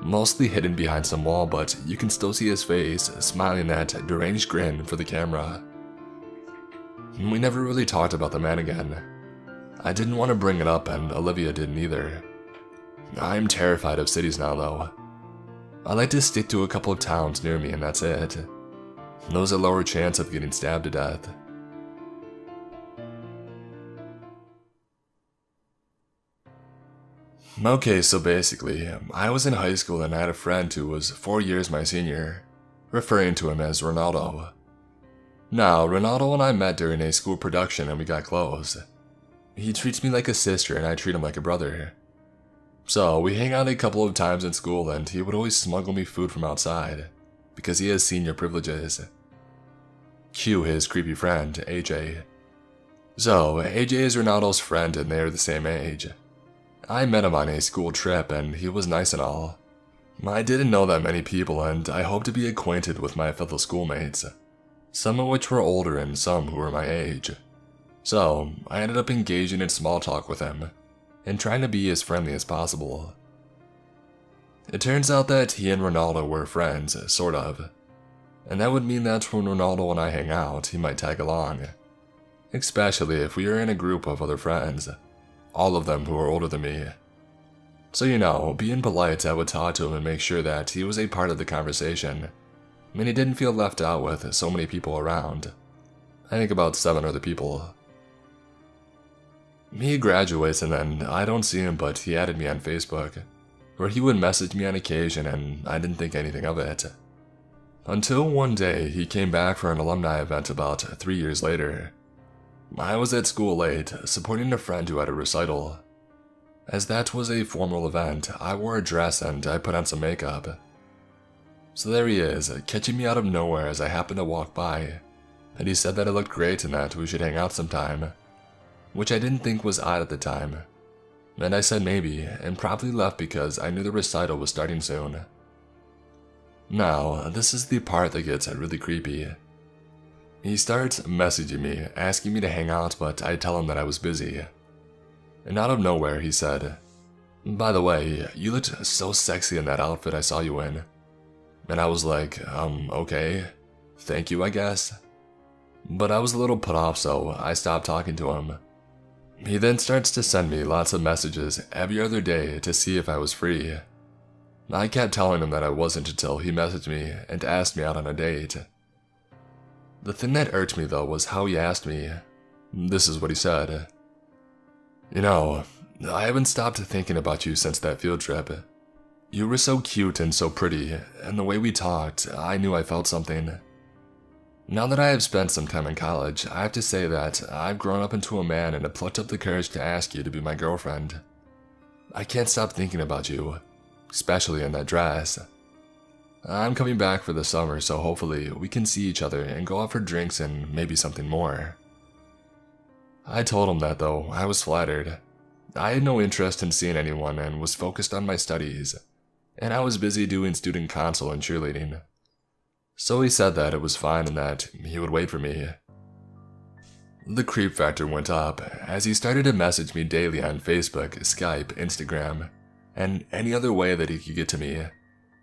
Mostly hidden behind some wall, but you can still see his face, smiling that deranged grin for the camera. We never really talked about the man again. I didn't want to bring it up and Olivia didn't either. I'm terrified of cities now though. I like to stick to a couple of towns near me and that's it. There's a lower chance of getting stabbed to death. Okay, so basically, I was in high school and I had a friend who was 4 years my senior, referring to him as Ronaldo. Now, Ronaldo and I met during a school production and we got close. He treats me like a sister and I treat him like a brother. So, we hang out a couple of times in school and he would always smuggle me food from outside, because he has senior privileges. Cue his creepy friend, AJ. So, AJ is Ronaldo's friend and they are the same age. I met him on a school trip and he was nice and all. I didn't know that many people and I hoped to be acquainted with my fellow schoolmates, some of which were older and some who were my age. So, I ended up engaging in small talk with him and trying to be as friendly as possible. It turns out that he and Ronaldo were friends, sort of, and that would mean that when Ronaldo and I hang out, he might tag along, especially if we are in a group of other friends, all of them who are older than me. So being polite, I would talk to him and make sure that he was a part of the conversation, and he didn't feel left out with so many people around. I think about 7 other people. He graduates and then I don't see him, but he added me on Facebook, where he would message me on occasion and I didn't think anything of it. Until one day he came back for an alumni event about 3 years later. I was at school late, supporting a friend who had a recital. As that was a formal event, I wore a dress and I put on some makeup. So there he is, catching me out of nowhere as I happened to walk by, and he said that I looked great and that we should hang out sometime, which I didn't think was odd at the time. And I said maybe, and promptly left because I knew the recital was starting soon. Now, this is the part that gets really creepy. He starts messaging me, asking me to hang out, but I tell him that I was busy. And out of nowhere, he said, "By the way, you looked so sexy in that outfit I saw you in." And I was like, okay, thank you, I guess. But I was a little put off, so I stopped talking to him. He then starts to send me lots of messages every other day to see if I was free. I kept telling him that I wasn't until he messaged me and asked me out on a date. The thing that irked me though was how he asked me. This is what he said. I haven't stopped thinking about you since that field trip. You were so cute and so pretty, and the way we talked, I knew I felt something. Now that I have spent some time in college, I have to say that I've grown up into a man and have plucked up the courage to ask you to be my girlfriend. I can't stop thinking about you, especially in that dress. I'm coming back for the summer, so hopefully we can see each other and go out for drinks and maybe something more. I told him that though, I was flattered. I had no interest in seeing anyone and was focused on my studies, and I was busy doing student council and cheerleading. So he said that it was fine and that he would wait for me. The creep factor went up as he started to message me daily on Facebook, Skype, Instagram, and any other way that he could get to me,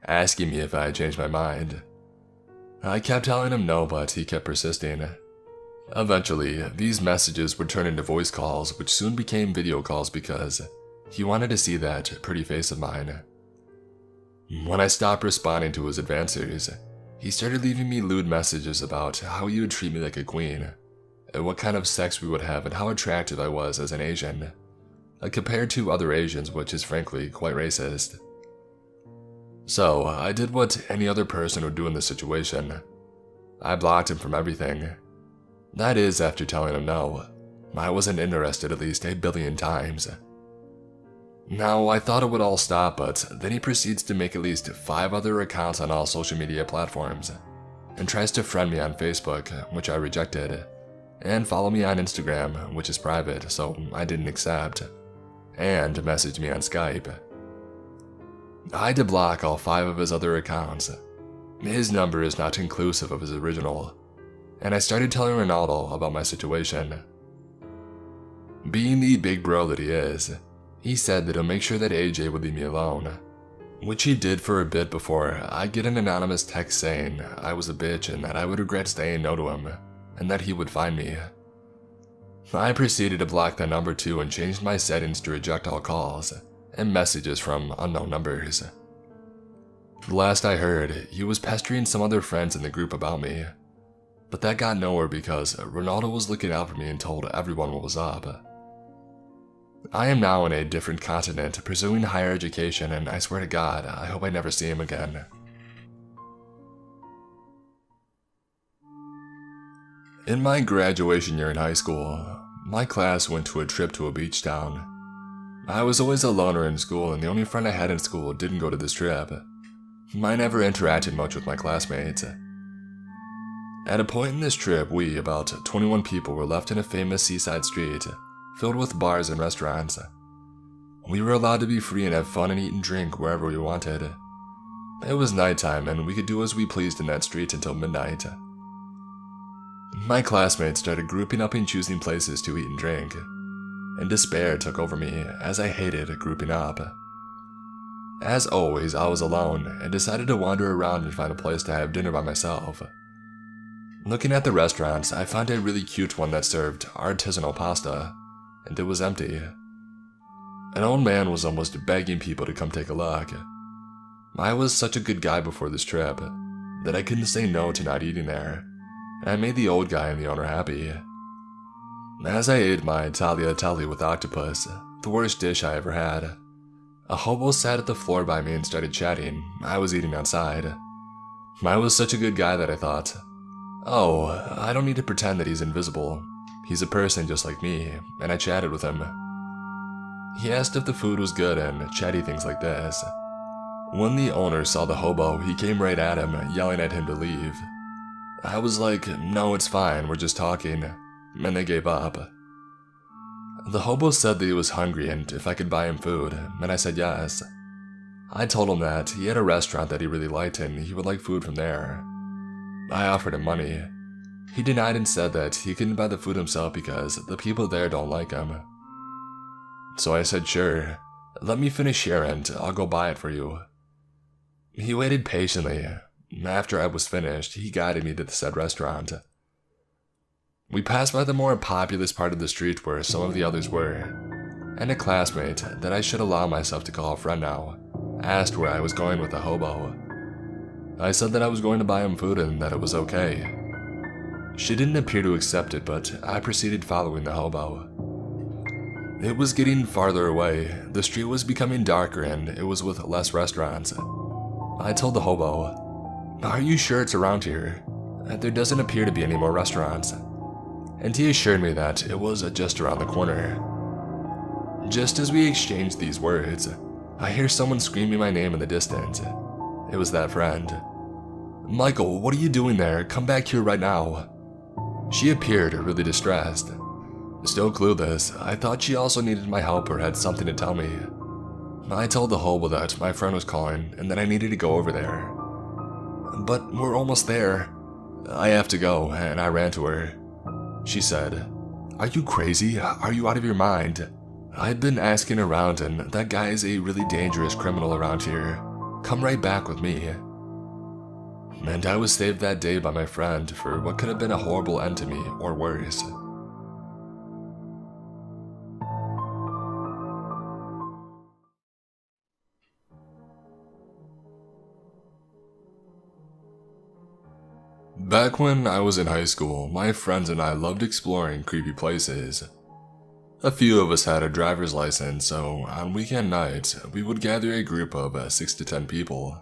asking me if I had changed my mind. I kept telling him no, but he kept persisting. Eventually, these messages would turn into voice calls, which soon became video calls because he wanted to see that pretty face of mine. When I stopped responding to his advances, he started leaving me lewd messages about how he would treat me like a queen, and what kind of sex we would have and how attractive I was as an Asian, compared to other Asians, which is frankly quite racist. So, I did what any other person would do in this situation. I blocked him from everything. That is, after telling him no. I wasn't interested at least 8 billion times. Now, I thought it would all stop, but then he proceeds to make at least 5 other accounts on all social media platforms, and tries to friend me on Facebook, which I rejected, and follow me on Instagram, which is private, so I didn't accept, and message me on Skype. I had to block all 5 of his other accounts. His number is not inclusive of his original, and I started telling Ronaldo about my situation. Being the big bro that he is, he said that he'll make sure that AJ would leave me alone, which he did for a bit before I'd get an anonymous text saying I was a bitch and that I would regret saying no to him, and that he would find me. I proceeded to block that number too and changed my settings to reject all calls and messages from unknown numbers. Last I heard, he was pestering some other friends in the group about me, but that got nowhere because Ronaldo was looking out for me and told everyone what was up. I am now on a different continent pursuing higher education, and I swear to God, I hope I never see him again. In my graduation year in high school, my class went to a trip to a beach town. I was always a loner in school, and the only friend I had in school didn't go to this trip. I never interacted much with my classmates. At a point in this trip, we, about 21 people, were left in a famous seaside street, filled with bars and restaurants. We were allowed to be free and have fun and eat and drink wherever we wanted. It was nighttime, and we could do as we pleased in that street until midnight. My classmates started grouping up and choosing places to eat and drink, and despair took over me as I hated grouping up. As always, I was alone and decided to wander around and find a place to have dinner by myself. Looking at the restaurants, I found a really cute one that served artisanal pasta, and it was empty. An old man was almost begging people to come take a look. I was such a good guy before this trip that I couldn't say no to not eating there, and I made the old guy and the owner happy. As I ate my tagliatelle with octopus, the worst dish I ever had, a hobo sat at the floor by me and started chatting. I was eating outside. I was such a good guy that I thought, oh, I don't need to pretend that he's invisible. He's a person just like me, and I chatted with him. He asked if the food was good and chatty things like this. When the owner saw the hobo, he came right at him, yelling at him to leave. I was like, no, it's fine, we're just talking, and they gave up. The hobo said that he was hungry and if I could buy him food, and I said yes. I told him that he had a restaurant that he really liked and he would like food from there. I offered him money. He denied and said that he couldn't buy the food himself because the people there don't like him. So I said, sure, let me finish here and I'll go buy it for you. He waited patiently. After I was finished, he guided me to the said restaurant. We passed by the more populous part of the street where some of the others were, and a classmate that I should allow myself to call a friend now asked where I was going with the hobo. I said that I was going to buy him food and that it was okay. She didn't appear to accept it, but I proceeded following the hobo. It was getting farther away, the street was becoming darker and it was with less restaurants. I told the hobo, are you sure it's around here? There doesn't appear to be any more restaurants. And he assured me that it was just around the corner. Just as we exchanged these words, I hear someone screaming my name in the distance. It was that friend. Michael, what are you doing there? Come back here right now. She appeared really distressed. Still clueless, I thought she also needed my help or had something to tell me. I told the hobo that my friend was calling and that I needed to go over there. But we're almost there. I have to go, and I ran to her. She said, are you crazy? Are you out of your mind? I'd been asking around and that guy is a really dangerous criminal around here. Come right back with me. And I was saved that day by my friend for what could have been a horrible end to me, or worse. Back when I was in high school, my friends and I loved exploring creepy places. A few of us had a driver's license, so on weekend nights, we would gather a group of 6 to 10 people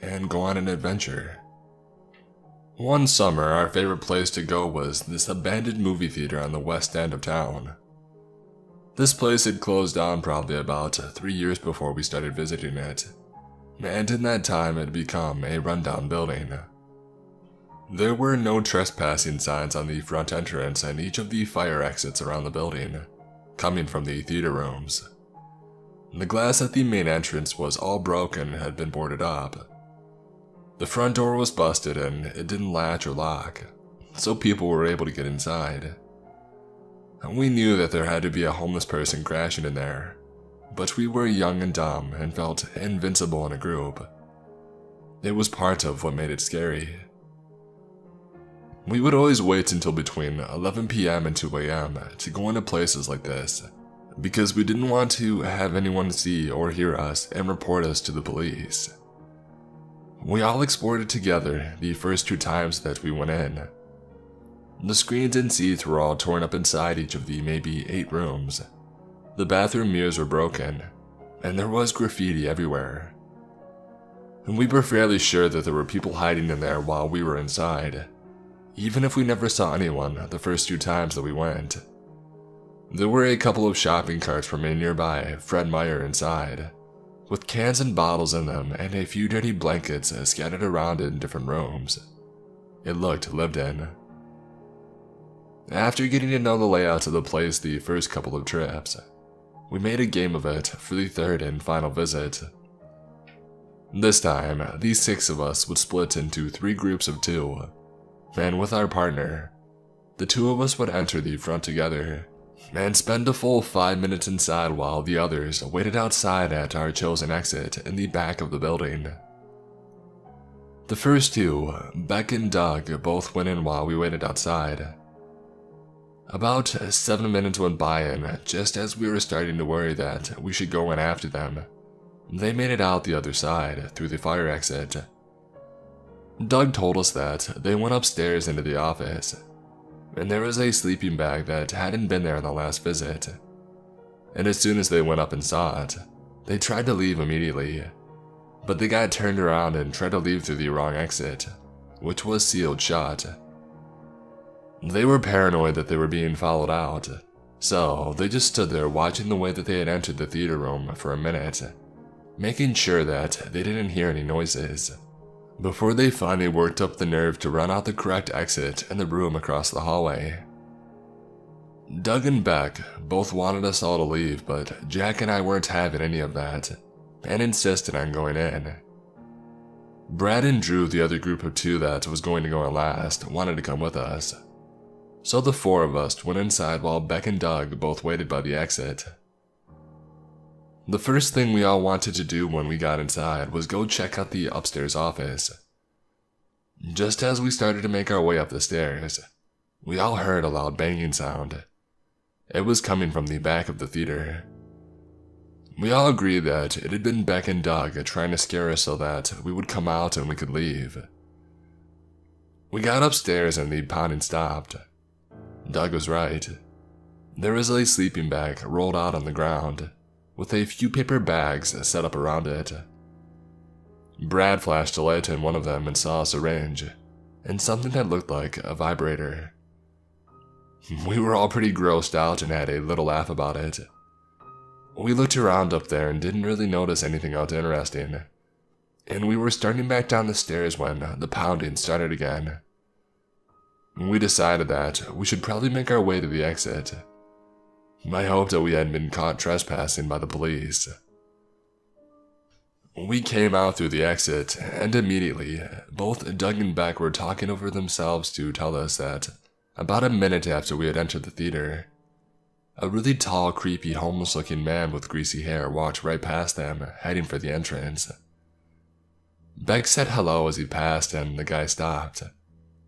and go on an adventure. One summer, our favorite place to go was this abandoned movie theater on the west end of town. This place had closed down probably about 3 years before we started visiting it, and in that time it had become a rundown building. There were no trespassing signs on the front entrance and each of the fire exits around the building, coming from the theater rooms. The glass at the main entrance was all broken and had been boarded up. The front door was busted and it didn't latch or lock, so people were able to get inside. We knew that there had to be a homeless person crashing in there, but we were young and dumb and felt invincible in a group. It was part of what made it scary. We would always wait until between 11 p.m. and 2 a.m. to go into places like this, because we didn't want to have anyone see or hear us and report us to the police. We all explored it together the first 2 times that we went in. The screens and seats were all torn up inside each of the maybe 8 rooms. The bathroom mirrors were broken, and there was graffiti everywhere. And we were fairly sure that there were people hiding in there while we were inside, even if we never saw anyone the first few times that we went. There were a couple of shopping carts from a nearby Fred Meyer inside, with cans and bottles in them and a few dirty blankets scattered around in different rooms. It looked lived in. After getting to know the layout of the place the first couple of trips, we made a game of it for the third and final visit. This time, these 6 of us would split into 3 groups of 2, and with our partner, the 2 of us would enter the front together and spend a full 5 minutes inside while the others waited outside at our chosen exit in the back of the building. The first 2, Beck and Doug, both went in while we waited outside. About 7 minutes went by, and just as we were starting to worry that we should go in after them, they made it out the other side through the fire exit. Doug told us that they went upstairs into the office, and there was a sleeping bag that hadn't been there on the last visit. And as soon as they went up and saw it, they tried to leave immediately, but the guy turned around and tried to leave through the wrong exit, which was sealed shut. They were paranoid that they were being followed out, so they just stood there watching the way that they had entered the theater room for a minute, making sure that they didn't hear any noises, before they finally worked up the nerve to run out the correct exit in the room across the hallway. Doug and Beck both wanted us all to leave, but Jack and I weren't having any of that, and insisted on going in. Brad and Drew, the other group of 2 that was going to go in last, wanted to come with us. So the 4 of us went inside while Beck and Doug both waited by the exit. The first thing we all wanted to do when we got inside was go check out the upstairs office. Just as we started to make our way up the stairs, we all heard a loud banging sound. It was coming from the back of the theater. We all agreed that it had been Beck and Doug trying to scare us so that we would come out and we could leave. We got upstairs and the pounding stopped. Doug was right. There was a sleeping bag rolled out on the ground, with a few paper bags set up around it. Brad flashed a light in one of them and saw a syringe, and something that looked like a vibrator. We were all pretty grossed out and had a little laugh about it. We looked around up there and didn't really notice anything else interesting, and we were starting back down the stairs when the pounding started again. We decided that we should probably make our way to the exit. I hoped that we hadn't been caught trespassing by the police. We came out through the exit, and immediately, both Doug and Beck were talking over themselves to tell us that about a minute after we had entered the theater, a really tall, creepy, homeless-looking man with greasy hair walked right past them, heading for the entrance. Beck said hello as he passed, and the guy stopped,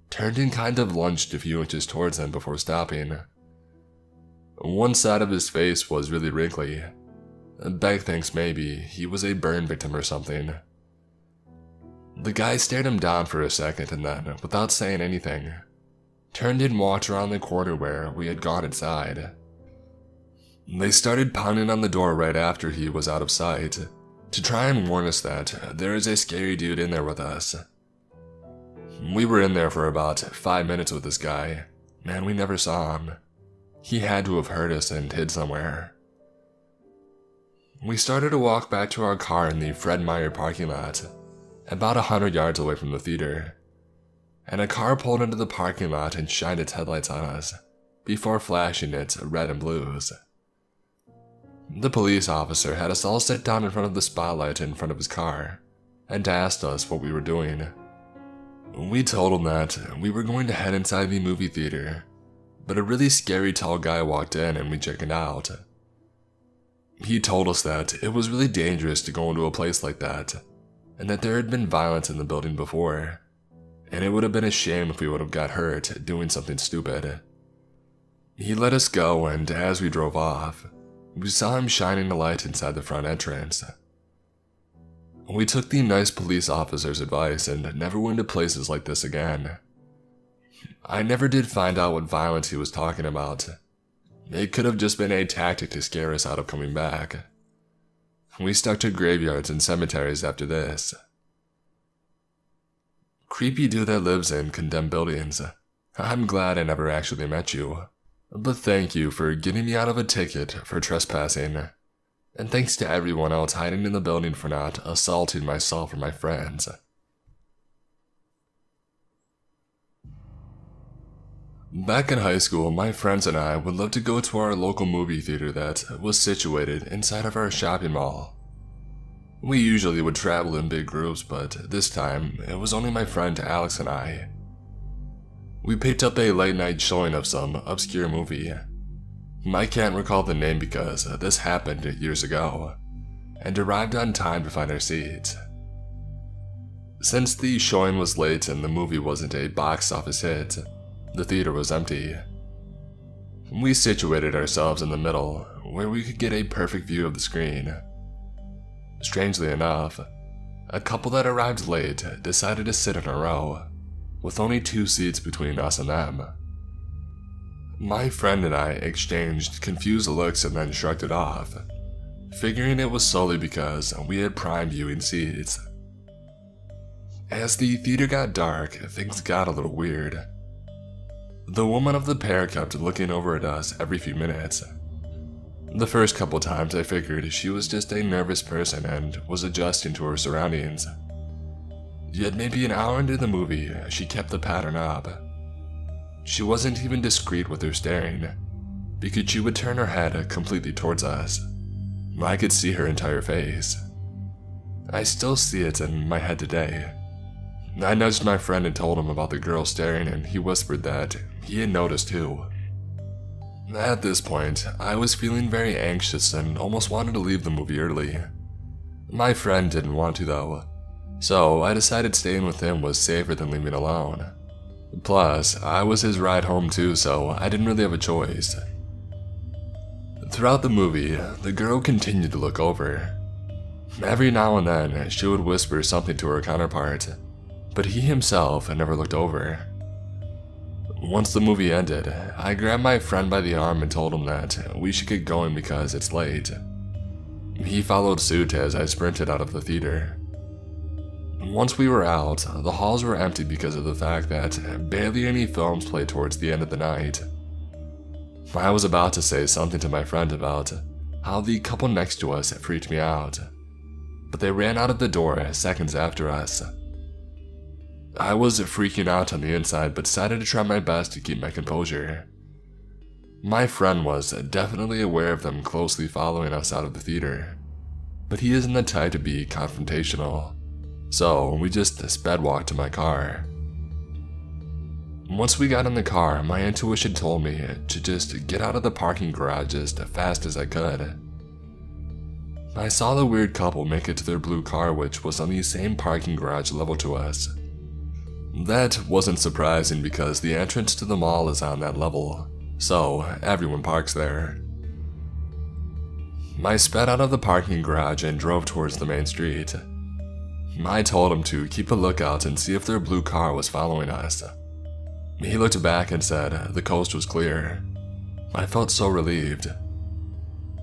turned and kind of lunged a few inches towards him before stopping. One side of his face was really wrinkly. Beck thinks maybe he was a burn victim or something. The guy stared him down for a second and then, without saying anything, turned and walked around the corner where we had gone inside. They started pounding on the door right after he was out of sight, to try and warn us that there is a scary dude in there with us. We were in there for about 5 minutes with this guy, and we never saw him. He had to have heard us and hid somewhere. We started to walk back to our car in the Fred Meyer parking lot, about 100 yards away from the theater, and a car pulled into the parking lot and shined its headlights on us, before flashing its red and blues. The police officer had us all sit down in front of the spotlight in front of his car, and asked us what we were doing. We told him that we were going to head inside the movie theater, but a really scary tall guy walked in and we chickened out. He told us that it was really dangerous to go into a place like that, and that there had been violence in the building before, and it would have been a shame if we would have got hurt doing something stupid. He let us go, and as we drove off, we saw him shining a light inside the front entrance. We took the nice police officer's advice and never went to places like this again. I never did find out what violence he was talking about. It could have just been a tactic to scare us out of coming back. We stuck to graveyards and cemeteries after this. Creepy dude that lives in condemned buildings. I'm glad I never actually met you. But thank you for getting me out of a ticket for trespassing. And thanks to everyone else hiding in the building for not assaulting myself or my friends. Back in high school, my friends and I would love to go to our local movie theater that was situated inside of our shopping mall. We usually would travel in big groups, but this time, it was only my friend Alex and I. We picked up a late night showing of some obscure movie. I can't recall the name because this happened years ago, and arrived on time to find our seats. Since the showing was late and the movie wasn't a box office hit, the theater was empty. We situated ourselves in the middle, where we could get a perfect view of the screen. Strangely enough, a couple that arrived late decided to sit in a row, with only 2 seats between us and them. My friend and I exchanged confused looks and then shrugged it off, figuring it was solely because we had prime viewing seats. As the theater got dark, things got a little weird. The woman of the pair kept looking over at us every few minutes. The first couple times I figured she was just a nervous person and was adjusting to her surroundings. Yet maybe an hour into the movie, she kept the pattern up. She wasn't even discreet with her staring, because she would turn her head completely towards us. I could see her entire face. I still see it in my head today. I nudged my friend and told him about the girl staring, and he whispered that he had noticed too. At this point, I was feeling very anxious and almost wanted to leave the movie early. My friend didn't want to though, so I decided staying with him was safer than leaving alone. Plus, I was his ride home too, so I didn't really have a choice. Throughout the movie, the girl continued to look over. Every now and then, she would whisper something to her counterpart, but he himself never looked over. Once the movie ended, I grabbed my friend by the arm and told him that we should get going because it's late. He followed suit as I sprinted out of the theater. Once we were out, the halls were empty because of the fact that barely any films played towards the end of the night. I was about to say something to my friend about how the couple next to us freaked me out, but they ran out of the door seconds after us. I was freaking out on the inside, but decided to try my best to keep my composure. My friend was definitely aware of them closely following us out of the theater, but he isn't the type to be confrontational, so we just sped walked to my car. Once we got in the car, my intuition told me to just get out of the parking garage as fast as I could. I saw the weird couple make it to their blue car, which was on the same parking garage level to us. That wasn't surprising because the entrance to the mall is on that level, so everyone parks there. I sped out of the parking garage and drove towards the main street. I told him to keep a lookout and see if their blue car was following us. He looked back and said the coast was clear. I felt so relieved.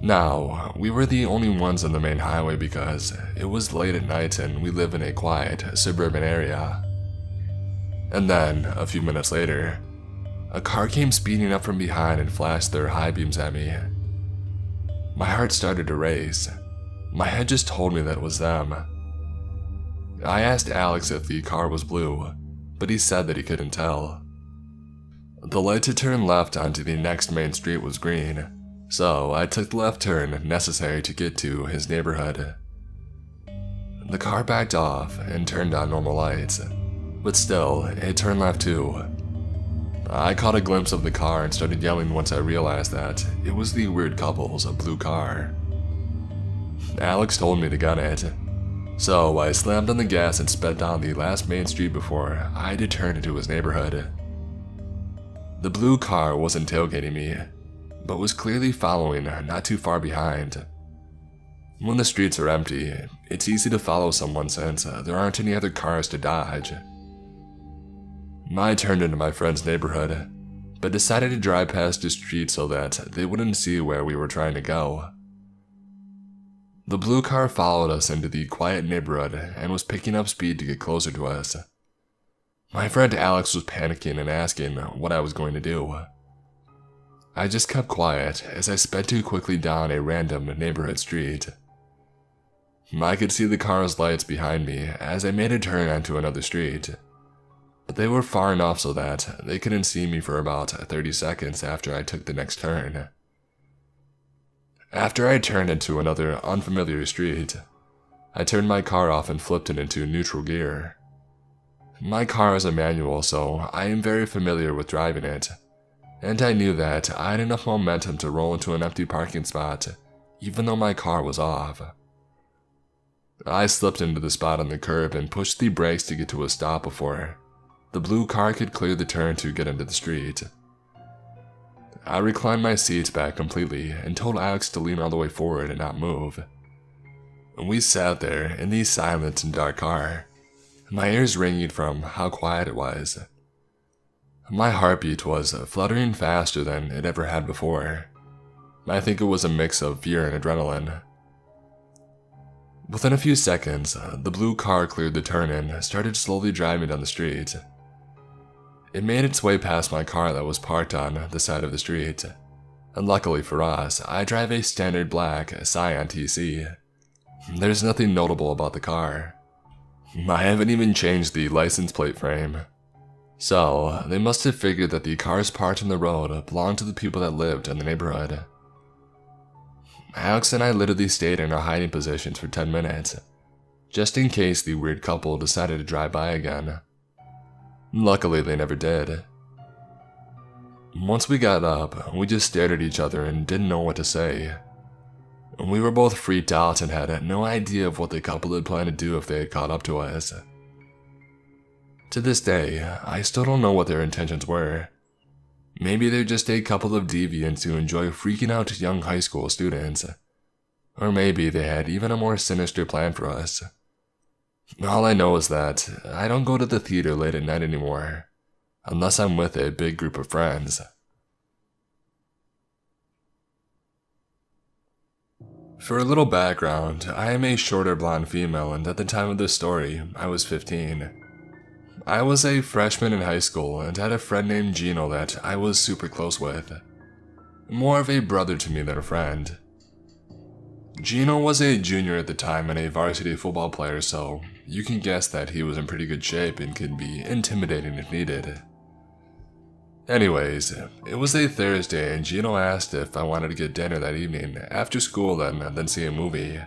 Now, we were the only ones on the main highway because it was late at night and we live in a quiet, suburban area. And then, a few minutes later, a car came speeding up from behind and flashed their high beams at me. My heart started to race. My head just told me that it was them. I asked Alex if the car was blue, but he said that he couldn't tell. The light to turn left onto the next main street was green, so I took the left turn necessary to get to his neighborhood. The car backed off and turned on normal lights, but still, it turned left too. I caught a glimpse of the car and started yelling once I realized that it was the weird couple's blue car. Alex told me to gun it, so I slammed on the gas and sped down the last main street before I had to turn into his neighborhood. The blue car wasn't tailgating me, but was clearly following not too far behind. When the streets are empty, it's easy to follow someone since there aren't any other cars to dodge. I turned into my friend's neighborhood, but decided to drive past the street so that they wouldn't see where we were trying to go. The blue car followed us into the quiet neighborhood and was picking up speed to get closer to us. My friend Alex was panicking and asking what I was going to do. I just kept quiet as I sped too quickly down a random neighborhood street. I could see the car's lights behind me as I made a turn onto another street, but they were far enough so that they couldn't see me for about 30 seconds after I took the next turn. After I turned into another unfamiliar street, I turned my car off and flipped it into neutral gear. My car is a manual, so I am very familiar with driving it, and I knew that I had enough momentum to roll into an empty parking spot, even though my car was off. I slipped into the spot on the curb and pushed the brakes to get to a stop before the blue car could clear the turn to get into the street. I reclined my seat back completely and told Alex to lean all the way forward and not move. We sat there in the silent and dark car, my ears ringing from how quiet it was. My heartbeat was fluttering faster than it ever had before. I think it was a mix of fear and adrenaline. Within a few seconds, the blue car cleared the turn and started slowly driving down the street. It made its way past my car that was parked on the side of the street, and luckily for us, I drive a standard black Scion TC. There's nothing notable about the car. I haven't even changed the license plate frame. So, they must have figured that the cars parked on the road belonged to the people that lived in the neighborhood. Alex and I literally stayed in our hiding positions for 10 minutes, just in case the weird couple decided to drive by again. Luckily, they never did. Once we got up, we just stared at each other and didn't know what to say. We were both freaked out and had no idea of what the couple had planned to do if they had caught up to us. To this day, I still don't know what their intentions were. Maybe they're just a couple of deviants who enjoy freaking out young high school students. Or maybe they had even a more sinister plan for us. All I know is that I don't go to the theater late at night anymore, unless I'm with a big group of friends. For a little background, I am a shorter blonde female, and at the time of this story, I was 15. I was a freshman in high school and had a friend named Gino that I was super close with. More of a brother to me than a friend. Gino was a junior at the time and a varsity football player, so you can guess that he was in pretty good shape and could be intimidating if needed. Anyways, it was a Thursday and Gino asked if I wanted to get dinner that evening after school then see a movie.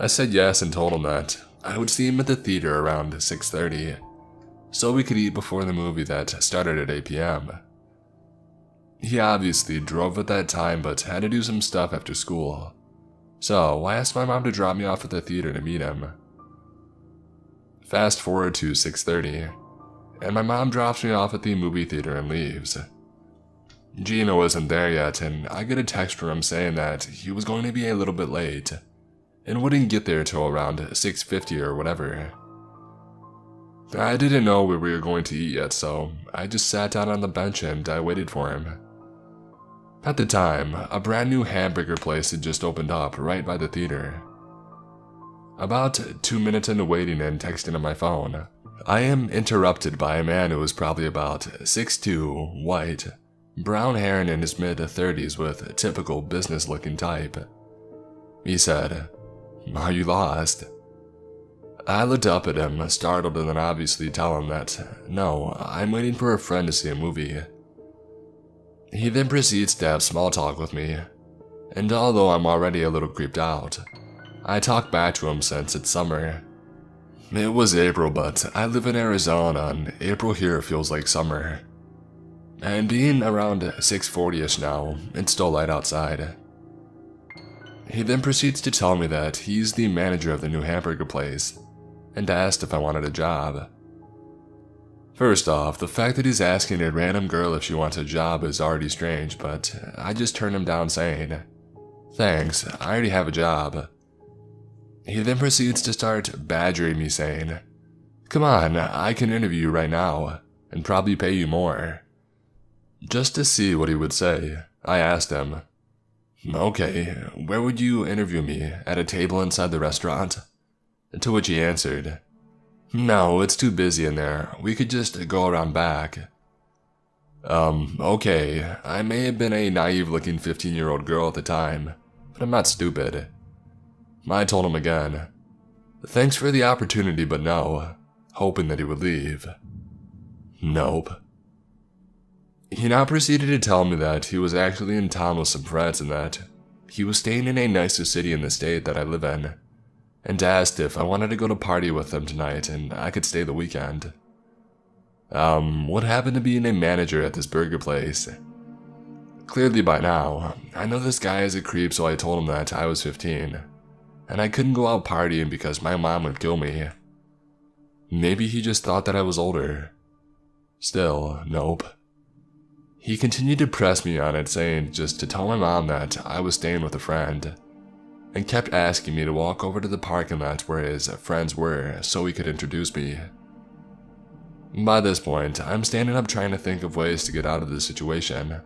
I said yes and told him that I would see him at the theater around 6:30, so we could eat before the movie that started at 8 p.m. He obviously drove at that time but had to do some stuff after school, so I asked my mom to drop me off at the theater to meet him. Fast forward to 6:30, and my mom drops me off at the movie theater and leaves. Gino isn't there yet, and I get a text from him saying that he was going to be a little bit late, and wouldn't get there till around 6:50 or whatever. I didn't know where we were going to eat yet, so I just sat down on the bench and I waited for him. At the time, a brand new hamburger place had just opened up right by the theater. About 2 minutes into waiting and texting on my phone, I am interrupted by a man who was probably about 6'2", white, brown hair and in his mid-30s with a typical business-looking type. He said, "Are you lost?" I looked up at him, startled, and then obviously tell him that, no, I'm waiting for a friend to see a movie. He then proceeds to have small talk with me, and although I'm already a little creeped out, I talk back to him since it's summer. It was April, but I live in Arizona, and April here feels like summer. And being around 6:40ish now, it's still light outside. He then proceeds to tell me that he's the manager of the new hamburger place, and asked if I wanted a job. First off, the fact that he's asking a random girl if she wants a job is already strange, but I just turned him down saying, "Thanks, I already have a job." He then proceeds to start badgering me saying, "Come on, I can interview you right now, and probably pay you more." Just to see what he would say, I asked him, "Okay, where would you interview me? At a table inside the restaurant?" To which he answered, "No, it's too busy in there. We could just go around back." Okay, I may have been a naive-looking 15-year-old girl at the time, but I'm not stupid. I told him again, "Thanks for the opportunity, but no," hoping that he would leave. Nope. He now proceeded to tell me that he was actually in town with some friends and that he was staying in a nicer city in the state that I live in, and asked if I wanted to go to party with them tonight and I could stay the weekend. What happened to being a manager at this burger place? Clearly by now, I know this guy is a creep, so I told him that I was 15, and I couldn't go out partying because my mom would kill me. Maybe he just thought that I was older. Still, nope. He continued to press me on it, saying just to tell my mom that I was staying with a friend, and kept asking me to walk over to the parking lot where his friends were so he could introduce me. By this point, I'm standing up trying to think of ways to get out of this situation.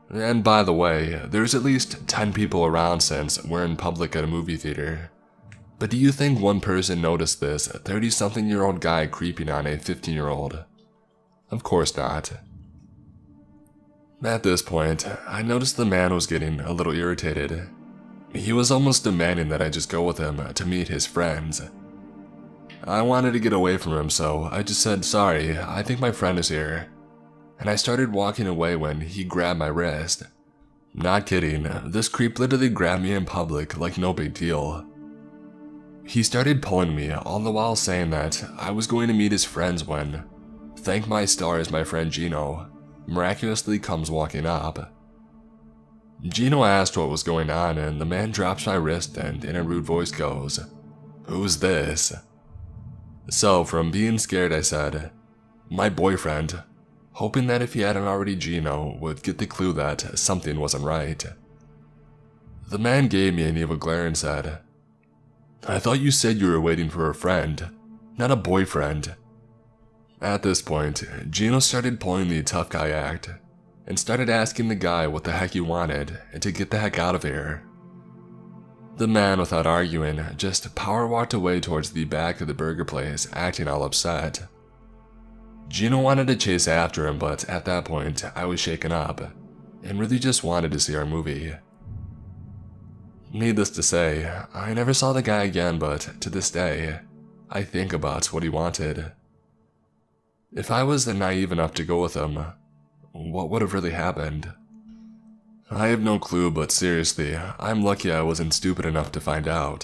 And by the way, there's at least 10 people around since we're in public at a movie theater. But do you think one person noticed this 30-something-year-old guy creeping on a 15-year-old? Of course not. At this point, I noticed the man was getting a little irritated. He was almost demanding that I just go with him to meet his friends. I wanted to get away from him, so I just said, "Sorry, I think my friend is here." And I started walking away when he grabbed my wrist. Not kidding, this creep literally grabbed me in public like no big deal. He started pulling me, all the while saying that I was going to meet his friends when, thank my stars, my friend Gino miraculously comes walking up. Gino asked what was going on, and the man drops my wrist and in a rude voice goes, "Who's this?" So from being scared I said, "My boyfriend," hoping that if he hadn't already, Gino would get the clue that something wasn't right. The man gave me an evil glare and said, "I thought you said you were waiting for a friend, not a boyfriend." At this point, Gino started pulling the tough guy act, and started asking the guy what the heck he wanted and to get the heck out of here. The man, without arguing, just power walked away towards the back of the burger place, acting all upset. Gino wanted to chase after him, but at that point, I was shaken up, and really just wanted to see our movie. Needless to say, I never saw the guy again, but to this day, I think about what he wanted. If I was naive enough to go with him, what would have really happened? I have no clue, but seriously, I'm lucky I wasn't stupid enough to find out.